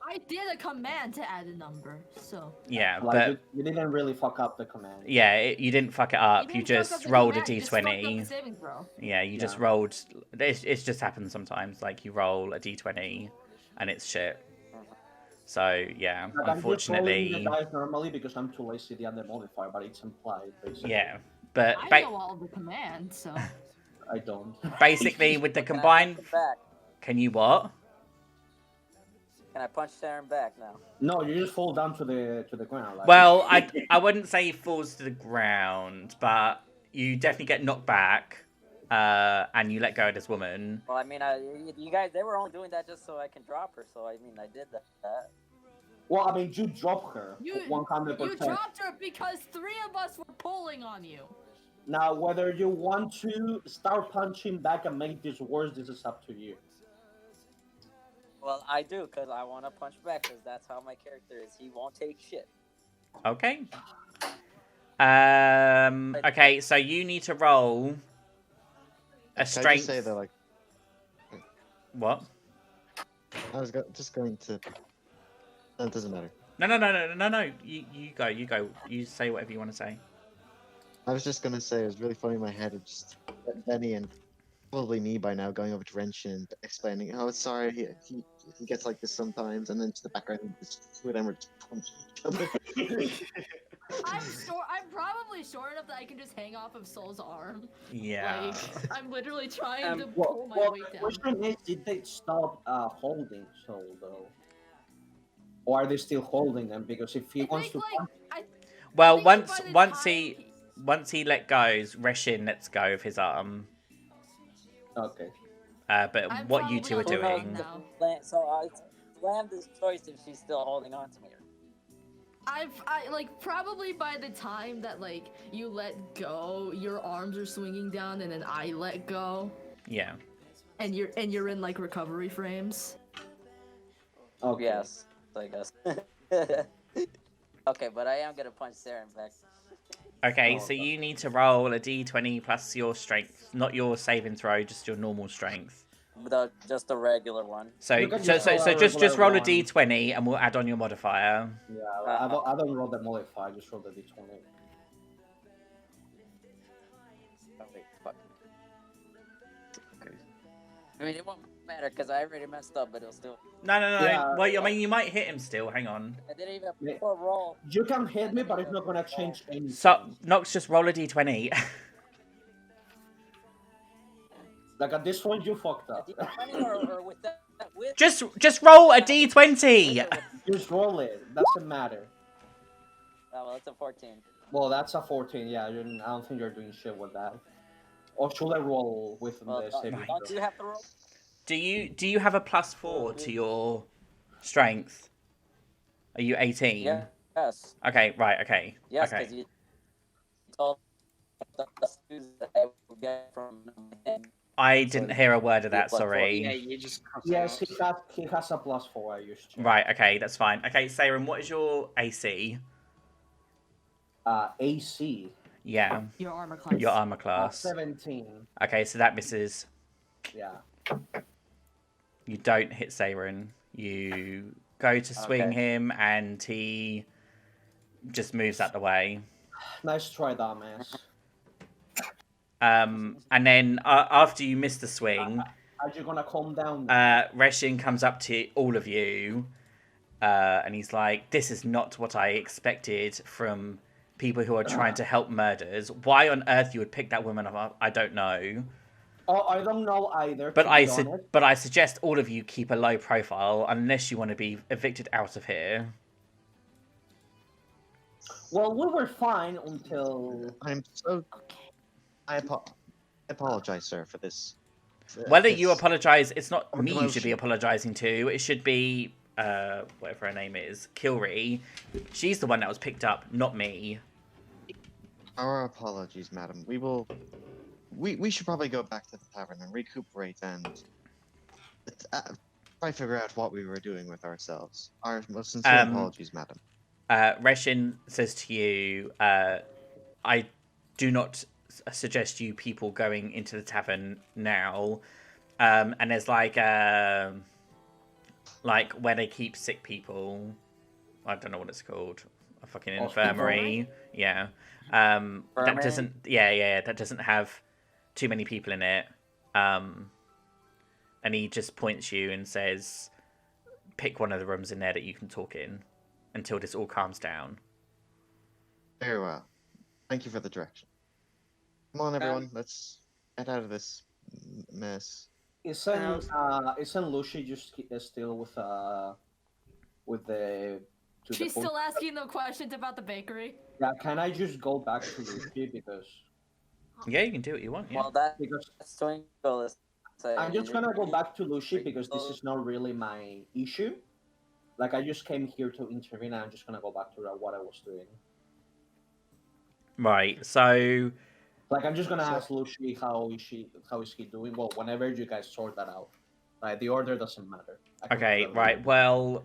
I did a command to add a number, so. Yeah, Like but you didn't really fuck up the command. yeah, you didn't fuck it up. You didn't fuck up just the rolled a command, you just fucked up the d20. saving throw. Yeah, you just Yeah. rolled. It's just happens sometimes. Like you roll a d20, and it's shit. So yeah, Like, I'm just rolling unfortunately, the dice normally because I'm too lazy to add the modifier, but it's implied basically. yeah. But I know all the commands, so. I don't. basically, with the Can I combined, punch him back? can you what? Can I punch Saren back now? No, you just fall down to the ground. Like, Well, I wouldn't say he falls to the ground, but you definitely get knocked back, and you let go of this woman. Well, I mean, you guys, they were only doing that just so I can drop her. So I mean, I did that. Well, I mean, you drop her You 100%. You dropped her because 3 of us were pulling on you. Now, whether you want to start punching back and make this worse, this is up to you. Well, I do because I want to punch back because that's how my character is. He won't take shit. Okay. Okay, so you need to roll a Can I just strength. say that, like, What? I was just going to. No, it doesn't matter. No. You go. You say whatever you want to say. I was just gonna say it was really funny in my head of just Benny and probably me by now going over to Wrench and explaining, oh, sorry, he gets like this sometimes, and then to the background, just two of them are just punching each other. I'm probably short enough that I can just hang off of Soul's arm. Yeah. Like, I'm literally trying to Well, pull my well, weight the down. question is, did they stop holding Soul though? Or are they still holding them? Because if he I wants think, to punch, Well, think by the once he let goes, Reshin lets go of his arm. okay. But I'm what you two are probably on doing? now. So I slammed this choice if she's still holding on to me. I like probably by the time that like you let go, your arms are swinging down, and then I let go, Yeah. and you're in like recovery frames. Okay. Yes, I guess. Okay, but I am gonna punch Saren back. Okay, Oh, so okay. you need to roll a d20 plus your strength, not your saving throw, just your normal strength. Just the regular one. So You can so just so, roll so a just regular roll a one. d20 and we'll add on your modifier. Yeah, I don't roll the modifier. I just roll the d20. Oh, wait, fuck. Okay. I mean, it won't matter because I already messed up, but it'll still. No. Yeah. Well, I mean, you might hit him still. Hang on. I didn't even Yeah. put a roll. You can hit me, but it's not gonna change anything. So Nox, just roll a d20. Like at this point, you fucked up. or with that, with. just roll a d20. Just roll it. Doesn't matter. Oh, well, it's a 14. Well, that's a 14. Yeah, I don't think you're doing shit with that. Or should I roll with Well, the saving don't throw? you have to roll? Do you have a +4 to your strength? Are you 18? Yeah. Yes. Okay, right, okay. Yes, Okay. because you told us that I would get from. I didn't hear a word of that, Yeah, sorry. you just cut Yes, out. he has a +4. I used to. Right, okay, that's fine. Okay, Saren, what is your AC? AC. Yeah, Your armor class. your armor class. 17. Okay, so that misses. Yeah. You don't hit Saren. You go to swing Okay. him, and he just moves out the way. Nice try, dumbass. And then after you miss the swing, Are you gonna calm down? Reshin comes up to all of you, and he's like, "This is not what I expected from people who are trying to help murders. Why on earth you would pick that woman up, I don't know. Oh, I don't know either. But to be honest. I suggest all of you keep a low profile unless you want to be evicted out of here." Well, we were fine until. I'm so. I apologize, sir, for this. Whether you This- apologize, it's not Or me you should be demotion. apologizing to. It should be whatever her name is, Kilry. She's the one that was picked up, not me. Our apologies, madam. We will. We should probably go back to the tavern and recuperate and try to figure out what we were doing with ourselves. Our most sincere apologies, madam. Reshin says to you, I do not suggest you people going into the tavern now. And there's like where they keep sick people. I don't know what it's called. A fucking infirmary. Yeah. That doesn't. Yeah. That doesn't have too many people in it. And he just points you and says, "Pick one of the rooms in there that you can talk in until this all calms down." Very well. Thank you for the direction. Come on, everyone. Let's get out of this mess. Isn't Lucy just still with the? She's still asking the questions about the bakery. Yeah, can I just go back to Lucy because? Yeah, you can do what you want. Yeah. Well, that's Twinkle is. I'm just gonna go back to Lucy because this is not really my issue. Like I just came here to intervene, and I'm just gonna go back to what I was doing. Right. So. Like I'm just gonna ask Lucy how is she doing? Well, whenever you guys sort that out, like the order doesn't matter. Okay. Right. Well,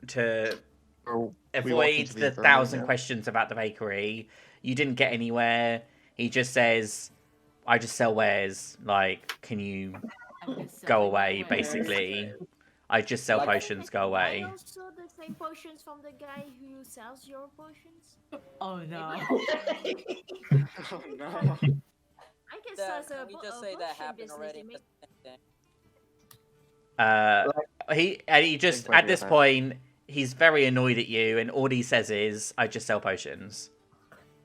to avoid the 1,000 questions about the bakery, you didn't get anywhere. He just says, "I just sell wares. Like, can you go away?" Basically, I just sell potions. Go away. I also the same potions from the guy who sells your potions. Oh no! Oh no! I can start a we just say that happened already. He just at this point he's very annoyed at you, and all he says is, "I just sell potions."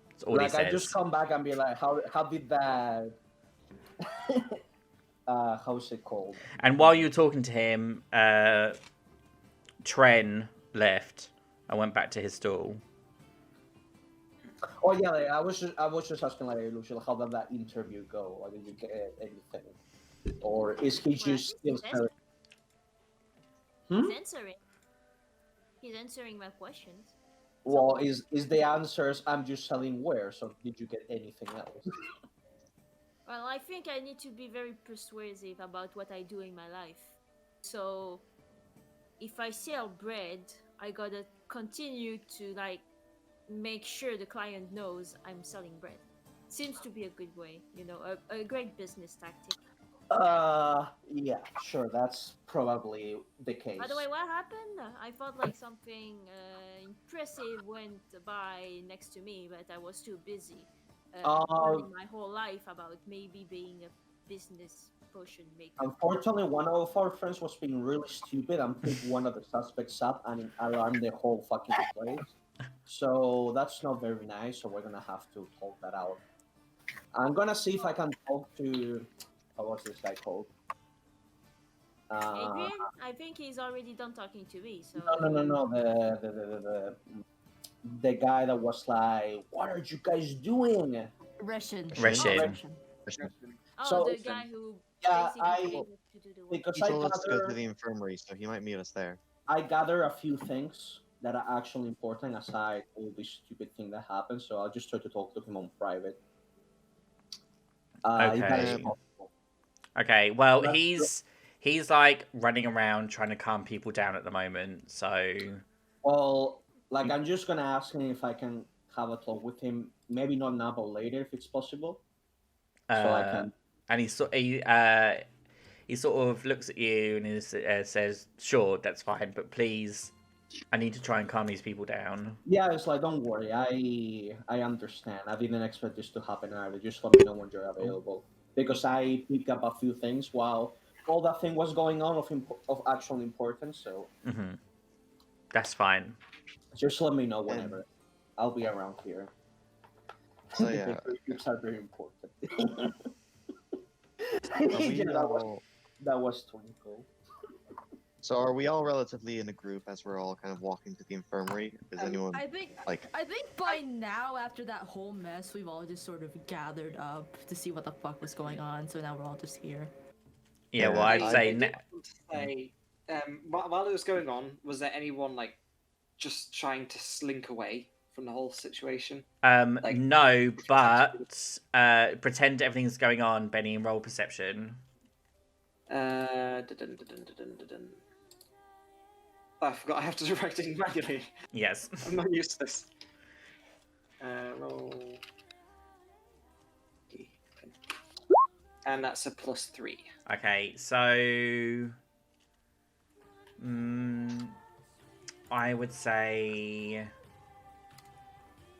That's all he says. I just come back and be like, how did that? How's it called? And while you were talking to him, Tren left. I went back to his stall. Oh yeah, like, I was just asking like, Lucy, how did that interview go? Or did you get anything? Or is he just still selling? He's answering my questions. Well, is the answers I'm just selling wares, or did you get anything else? Well, I think I need to be very persuasive about what I do in my life. So, if I sell bread, I gotta continue to like make sure the client knows I'm selling bread. Seems to be a good way, a great business tactic. Yeah, sure, that's probably the case. By the way, what happened? I felt like something impressive went by next to me, but I was too busy learning my whole life about maybe being a business potion maker. Unfortunately, one of our friends was being really stupid and picked one of the suspects up and alarmed the whole fucking place. So that's not very nice, so we're gonna have to talk that out. I'm gonna see if I can talk to... what's this guy called? Adrian? I think he's already done talking to me, so... No. The guy that was like, what are you guys doing? Russian. Oh, So, the guy who yeah, basically able to do the work. because He told us to go to the infirmary, so he might meet us there. I gather a few things that are actually important aside all this stupid thing that happened, so I'll just try to talk to him on private. Okay, well, he's like running around trying to calm people down at the moment, so... Well, like, I'm just gonna ask him if I can have a talk with him, maybe not now, but later if it's possible. So I can... And he sort of looks at you and says, "Sure, that's fine, but please, I need to try and calm these people down." Yeah, it's like, don't worry, I understand. I didn't expect this to happen either. Just let me know when you're available. Because I picked up a few things while all that thing was going on of actual importance, so... Mm-hmm. That's fine. Just let me know whenever. I'll be around here. So yeah. Groups are very important. That was Twinkle. So are we all relatively in a group as we're all kind of walking to the infirmary? Is anyone I think by now, after that whole mess, we've all just sort of gathered up to see what the fuck was going on. So now we're all just here. Yeah, well, I'd say... while it was going on, was there anyone like just trying to slink away from the whole situation? No, but pretend everything's going on, Benny, and roll perception. I forgot I have to write it manually. Yes. I'm not used to this. Roll. And that's a +3. Okay, so I would say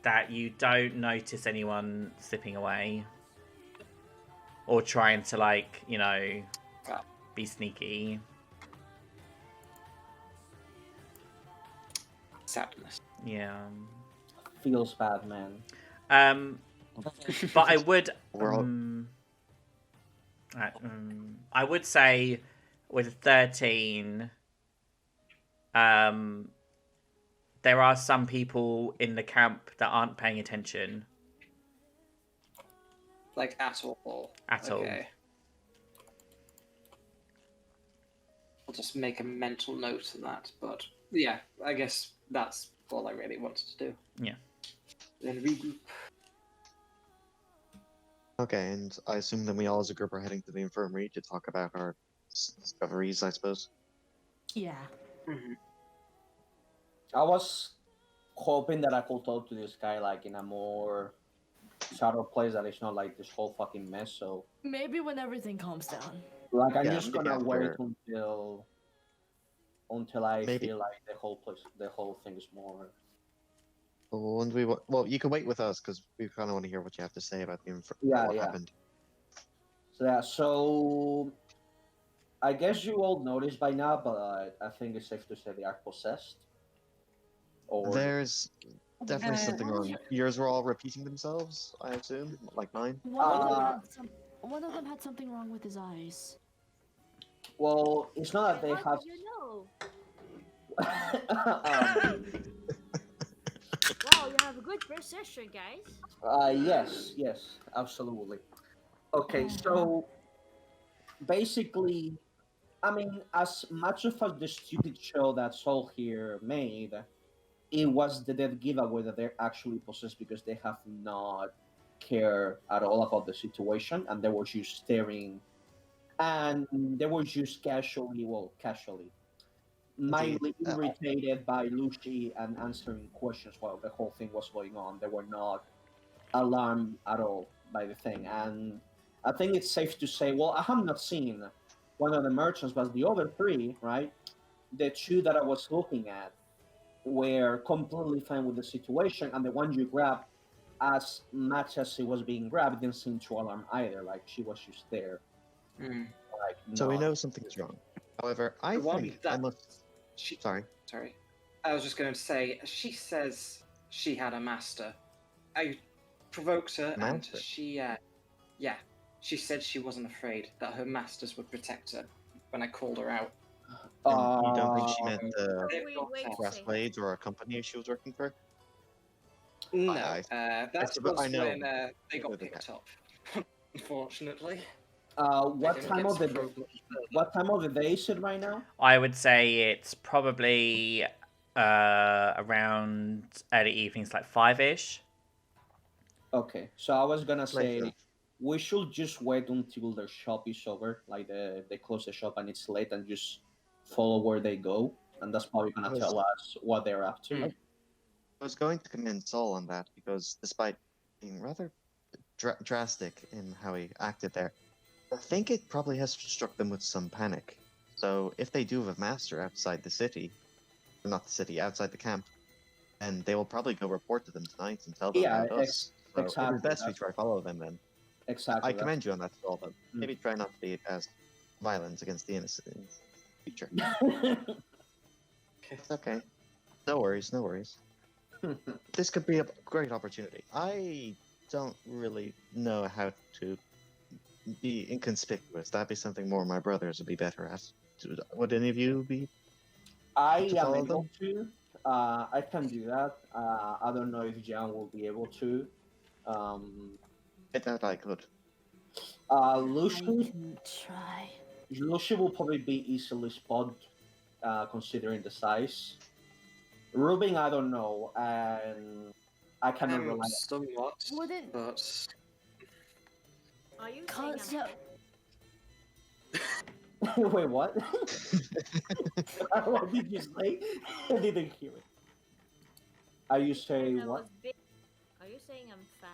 that you don't notice anyone slipping away or trying to, like, you know, Ah. be sneaky. Sadness. Yeah. Feels bad, man. But I would We're all- I would say with 13 there are some people in the camp that aren't paying attention Like at all. at all. Okay. I'll just make a mental note of that. But yeah, I guess that's all I really wanted to do. Yeah. Then regroup. Okay, and I assume then we all as a group are heading to the infirmary to talk about our discoveries, I suppose. Yeah. I was hoping that I could talk to this guy like in a more subtle place that it's not like this whole fucking mess. So Maybe when everything calms down. like I'm Yeah, just maybe gonna wait after- until I Maybe- feel like the whole thing is more. And well, you can wait with us because we kind of want to hear what you have to say about Yeah, what yeah. happened. So yeah, so I guess you all noticed by now, but I think it's safe to say they are possessed. Or There's definitely something wrong. One Yours were all repeating themselves, I assume, like mine. one of them had something wrong with his eyes. well, it's not that they How have. did you know? um, Wow, you have a good perception, guys. yes, absolutely. Okay, so basically, I mean, as much of the stupid show that Soul here made, it was the dead giveaway that they're actually possessed because they have not cared at all about the situation and they were just staring and they were just casually, mildly irritated by Lucy and answering questions while the whole thing was going on. They were not alarmed at all by the thing. And I think it's safe to say, well, I have not seen one of the merchants, but the other three, right? The two that I was looking at were completely fine with the situation, and the one you grabbed, as much as it was being grabbed, didn't seem to alarm either. Like she was just there. Like, So we not- know something is wrong. However, I The one think that- I must. She, Sorry. I was just going to say, she says she had a master. I provoked her, Master? and she said she wasn't afraid, that her masters would protect her when I called her out. And you don't think she meant the Wait a brass second. blades or a company she was working for? No, I that suppose- was I know. when they got With the picked up. Unfortunately. what It time gets of the probed much further. what time of the day is it right now? I would say it's probably around early evenings, like 5-ish. Okay, so I was gonna say Later. we should just wait until their shop is over, like they close the shop and it's late, and just follow where they go, and that's probably gonna Yes. tell us what they're up to. Mm. I was going to commend Saul on that because despite being rather drastic in how he acted there, I think it probably has struck them with some panic. So if they do have a master outside the city, or not the city, outside the camp, then they will probably go report to them tonight and tell them Yeah, about us. So it exactly, is best we that's- try to follow them then. Exactly. I commend you on that, Saul, but Mm. maybe try not to be as violent against the innocent in the future. It's okay. No worries, no worries. This could be a great opportunity. I don't really know how to be inconspicuous. That'd be something more my brothers would be better at. Would any of you be? I To am follow able to. I can do that. I don't know if Jan will be able to. I thought I could. I Lucy can try. will probably be easily spotted, considering the size. Rubin, I don't know, and I cannot rely. Somewhat, Wouldn't but Are you saying cause I'm Wait, what? What did you say? I didn't hear it. Are you saying I what? was big? Are you saying I'm fat?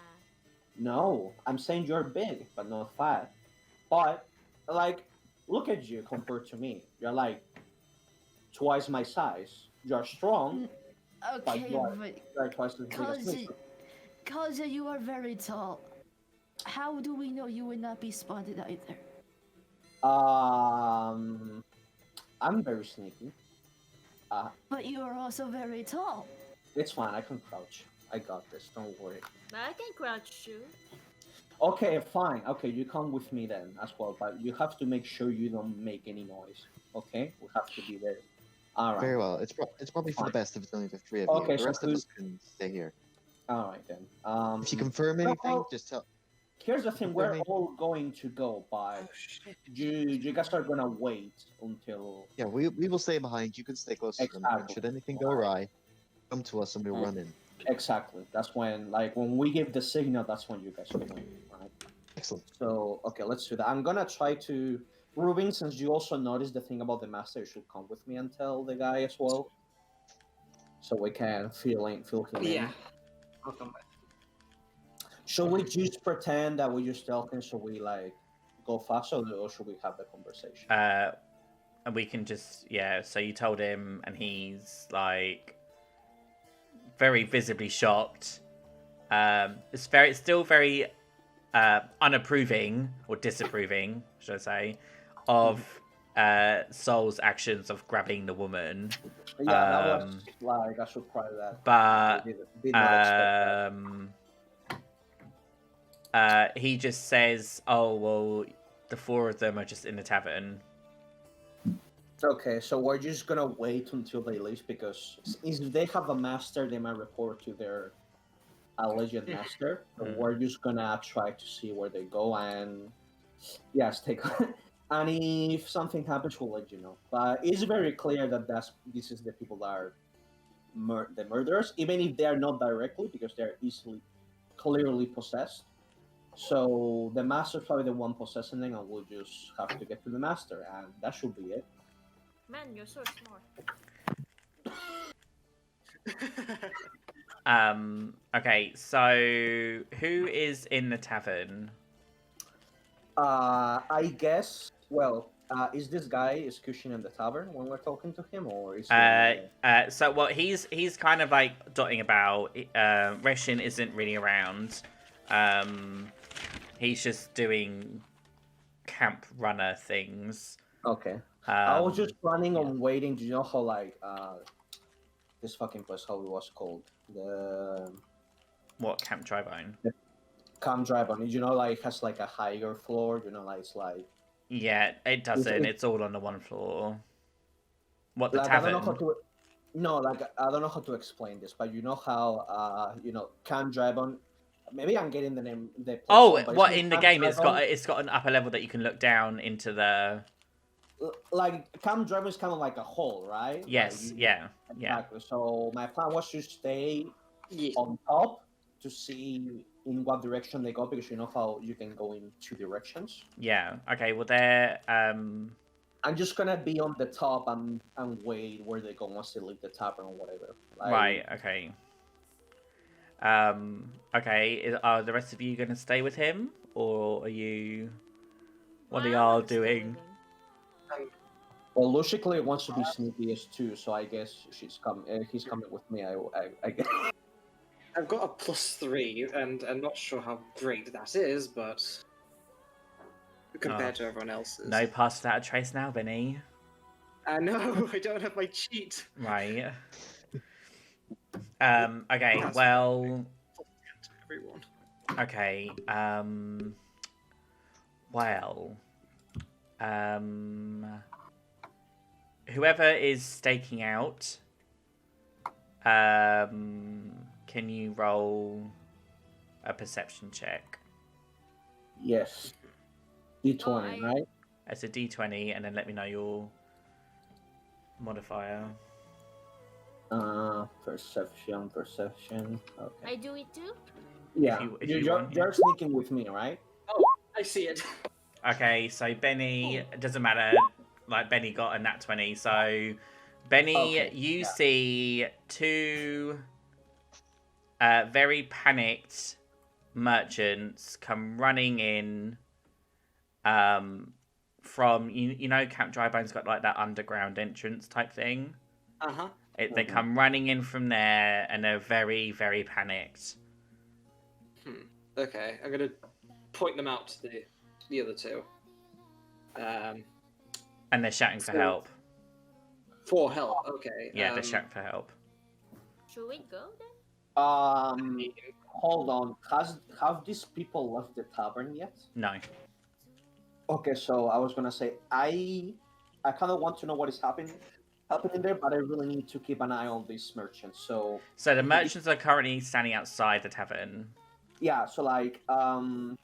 No, I'm saying you're big, but not fat. But like, look at you compared to me. You're like twice my size. You're strong, but Okay, you're twice as big as me. Kaja, you are very tall. How do we know you would not be spotted either? I'm very sneaky. But you are also very tall. It's fine. I can crouch. I got this. Don't worry. I can crouch too. Okay, fine. Okay, you come with me then as well, but you have to make sure you don't make any noise. Okay, we have to be there. All right. Very well. It's probably for the best if it's only the three of Okay, you. The so rest of us can stay here. All right then. If you confirm anything, well, just tell. Here's the thing: we're confirm all going to go, but you guys are gonna wait until. Yeah, we will stay behind. You can stay close to them. And Exactly. should anything go awry, come to us and we'll run in. Exactly. That's when we give the signal. That's when you guys go in, right? Excellent. So okay, let's do that. I'm gonna try to. Ruben, since you also noticed the thing about the master, you should come with me and tell the guy as well, so we can feel him Yeah. in. I'll come back. Should we just pretend that we're just talking? Should we like go faster, or should we have the conversation? And we can just so you told him and he's like very visibly shocked. It's still very unapproving or disapproving, should I say, of Soul's actions of grabbing the woman. Yeah, that was like I should try that. But did not expect that. he just says, "Oh well, the four of them are just in the tavern." Okay, so we're just gonna wait until they leave because if they have a master, they might report to their alleged master. So we're just gonna try to see where they go and take. And if something happens, we'll let you know. But it's very clear that this is the people that are the murderers, even if they are not directly, because they're clearly possessed. So the master's probably the one possessing them, and we'll just have to get to the master, and that should be it. Man, you're so smart. Okay, so who is in the tavern? I guess. Well, is this guy Cushion in the tavern when we're talking to him, or is he's kind of like dotting about. Reshin isn't really around. He's just doing camp runner things. Okay. I was just planning on waiting. Do you know how like this fucking place, how it was called? What, Camp Drybone? Camp Drybone. You know, like it has like a higher floor. You know, like it's like. Yeah, it doesn't. It's all on the one floor. What, the like, tavern? I don't know how to. No, like I don't know how to explain this, but you know how Camp Drybone. Maybe I'm getting the name. What in the game? It's got an upper level that you can look down into the. Like Camp Drybone is kind of like a hole, right? Yes. Like, yeah. Exactly. So my plan was to stay on top to see in what direction they go, because you know how you can go in two directions. Yeah. Okay. Well, they're. I'm just gonna be on the top and wait where they go once they leave the tavern or whatever. Like, right. Okay. Okay. Are the rest of you gonna stay with him, or are you? What are y'all doing? Well, logically, it wants to be sneaky as too, so I guess he's coming with me. I guess. I've got a +3, and I'm not sure how great that is, but compared to everyone else's. No pass without a trace now, Benny. I know, I don't have my cheat. Right. Okay, well. Everyone. Okay, well. Whoever is staking out, can you roll a perception check? Yes. D20, right? It's a D20, and then let me know your modifier. Perception. Okay. I do it too? Yeah. You're sneaking with me, right? Oh, I see it. Okay, so Benny, it doesn't matter. Like, Benny got a nat 20. So, Benny, you see two very panicked merchants come running in from you know Camp Drybone's got like that underground entrance type thing. Uh-huh. They come running in from there, and they're very, very panicked. Okay, I'm gonna point them out to the other two. And they're shouting for help. For help, okay. Yeah, they're shouting for help. Should we go then? Hold on. Have these people left the tavern yet? No. Okay, so I was gonna say I kind of want to know what is happening there, but I really need to keep an eye on these merchants. So the merchants are currently standing outside the tavern. Yeah, so like I'm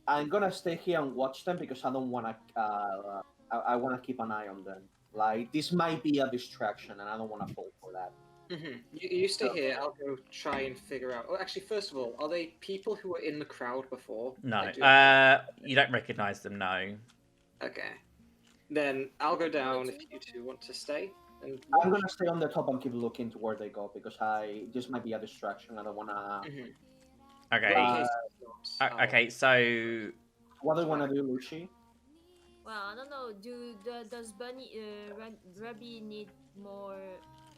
gonna stay here and watch them because I don't wanna I wanna keep an eye on them. Like this might be a distraction, and I don't wanna fall for that. Mm-hmm. You stay here. I'll go try and figure out. Oh, actually, first of all, are they people who were in the crowd before? No. You don't recognize them. No. Okay. Then I'll go down if you two want to stay. And I'm gonna stay on the top and keep looking to where they go because this might be a distraction. I don't wanna. Mm-hmm. Okay. Okay. So. What do you wanna do, Lucy? Well, I don't know. Does Rabbi need more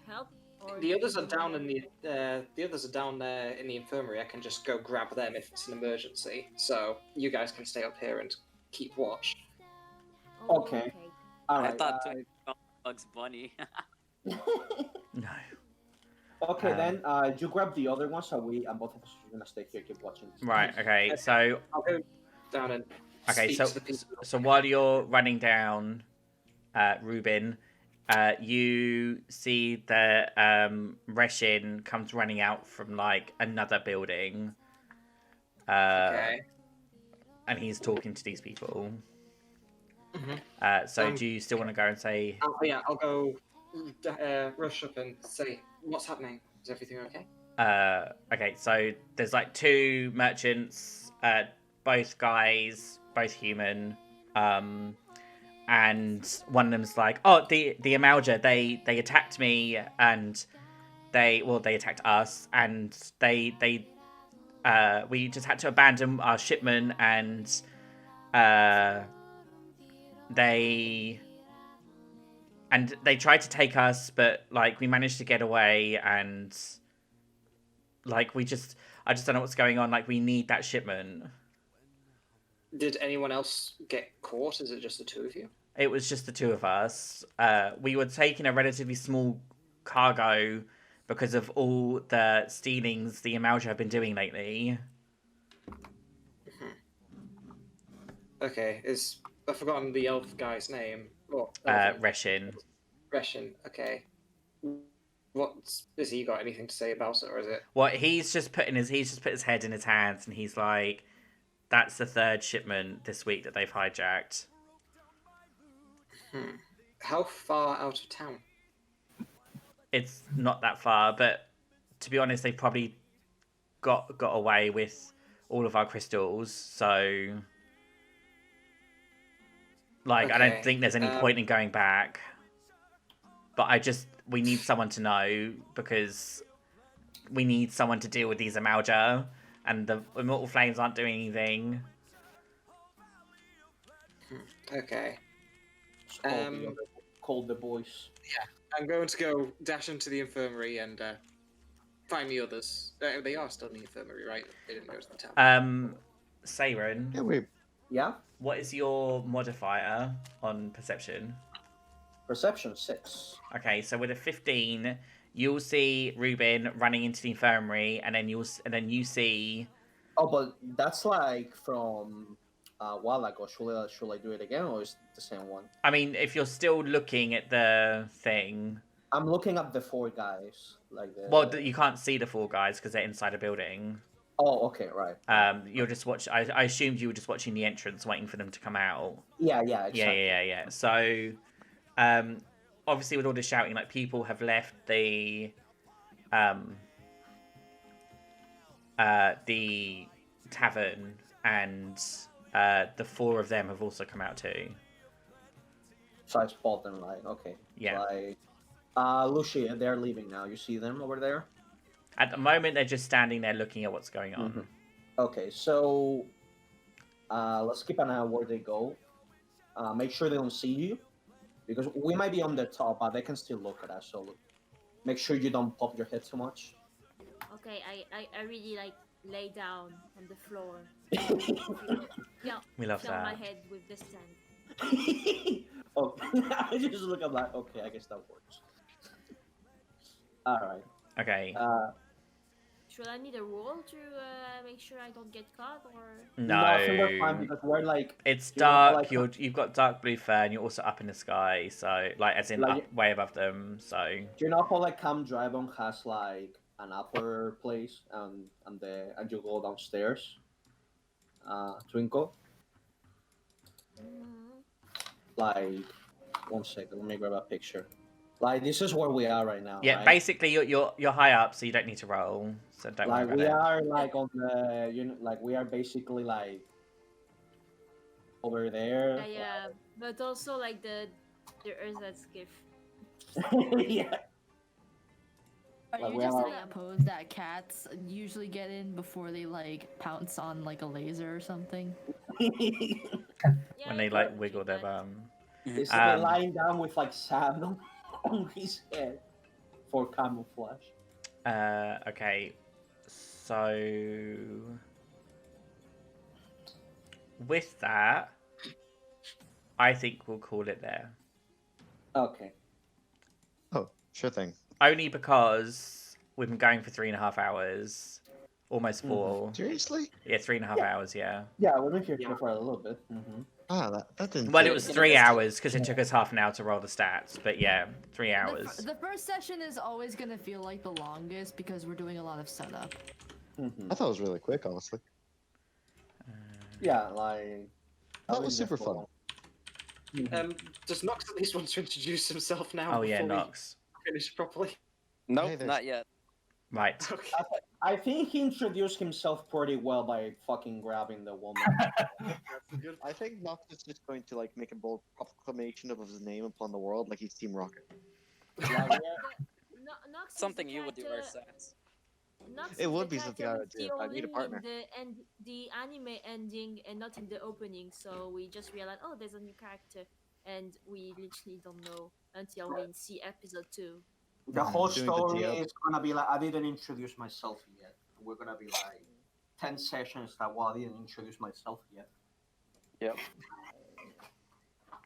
help? Or the others are down in the others are down there in the infirmary. I can just go grab them if it's an emergency. So you guys can stay up here and keep watch. Oh, Okay. All right. I thought Bugs Bunny. No. Okay, then you grab the other one, so and both of us are gonna stay here, keep watching. Right. Okay. So. I'll go down and. Okay. speak to the people. So while you're running down, Ruben, you see that Reshin comes running out from like another building. Okay. And he's talking to these people. Mm-hmm. So do you still want to go and say? I'll go rush up and say, "What's happening? Is everything okay?" Okay, so there's like two merchants, both guys, both human, and one of them's like, "Oh, the Amalja, they attacked me, and they attacked us, and we just had to abandon our shipment, and they tried to take us, but like we managed to get away, and like I just don't know what's going on. Like we need that shipment." Did anyone else get caught? Is it just the two of you? It was just the two of us. We were taking a relatively small cargo because of all the stealings the Amalja have been doing lately. Okay, I've forgotten the elf guy's name. Reshin. Reshin. Okay. Has he got anything to say about it, or is it? Well, he's just put his head in his hands, and he's like, "That's the third shipment this week that they've hijacked." How far out of town? It's not that far, but to be honest, they probably got away with all of our crystals, so like I don't think there's any point in going back. But we need someone to know, because we need someone to deal with these Amalja, and the Immortal Flames aren't doing anything. Okay. Call the boys. Yeah, I'm going to go dash into the infirmary and find the others. They are still in the infirmary, right? They didn't go to the town. Siren. Yeah. What is your modifier on perception? Perception 6. Okay, so with a 15, you'll see Ruben running into the infirmary, and then you see. Oh, but that's like from a while ago. Should I do it again, or is it the same one? I mean, if you're still looking at the thing. I'm looking at the four guys. Well, you can't see the four guys because they're inside a building. Oh, okay, right. You're just watching. I assumed you were just watching the entrance, waiting for them to come out. Yeah, exactly. Yeah. So, obviously, with all the shouting, like people have left the tavern, and the four of them have also come out too. So I spot them, like, okay. Yeah. Lucy, they're leaving now. You see them over there? At the moment, they're just standing there looking at what's going on. Mm-hmm. Okay, so Let's keep an eye on where they go. Make sure they don't see you, because we might be on the top, but they can still look at us. So make sure you don't pop your head too much. Okay, I really like lay down on the floor. Yeah, We love fill my that. head with the sand. Oh, I just look at that. Okay, I guess that works. All right. Okay. Should I need a roll to make sure I don't get caught, or? Nothing but fine No. because we're like It's you know, dark. like- You've got dark blue fur, and you're also up in the sky. So, like, as in Like- up, way above them. So, do you know how like Camp Drybone has like an upper place and you go downstairs? Twinkle. Mhm. Like 1 second, let me grab a picture. Like this is where we are right now. yeah. right? Basically, you're high up, so you don't need to roll. So don't Like worry we about are like on the like we are basically like over there. Yeah, but also like the Earth's gift. Yeah. Are Like, you we just are- in that pose that cats usually get in before they like pounce on like a laser or something? Yeah, when they you like can wiggle do their that. bum. He's Um, lying down with like sand on his head for camouflage. Okay. So with that, I think we'll call it there. Okay. Oh, sure thing. Only because we've been going for 3.5 hours, almost 4. Seriously? Yeah, 3.5 hours. Yeah. Yeah, we've been here Yeah. for a little bit. Ah, that didn't. Well, feel it was good. 3 hours because it took us half an hour to roll the stats. But yeah, 3 The, hours. the first session is always gonna feel like the longest because we're doing a lot of setup. I thought it was really quick, honestly. Yeah, like That I've was been there super for fun. long. Mhm. Does Nox at least want to introduce himself now? Oh yeah, before we Nox. finish properly. Nope, Hey, there's- not yet. Right. Okay. I think he introduced himself pretty well by fucking grabbing the woman. I think Nox is just going to like make a bold proclamation of his name upon the world, like he's Team Rocket. Yeah, Nox is Something the you would do, character- Sass. Nox It is would the be something character I would with the do. I need a only partner. in the anime ending and not in the opening, so we just realized, oh, there's a new character, and we literally don't know until we see episode 2. the whole Doing the story DL. is gonna be like I didn't introduce myself yet. We're gonna be like 10 sessions that I didn't introduce myself yet. Yep.